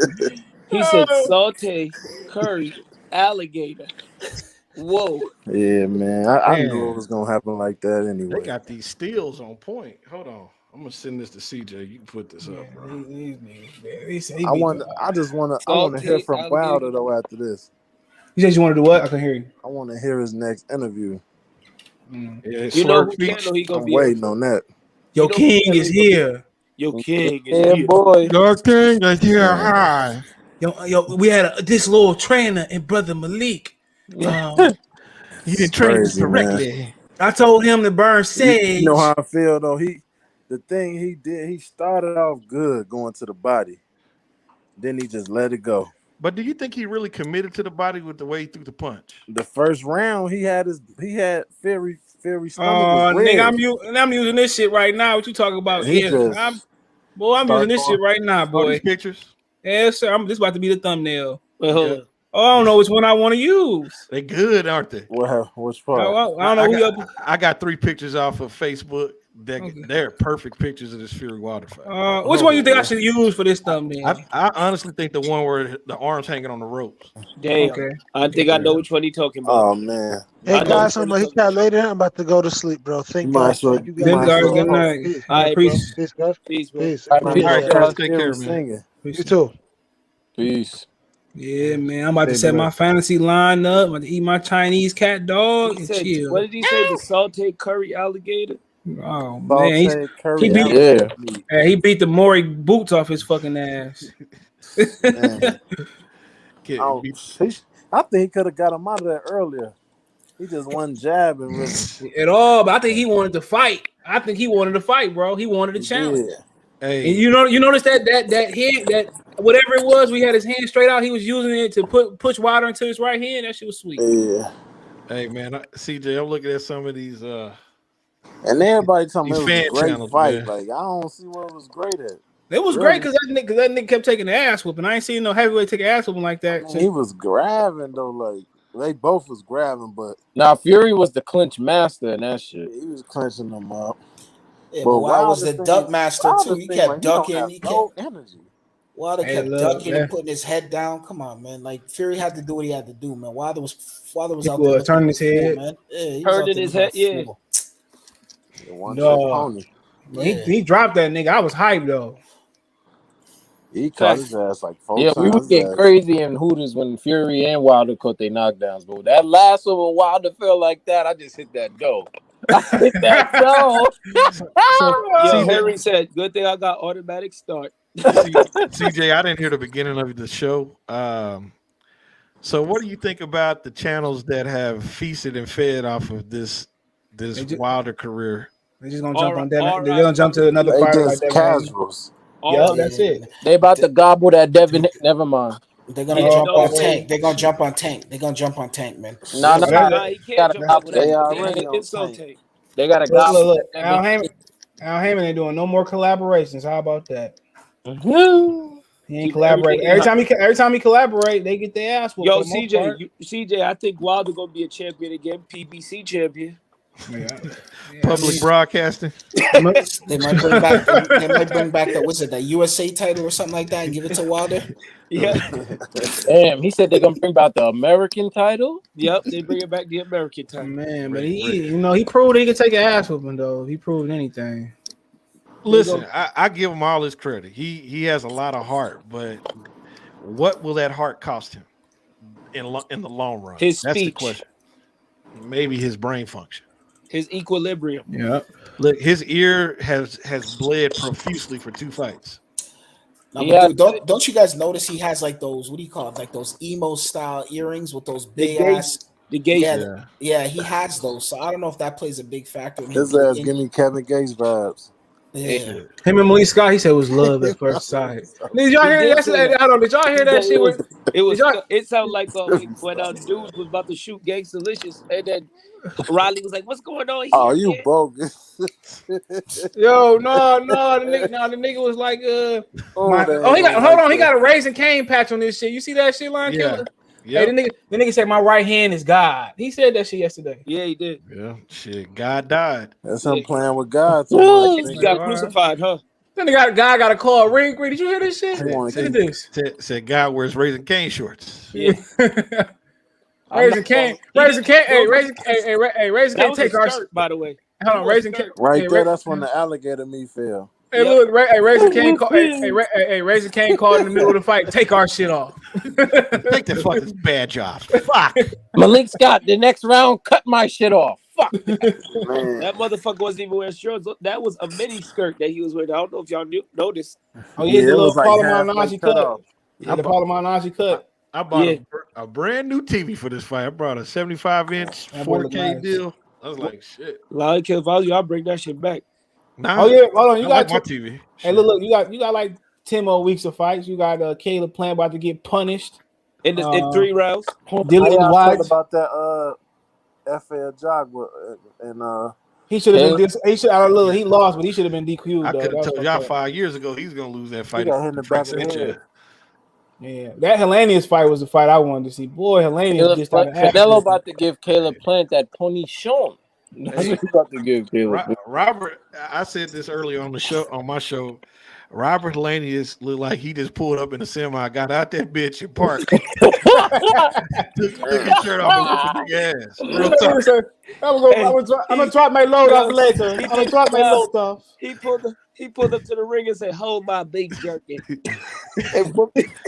Speaker 4: He said saute, curry, alligator. Whoa.
Speaker 15: Yeah, man. I knew it was gonna happen like that anyway.
Speaker 14: They got these steals on point. Hold on. I'm gonna send this to CJ. You can put this up, bro.
Speaker 15: I just want to hear from Wilder though after this.
Speaker 1: You said you want to do what? I can hear you.
Speaker 15: I want to hear his next interview.
Speaker 14: Yeah,
Speaker 4: you know who channel he gonna
Speaker 15: I'm
Speaker 4: be
Speaker 15: waiting on that.
Speaker 1: Your king is here.
Speaker 4: Your king is here.
Speaker 3: Boy.
Speaker 14: Your king is here. Hi.
Speaker 1: Yo, we had this little trainer and brother Malik.
Speaker 14: He didn't train us correctly. Man.
Speaker 1: I told him to burn sage.
Speaker 15: You know how I feel though. The thing he did, he started off good going to the body. Then he just let it go.
Speaker 14: But do you think he really committed to the body with the way he threw the punch?
Speaker 15: The first round, he had Fury stomach.
Speaker 1: Nigga, I'm using this shit right now. What you talking about? I'm using this shit right now, boy.
Speaker 14: These pictures?
Speaker 1: Yes, sir. This about to be the thumbnail.
Speaker 4: Yeah.
Speaker 1: Oh, I don't know which one I want to use.
Speaker 14: They good, aren't they?
Speaker 15: Well, which part?
Speaker 1: I don't know.
Speaker 14: I got 3 pictures off of Facebook. They're perfect pictures of this Fury Wilder fight.
Speaker 1: Which one you think I should use for this thumbnail?
Speaker 14: I honestly think the one where the arms hanging on the ropes.
Speaker 4: Damn. Okay. I think I know which one he's talking about.
Speaker 15: Oh man.
Speaker 11: Hey guys, he got later. I'm about to go to sleep, bro. Thank you.
Speaker 1: Good night.
Speaker 11: Peace, guys.
Speaker 4: Peace, bro.
Speaker 11: Peace.
Speaker 14: All right, guys. Take care, man.
Speaker 11: You too.
Speaker 3: Peace.
Speaker 1: Yeah, man. I'm about to set my fantasy line up. I'm about to eat my Chinese cat dog
Speaker 4: He
Speaker 1: and
Speaker 4: said,
Speaker 1: chill.
Speaker 4: what did he say? The saute curry alligator?
Speaker 1: Oh man, he beat the Maury boots off his fucking ass.
Speaker 15: I think he could have got him out of there earlier. He just one jab and really
Speaker 1: at all. But I think he wanted to fight. I think he wanted to fight, bro. He wanted a challenge.
Speaker 14: Hey,
Speaker 1: and you notice that hand, that whatever it was, we had his hand straight out. He was using it to push Wilder into his right hand. That shit was sweet.
Speaker 15: Yeah.
Speaker 14: Hey man, CJ, I'm looking at some of these
Speaker 15: and everybody telling me it was a great
Speaker 14: channels,
Speaker 15: fight.
Speaker 14: Man.
Speaker 15: Like I don't see what it was great at.
Speaker 1: It was great because that nigga kept taking the ass whooping. I ain't seen no heavyweight take an ass whooping like that.
Speaker 15: He was grabbing though, like they both was grabbing, but
Speaker 3: now Fury was the clinch master and that shit.
Speaker 15: He was clinching them up.
Speaker 12: Yeah, but Wilder was the duck master too. He kept ducking. He kept
Speaker 15: energy.
Speaker 12: Wilder kept ducking and putting his head down. Come on, man. Like Fury had to do what he had to do, man. Wilder was out there
Speaker 1: turning his head,
Speaker 12: man. Yeah, he
Speaker 4: turning his head. Yeah.
Speaker 1: No, he dropped that nigga. I was hyped though.
Speaker 15: He caught his ass like 4 times.
Speaker 3: Yeah, we would get crazy in Hooters when Fury and Wilder caught their knockdowns, but that last one when Wilder felt like that, I just hit that dough. I hit that dough.
Speaker 4: So Henry said, "Good thing I got automatic start."
Speaker 14: CJ, I didn't hear the beginning of the show. So what do you think about the channels that have feasted and fed off of this Wilder career?
Speaker 1: They're just gonna jump on Devin. They're gonna jump to another fighter like Devin.
Speaker 15: Casuals.
Speaker 1: Yeah, that's it.
Speaker 3: They about to gobble that Devin. Never mind.
Speaker 12: They're gonna jump on Tank. They're gonna jump on Tank. They're gonna jump on Tank, man.
Speaker 3: Nah, he can't jump on
Speaker 12: that.
Speaker 3: They gotta gobble.
Speaker 1: Look, Al Heyman ain't doing no more collaborations. How about that? He ain't collaborate. Every time he collaborate, they get their ass whooped.
Speaker 4: Yo, CJ, I think Wilder gonna be a champion again. PBC champion.
Speaker 1: Yeah.
Speaker 14: Public broadcasting.
Speaker 12: They might bring back. They might bring back the USA title or something like that and give it to Wilder.
Speaker 4: Yeah.
Speaker 3: Damn, he said they're gonna bring back the American title.
Speaker 4: Yep, they bring it back the American title.
Speaker 1: Man, but he proved he could take an ass whooping though. He proved anything.
Speaker 14: Listen, I give him all his credit. He has a lot of heart, but what will that heart cost him in the long run?
Speaker 4: That's
Speaker 14: the question. Maybe his brain function.
Speaker 4: His equilibrium.
Speaker 1: Yeah.
Speaker 14: Look, his ear has bled profusely for 2 fights.
Speaker 12: No, dude, don't you guys notice he has like those, what do you call it, like those emo style earrings with those big ass
Speaker 4: the Gates.
Speaker 12: Yeah, he has those. So I don't know if that plays a big factor in
Speaker 15: his ass give me Kevin Gates vibes.
Speaker 12: Yeah.
Speaker 1: Him and Malik Scott, he said it was love at first sight. Did y'all hear that? Did y'all hear that shit?
Speaker 4: It sounded like when dudes was about to shoot Gangstalicious, and then Riley was like, "What's going on here?"
Speaker 15: Oh, you bogus.
Speaker 1: Yo, no, the nigga was like, he got a Raising Cane patch on this shit. You see that shit, Lion Killer? Yeah. Hey, the nigga said my right hand is God. He said that shit yesterday.
Speaker 4: Yeah, he did.
Speaker 14: Yeah, shit, God died.
Speaker 15: That's him playing with God.
Speaker 4: He got crucified, huh?
Speaker 1: Then God got a call ring. Did you hear this shit?
Speaker 14: Said God wears Raising Cane shorts.
Speaker 1: Yeah. Raising Cane. Raising Cane. Hey, Raising Cane. Take our
Speaker 4: shirt, by the way.
Speaker 1: Hold on, Raising Cane.
Speaker 15: Right there. That's when the alligator meat fell.
Speaker 1: Hey, look, Raising Cane called. Raising Cane called in the middle of the fight. Take our shit off.
Speaker 14: Take the fucking badge off. Fuck.
Speaker 3: Malik Scott, the next round, cut my shit off. Fuck.
Speaker 4: That motherfucker wasn't even wearing shorts. That was a mini skirt that he was wearing. I don't know if y'all noticed.
Speaker 1: Oh yeah, the little Parliament cut. Yeah, the Parliament cut.
Speaker 14: I bought a brand new TV for this fight. I brought a 75-inch 4K deal. I was like, shit.
Speaker 4: Like, if I was you, I'll bring that shit back.
Speaker 14: Nah,
Speaker 1: oh yeah, hold on. You got
Speaker 14: my TV.
Speaker 1: Hey, look, you got like 10 more weeks of fights. You got Caleb Plant about to get punished
Speaker 4: in 3 rounds.
Speaker 1: Dylan White
Speaker 15: about that FL jog and
Speaker 1: he should have been. He lost, but he should have been DQ'd.
Speaker 14: I could have told y'all 5 years ago he's gonna lose that fight.
Speaker 15: He got hit in the back of the head.
Speaker 1: Yeah, that Helenius fight was the fight I wanted to see. Boy, Helenius just
Speaker 3: Canelo about to give Caleb Plant that pony Sean. That's what about to give Caleb.
Speaker 14: Robert, I said this earlier on my show. Robert Helenius looked like he just pulled up in a semi, got out that bitch and parked. took his shirt off and big ass. Real talk.
Speaker 1: I'm gonna drop my load off later. I'm gonna drop my load off.
Speaker 4: He pulled He pulled up to the ring and said, "Hold my beef jerky."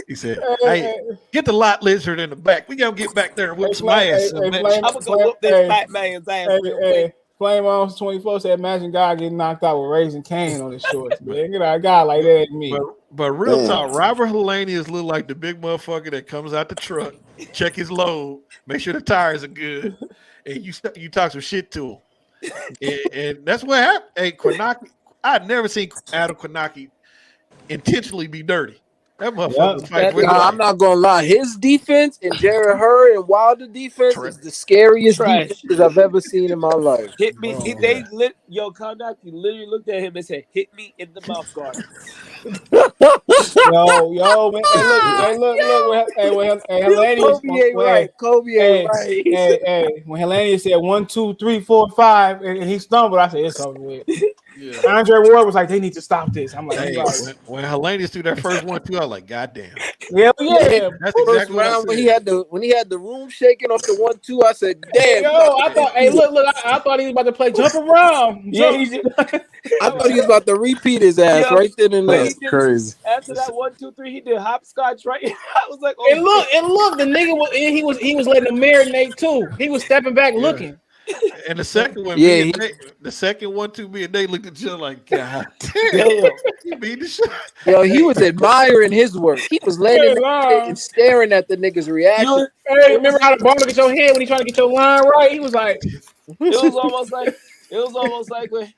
Speaker 14: He said, "Hey, get the lot lizard in the back. We gonna get back there and whip some ass."
Speaker 4: I'm gonna go whoop this fat man's ass real quick.
Speaker 1: Flame on 24 said, "Imagine God getting knocked out with Raising Cane on his shorts, man. Get out, a guy like that ain't me."
Speaker 14: But real talk, Robert Hellenius look like the big motherfucker that comes out the truck, check his load, make sure the tires are good, and you talk some shit to him. And that's what happened. Hey, Kornacki, I'd never seen Adam Kornacki intentionally be dirty. That motherfucker fight with
Speaker 3: I'm not gonna lie. His defense and Jared Hurd and Wilder defense is the scariest defenses I've ever seen in my life.
Speaker 4: Hit me. Kornacki literally looked at him and said, "Hit me in the mouth guard."
Speaker 1: Yo, man. Hey, look. Hey,
Speaker 3: Kobe ain't right. Kobe ain't right.
Speaker 1: Hey, when Hellenius said 1, 2, 3, 4, 5, and he stumbled, I said, it's over with. Yeah. Andre Ward was like, they need to stop this. I'm like,
Speaker 14: hey, when Hellenius threw that first 1, 2, I was like, God damn.
Speaker 1: Yeah.
Speaker 14: That's exactly what I said.
Speaker 3: When he had the room shaking off the 1, 2, I said, damn.
Speaker 1: I thought, hey, look, I thought he was about to play jump around.
Speaker 3: I thought he was about to repeat his ass right then and there.
Speaker 15: That's crazy.
Speaker 4: After that 1, 2, 3, he did hopscotch right. I was like,
Speaker 1: oh. And look, the nigga was letting him marinate too. He was stepping back looking.
Speaker 14: And the second one, the second 1, 2, me and Nate looked at you like, God damn. He beat the shit.
Speaker 3: Yo, he was admiring his work. He was laying and staring at the nigga's reaction.
Speaker 1: Hey, remember how the ball look at your head when he trying to get your line right? He was like,
Speaker 4: it was almost like when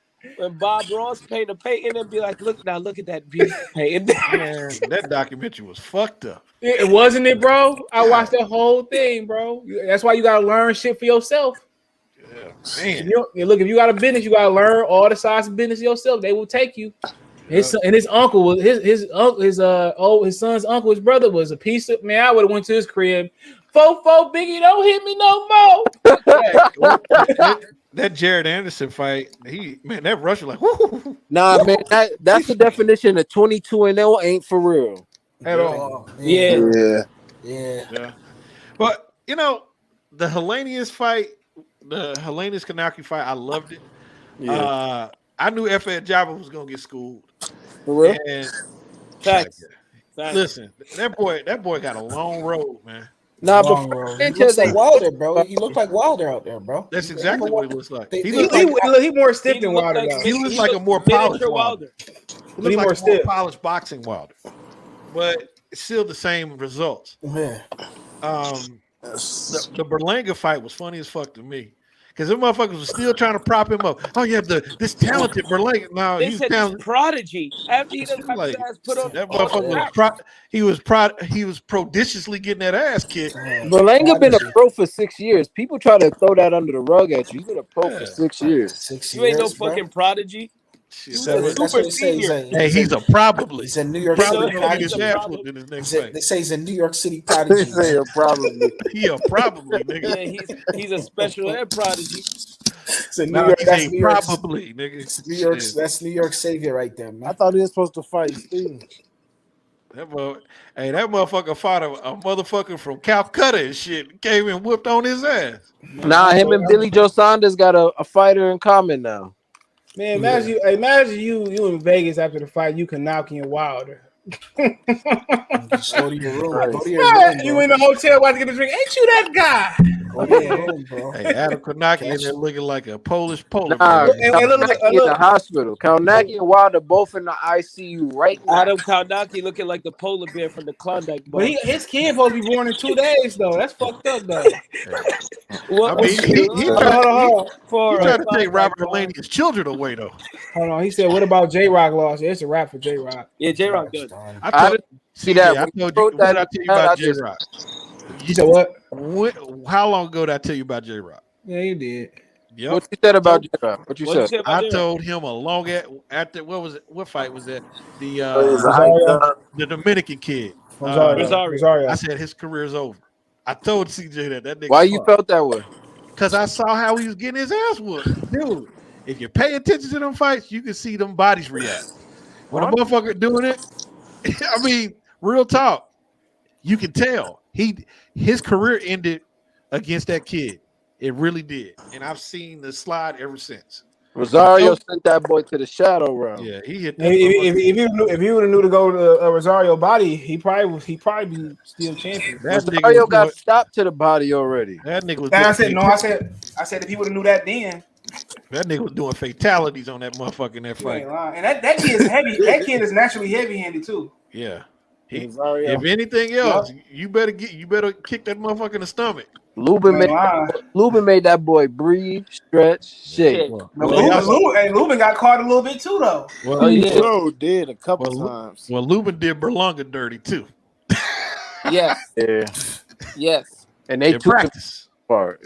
Speaker 4: Bob Ross painted a painting and be like, look at that beautiful painting.
Speaker 14: Man, that documentary was fucked up.
Speaker 1: It wasn't it, bro? I watched that whole thing, bro. That's why you gotta learn shit for yourself.
Speaker 14: Man.
Speaker 1: Look, if you got a business, you gotta learn all the sides of business yourself. They will take you. His uncle was his son's uncle, his brother was a piece of man. I would have went to his crib. Fofo Biggie, don't hit me no more.
Speaker 14: That Jared Anderson fight, that rush was like, whoo.
Speaker 3: Nah, man, that's the definition of 22-0 ain't for real
Speaker 14: at all.
Speaker 3: Yeah.
Speaker 14: But the Hellenius fight. The Hellenius Kornacki fight, I loved it. Yeah. I knew F.A. Jabba was gonna get schooled.
Speaker 3: For real?
Speaker 14: And
Speaker 4: Facts.
Speaker 14: Listen, that boy got a long road, man.
Speaker 12: Nah, but Sanchez like Wilder, bro. He looked like Wilder out there, bro.
Speaker 14: That's exactly what he looks like.
Speaker 1: He more stiff than Wilder.
Speaker 14: He looks like a more polished Wilder. He looks like a more polished boxing Wilder, but it's still the same results.
Speaker 12: Yeah.
Speaker 14: The Berlanga fight was funny as fuck to me because them motherfuckers was still trying to prop him up. Oh, you have this talented Berlanga. No,
Speaker 4: he's talented. Prodigy. After he doesn't
Speaker 14: like,
Speaker 4: his ass put up,
Speaker 14: that motherfucker he was prodigiously getting that ass kicked.
Speaker 3: Berlanga been a pro for 6 years. People try to throw that under the rug at you. You've been a pro for 6 years.
Speaker 12: 6 years.
Speaker 4: You ain't no fucking prodigy.
Speaker 12: Super senior.
Speaker 14: Hey, he's a probably.
Speaker 12: He's a New York City prodigy. They say he's a New York City prodigy.
Speaker 3: They say a probably.
Speaker 14: He a probably, nigga.
Speaker 4: Yeah, he's a special ed prodigy.
Speaker 12: It's a New York. That's New York,
Speaker 14: probably, nigga.
Speaker 12: New York. That's New York savior right there, man.
Speaker 15: I thought he was supposed to fight Steve.
Speaker 14: That motherfucker fought a motherfucker from Calcutta and shit. Came and whooped on his ass.
Speaker 3: Nah, him and Billy Joe Saunders got a fighter in common now.
Speaker 1: Man, imagine you in Vegas after the fight, you Kornacki and Wilder.
Speaker 12: Just go to your room. Go to your room,
Speaker 1: you in the hotel about to get a drink. Ain't you that guy?
Speaker 12: Go to your room, bro.
Speaker 14: Hey, Adam Kornacki in there looking like a Polish polar
Speaker 3: bear.
Speaker 1: And look,
Speaker 3: in the hospital. Kornacki and Wilder both in the ICU right now.
Speaker 4: Adam Kornacki looking like the polar bear from the Klondike bar.
Speaker 1: But his kid supposed to be born in 2 days, though. That's fucked up, though.
Speaker 14: I mean, he tried to take Robert Hellenius' children away, though.
Speaker 1: Hold on. He said, what about J-Rock loss? Yeah, it's a wrap for J-Rock.
Speaker 4: Yeah, J-Rock done.
Speaker 3: I didn't see that.
Speaker 14: I told you. What did I tell you about J-Rock?
Speaker 1: You said what?
Speaker 14: How long ago did I tell you about J-Rock?
Speaker 1: Yeah, you did.
Speaker 14: Yep.
Speaker 3: What you said about J-Rock? What you said?
Speaker 14: I told him a long after what was it? What fight was that? The Dominican kid.
Speaker 1: Rosario.
Speaker 14: I said his career is over. I told CJ that nigga.
Speaker 3: Why you felt that way?
Speaker 14: Because I saw how he was getting his ass whooped. Dude, if you pay attention to them fights, you can see them bodies react. When a motherfucker doing it, I mean, real talk, you can tell his career ended against that kid. It really did, and I've seen the slide ever since.
Speaker 3: Rosario sent that boy to the shadow realm.
Speaker 14: Yeah, he hit that.
Speaker 1: If he would have knew to go to Rosario body, he probably be still champion.
Speaker 14: That nigga
Speaker 3: Rosario
Speaker 14: was
Speaker 3: got
Speaker 14: doing,
Speaker 3: stopped to the body already.
Speaker 14: that nigga was
Speaker 1: I
Speaker 14: doing
Speaker 1: said if he would have knew that then.
Speaker 14: That nigga was doing fatalities on that motherfucker in that
Speaker 1: You
Speaker 14: fight.
Speaker 1: ain't lying. And that kid is heavy. That kid is naturally heavy-handed too.
Speaker 14: Yeah. If anything else, you better kick that motherfucker in the stomach.
Speaker 3: Lubin made that boy breathe, stretch, shake.
Speaker 1: Lubin got caught a little bit too, though.
Speaker 14: Well,
Speaker 15: he sure did a couple times.
Speaker 14: Well, Lubin did Berlanga dirty too.
Speaker 3: Yes.
Speaker 15: Yeah.
Speaker 3: Yes. And they
Speaker 14: practice.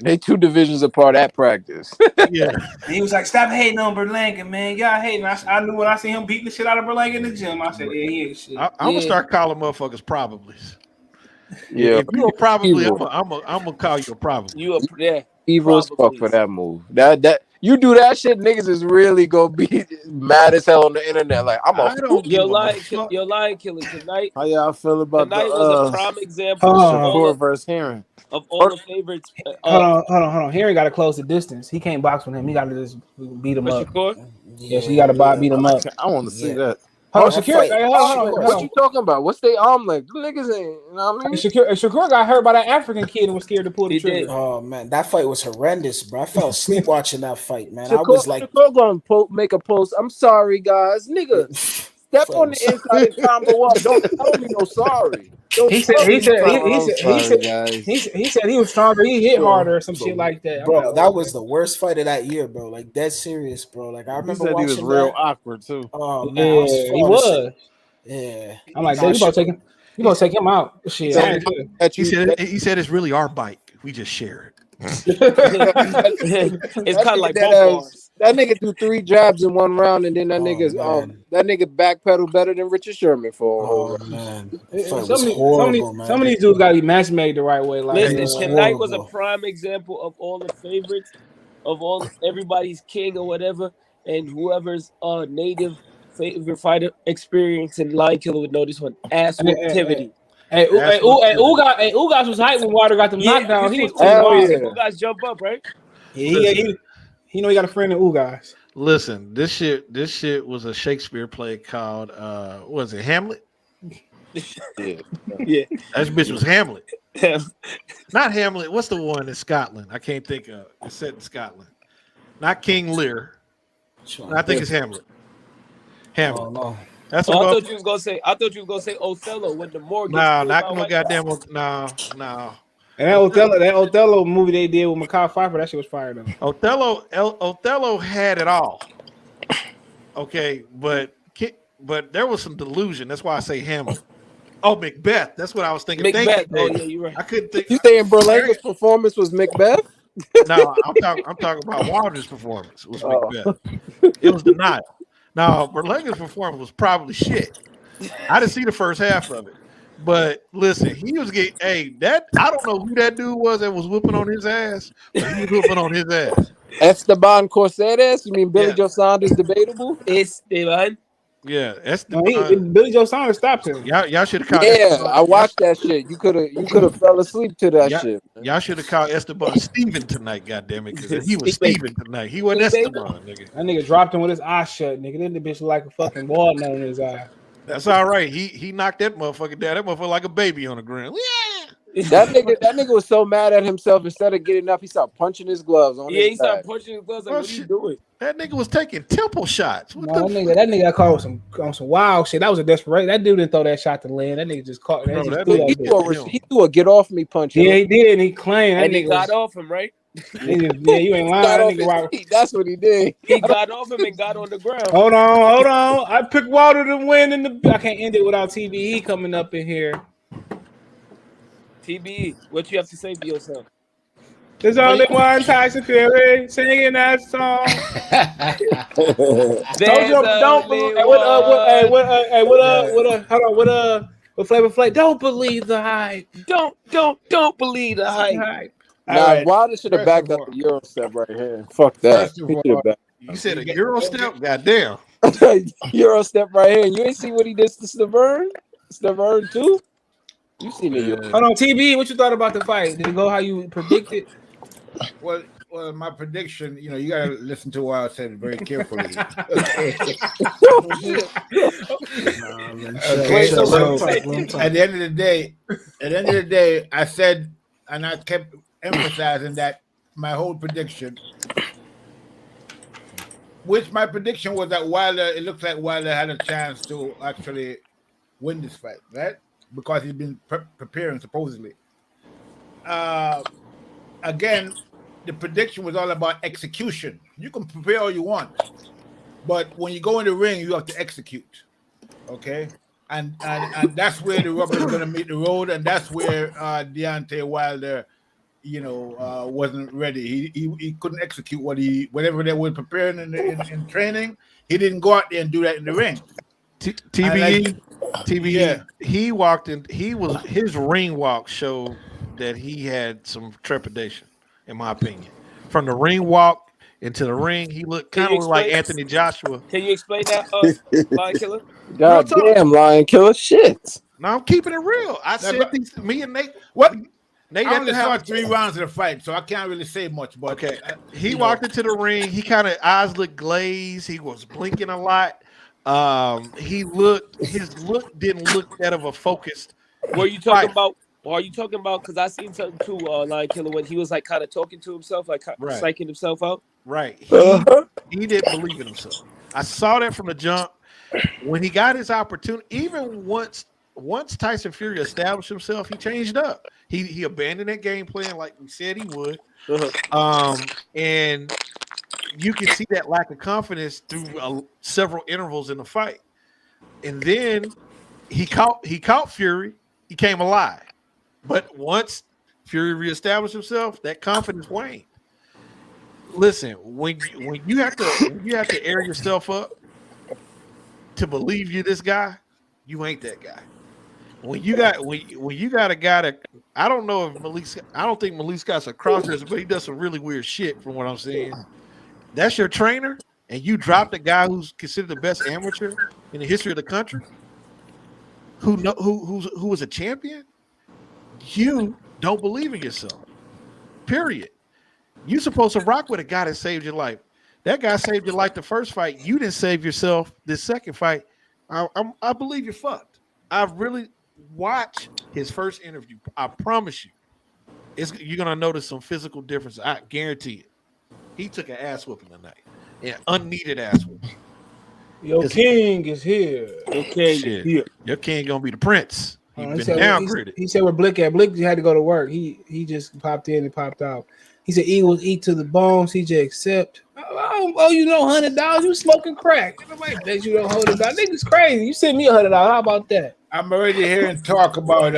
Speaker 3: They 2 divisions apart at practice.
Speaker 14: Yeah.
Speaker 1: And he was like, "Stop hating on Berlanga, man. Y'all hating." I knew when I see him beating the shit out of Berlanga in the gym. I said, "Yeah, he ain't shit."
Speaker 14: I'm gonna start calling motherfuckers probablys.
Speaker 3: Yeah.
Speaker 14: If you're probably, I'm gonna call you a probably.
Speaker 3: You evil as fuck for that move. That you do that shit, niggas is really gonna be mad as hell on the internet. Like
Speaker 4: Your lion killer tonight.
Speaker 15: How y'all feel about
Speaker 4: tonight
Speaker 15: the
Speaker 4: was a prime example
Speaker 15: Shakur versus Herring?
Speaker 4: of all the favorites.
Speaker 1: Hold on. Herring got to close the distance. He can't box with him. He got to just beat him up. Yes, you got to beat him up.
Speaker 15: I want to see that.
Speaker 1: Hold on, Shakur.
Speaker 3: What you talking about? What's they arm length? Them niggas ain't. You know what I mean?
Speaker 1: Shakur got hurt by that African kid and was scared to pull the trigger.
Speaker 12: Oh man, that fight was horrendous, bro. I fell asleep watching that fight, man.
Speaker 3: Shakur,
Speaker 12: I was like,
Speaker 3: Shakur gonna make a post. I'm sorry, guys, nigga. Step on the inside and combo up. Don't tell me no sorry.
Speaker 1: He said he was stronger. He hit harder or some shit like that.
Speaker 12: Bro, that was the worst fight of that year, bro. Like dead serious, bro. Like I remember watching
Speaker 15: he was real awkward too.
Speaker 12: Oh man,
Speaker 1: yeah, he was.
Speaker 12: Yeah,
Speaker 1: I'm like, you gonna take him out? Shit.
Speaker 14: He said it's really our bike. We just share it.
Speaker 4: It's kind of like
Speaker 3: that nigga do 3 jabs in 1 round, and then that nigga backpedal better than Richard Sherman for a whole round.
Speaker 12: Man.
Speaker 1: Some of these dudes gotta be match made the right way. Like
Speaker 4: listen, tonight was a prime example of all the favorites, of all everybody's king or whatever, and whoever's native favorite fighter experience and lion killer would know this one. Ass activity.
Speaker 1: Ugas was hyped when Wilder got them knockdown. He was
Speaker 4: Ugas jump up, right?
Speaker 1: Yeah, he know he got a friend in Ugas.
Speaker 14: Listen, this shit was a Shakespeare play called was it Hamlet?
Speaker 4: Yeah.
Speaker 14: That bitch was Hamlet. Not Hamlet. What's the one in Scotland? I can't think of. It's set in Scotland. Not King Lear. I think it's Hamlet. Hamlet.
Speaker 12: Oh, no.
Speaker 14: That's
Speaker 4: I thought you was gonna say Othello with the Morgan.
Speaker 14: No, not no goddamn. No.
Speaker 1: And that Othello movie they did with Mekhi Phifer, that shit was fire though.
Speaker 14: Othello had it all. Okay, but there was some delusion. That's why I say Hamlet. Oh, Macbeth. That's what I was thinking.
Speaker 4: Macbeth. Oh yeah, you're right.
Speaker 14: I couldn't think.
Speaker 3: You saying Berlanga's performance was Macbeth?
Speaker 14: No, I'm talking about Wilder's performance. It was Macbeth. It was denial. Now, Berlanga's performance was probably shit. I didn't see the first half of it. But listen, he was getting I don't know who that dude was that was whooping on his ass, but he was whooping on his ass.
Speaker 3: Esteban Corceres? You mean Billy Joe Saunders debatable?
Speaker 4: Esteban.
Speaker 14: Yeah,
Speaker 1: Billy Joe Saunders stopped him.
Speaker 14: Y'all should have called.
Speaker 3: Yeah, I watched that shit. You could have fell asleep to that shit.
Speaker 14: Y'all should have called Esteban Steven tonight, goddammit, because he was Steven tonight. He wasn't Esteban, nigga.
Speaker 1: That nigga dropped him with his eye shut, nigga. Then the bitch like a fucking walnut in his eye.
Speaker 14: That's all right. He knocked that motherfucker down. That motherfucker like a baby on the ground. Yeah.
Speaker 3: That nigga was so mad at himself. Instead of getting up, he started punching his gloves on.
Speaker 4: He started punching his gloves. Like, what are you doing?
Speaker 14: That nigga was taking temple shots.
Speaker 1: That nigga got caught on some wild shit. That was a desperation. That dude didn't throw that shot to land. That nigga just caught.
Speaker 3: He threw a get off me punch.
Speaker 1: Yeah, he did. And he claimed.
Speaker 4: And he got off him, right?
Speaker 1: Yeah, you ain't lying.
Speaker 3: That's what he did.
Speaker 4: He got off him and got on the ground.
Speaker 1: Hold on. I picked Wilder to win I can't end it without TBE coming up in here.
Speaker 4: TBE, what you have to say for yourself?
Speaker 1: There's only one Tyson Fury singing that song. Don't believe. What Flavor Flav? Don't believe the hype.
Speaker 4: Don't believe the hype.
Speaker 3: Nah, Wilder should have backed up the Euro step right here. Fuck that.
Speaker 14: You said a Euro step? Goddamn.
Speaker 3: Euro step right here. You ain't see what he did to Stavern? Stavern too? You seen it.
Speaker 1: Hold on, TB, what you thought about the fight? Did it go how you predicted?
Speaker 15: Well,
Speaker 16: Well, my prediction, you got to listen to what I said very carefully. Okay. Okay. So at the end of the day, I said, and I kept emphasizing that my whole prediction, which my prediction was that Wilder, it looks like Wilder had a chance to actually win this fight, right? Because he's been preparing supposedly. Again, the prediction was all about execution. You can prepare all you want, but when you go in the ring, you have to execute. Okay, and that's where the rubber is going to meet the road, and that's where Deontay Wilder, wasn't ready. He couldn't execute whatever they were preparing in training. He didn't go out there and do that in the ring.
Speaker 14: TBE,
Speaker 16: yeah.
Speaker 14: He walked in. His ring walk showed that he had some trepidation, in my opinion. From the ring walk into the ring, he looked kind of like Anthony Joshua.
Speaker 4: Can you explain that, Lion Killer?
Speaker 3: God damn, Lion Killer, shit.
Speaker 14: No, I'm keeping it real. I said me and Nate.
Speaker 16: What?
Speaker 14: Nate
Speaker 16: I only saw 3 rounds of the fight, so I can't really say much. But
Speaker 14: okay, he walked into the ring. He kind of eyes looked glazed. He was blinking a lot. His look didn't look that of a focused.
Speaker 4: Were you talking about? Or are you talking about? Because I seen something too, Lion Killer, when he was like kind of talking to himself, like psyching himself out.
Speaker 14: Right. He didn't believe in himself. I saw that from the jump. When he got his opportunity, even once Tyson Fury established himself, he changed up. He abandoned that game plan like we said he would. And you can see that lack of confidence through several intervals in the fight. And then he caught Fury. He came alive. But once Fury reestablished himself, that confidence waned. Listen, when you have to air yourself up to believe you're this guy, you ain't that guy. When you got a guy that I don't know if I don't think Malik Scott's a crossdresser, but he does some really weird shit from what I'm saying. That's your trainer, and you dropped a guy who's considered the best amateur in the history of the country, who was a champion. You don't believe in yourself. Period. You're supposed to rock with a guy that saved your life. That guy saved your life the first fight. You didn't save yourself this second fight. I believe you're fucked. I've really watched his first interview. I promise you, you're gonna notice some physical difference. I guarantee it. He took an ass whooping tonight, an unneeded ass whooping.
Speaker 1: Your king is here.
Speaker 4: Your king is here.
Speaker 14: Your king gonna be the prince.
Speaker 1: He said where Blick at. Blick had to go to work. He just popped in and popped out. He said Eagles eat to the bone. CJ accept. Oh, you know $100. You smoking crack. Nobody bet you don't $100. Niggas crazy. You send me $100. How about that?
Speaker 16: I'm already hearing talk about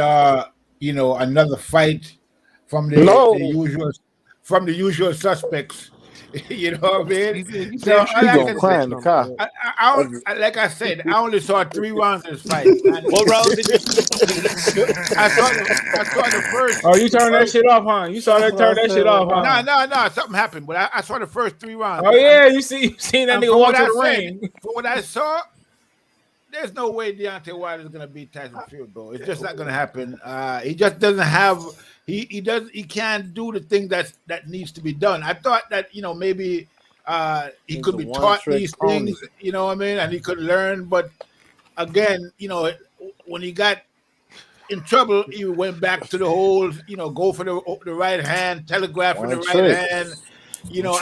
Speaker 16: another fight from the usual suspects. You know what I mean? So
Speaker 15: cry in the car.
Speaker 16: Like I said, I only saw 3 rounds of this fight. What rounds did you? I saw the first.
Speaker 1: Oh, you turned that shit off, huh? You saw that turn that shit off, huh?
Speaker 16: No, something happened, but I saw the first 3 rounds.
Speaker 1: Oh yeah, you seen that nigga walk to the ring.
Speaker 16: From what I saw, there's no way Deontay Wilder is gonna beat Tyson Fury, bro. It's just not gonna happen. He just doesn't have. He can't do the thing that needs to be done. I thought that maybe he could be taught these things, you know what I mean, and he could learn. But again, when he got in trouble, he went back to the whole, go for the right hand, telegraph for the right hand,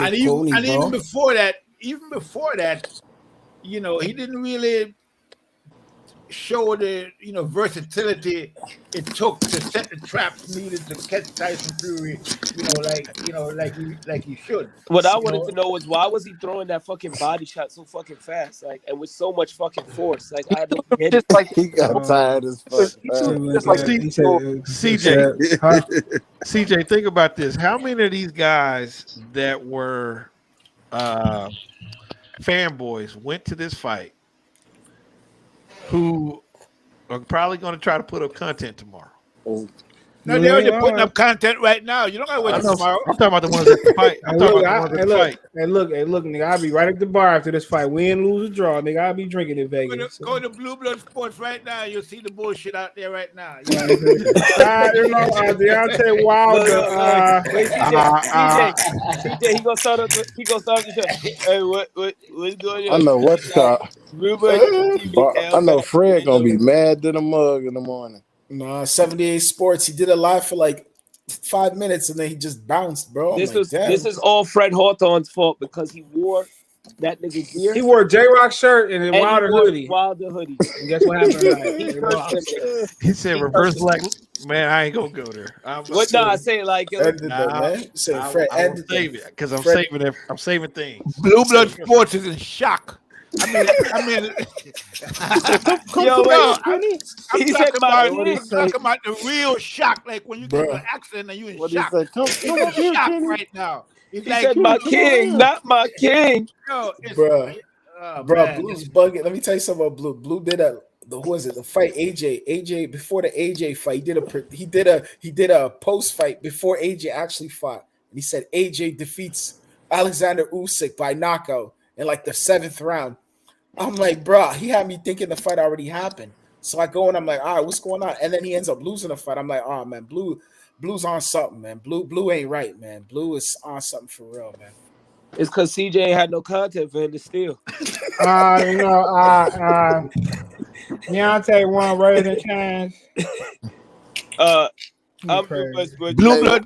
Speaker 16: and even before that, he didn't really show the versatility it took to set the traps needed to catch Tyson Fury, like he should.
Speaker 4: What I wanted to know was why was he throwing that fucking body shot so fucking fast, like, and with so much fucking force? Like, I don't get it.
Speaker 15: Like he got tired as fuck.
Speaker 14: Just like CJ, think about this. How many of these guys that were fanboys went to this fight who are probably going to try to put up content tomorrow?
Speaker 16: No, they're already putting up content right now. You don't gotta wait till tomorrow.
Speaker 14: I'm talking about the ones at the fight. I'm talking about the ones at the fight.
Speaker 1: Hey, look, nigga, I'll be right at the bar after this fight. Win, lose, or draw, nigga. I'll be drinking in Vegas.
Speaker 16: Go to Blue Blood Sports right now. You'll see the bullshit out there right now.
Speaker 1: Deontay Wilder.
Speaker 4: Wait, CJ, he gonna start up. He gonna start the show. Hey, what's going on?
Speaker 15: I know what car. I know Fred gonna be mad to the mug in the morning.
Speaker 12: Nah, 78 Sports. He did a live for like 5 minutes and then he just bounced, bro.
Speaker 4: This is all Fred Hawthorne's fault because he wore that nigga gear.
Speaker 1: He wore a J-Rock shirt and a Wilder hoodie.
Speaker 4: Wilder hoodie.
Speaker 1: And guess what happened?
Speaker 14: He said reverse black. Man, I ain't gonna go there.
Speaker 4: What? Nah, I say like
Speaker 12: Fred,
Speaker 14: I'm saving it because I'm saving it. I'm saving things.
Speaker 16: Blue Blood Sports is in shock. I mean, I'm talking about the real shock, like when you get an accident and you in shock. You're in shock right now.
Speaker 4: He said, "My king, not my king."
Speaker 16: Yo,
Speaker 12: bro, Blue's bugging. Let me tell you something about Blue. Blue did the fight AJ before the AJ fight. He did a post fight before AJ actually fought. And he said AJ defeats Alexander Usyk by knockout in like the 7th round. I'm like, bro, he had me thinking the fight already happened. So I go and I'm like, all right, what's going on? And then he ends up losing the fight. I'm like, oh man, Blue's on something, man. Blue ain't right, man. Blue is on something for real, man.
Speaker 4: It's because CJ ain't had no content for him to steal.
Speaker 1: Deontay won raising chance.
Speaker 4: I'm
Speaker 16: Blue Blood.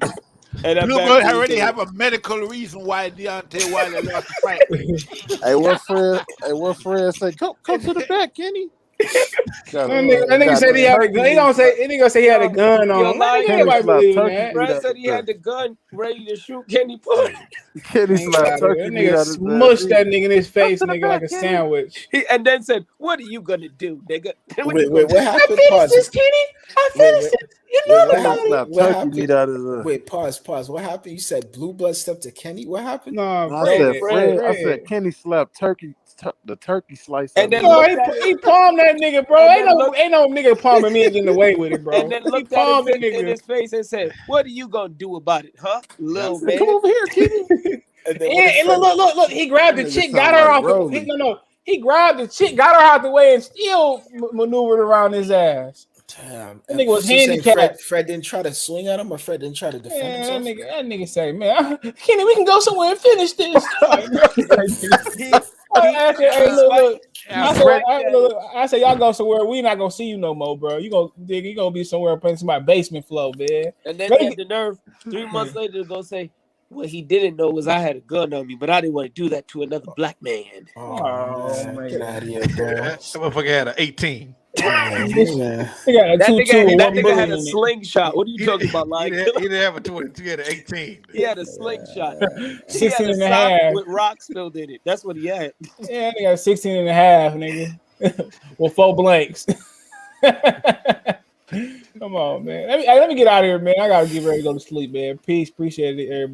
Speaker 16: And Blue Blood already have a medical reason why Deontay Wilder lost the fight.
Speaker 15: Hey, what Fred say? Come to the back, Kenny.
Speaker 1: That nigga said he had a gun. He gonna say he had a gun on.
Speaker 4: Fred said he had the gun ready to shoot Kenny Park.
Speaker 15: Kenny slapped turkey.
Speaker 1: That nigga smushed that nigga in his face, nigga, like a sandwich.
Speaker 4: And then said, "What are you gonna do, nigga?"
Speaker 12: Wait, what happened?
Speaker 1: Pause. Kenny. I finished it.
Speaker 12: Wait, pause. What happened? You said Blue Blood stepped to Kenny. What happened?
Speaker 1: No,
Speaker 15: I said Kenny slapped the turkey slice.
Speaker 1: And then he palmed that nigga, bro. Ain't no nigga palming me and getting away with it, bro.
Speaker 4: And then looked at him in his face and said, "What are you gonna do about it, huh, little man?
Speaker 15: Come over here, Kenny."
Speaker 1: And look. He grabbed the chick, got her off. He grabbed the chick, got her out the way, and still maneuvered around his ass.
Speaker 12: Damn.
Speaker 1: That nigga was handicapped.
Speaker 12: Fred didn't try to swing at him, or Fred didn't try to defend himself.
Speaker 1: That nigga say, man, Kenny, we can go somewhere and finish this. I said, y'all go somewhere. We not gonna see you no more, bro. You gonna be somewhere playing my basement floor, man.
Speaker 4: And then he had the nerve 3 months later to go say, what he didn't know was I had a gun on me, but I didn't want to do that to another black man.
Speaker 12: Man. Get out of here, bro.
Speaker 14: That motherfucker had an 18.
Speaker 4: That nigga had a slingshot. What are you talking about, like?
Speaker 14: He didn't have a 22. He had an 18.
Speaker 4: He had a slingshot.
Speaker 1: 16 and a half.
Speaker 4: With rocks filled in it. That's what he had.
Speaker 1: Yeah, they got 16 and a half, nigga. With 4 blanks. Come on, man. Let me get out of here, man. I gotta get ready to go to sleep, man. Peace. Appreciate it, everybody.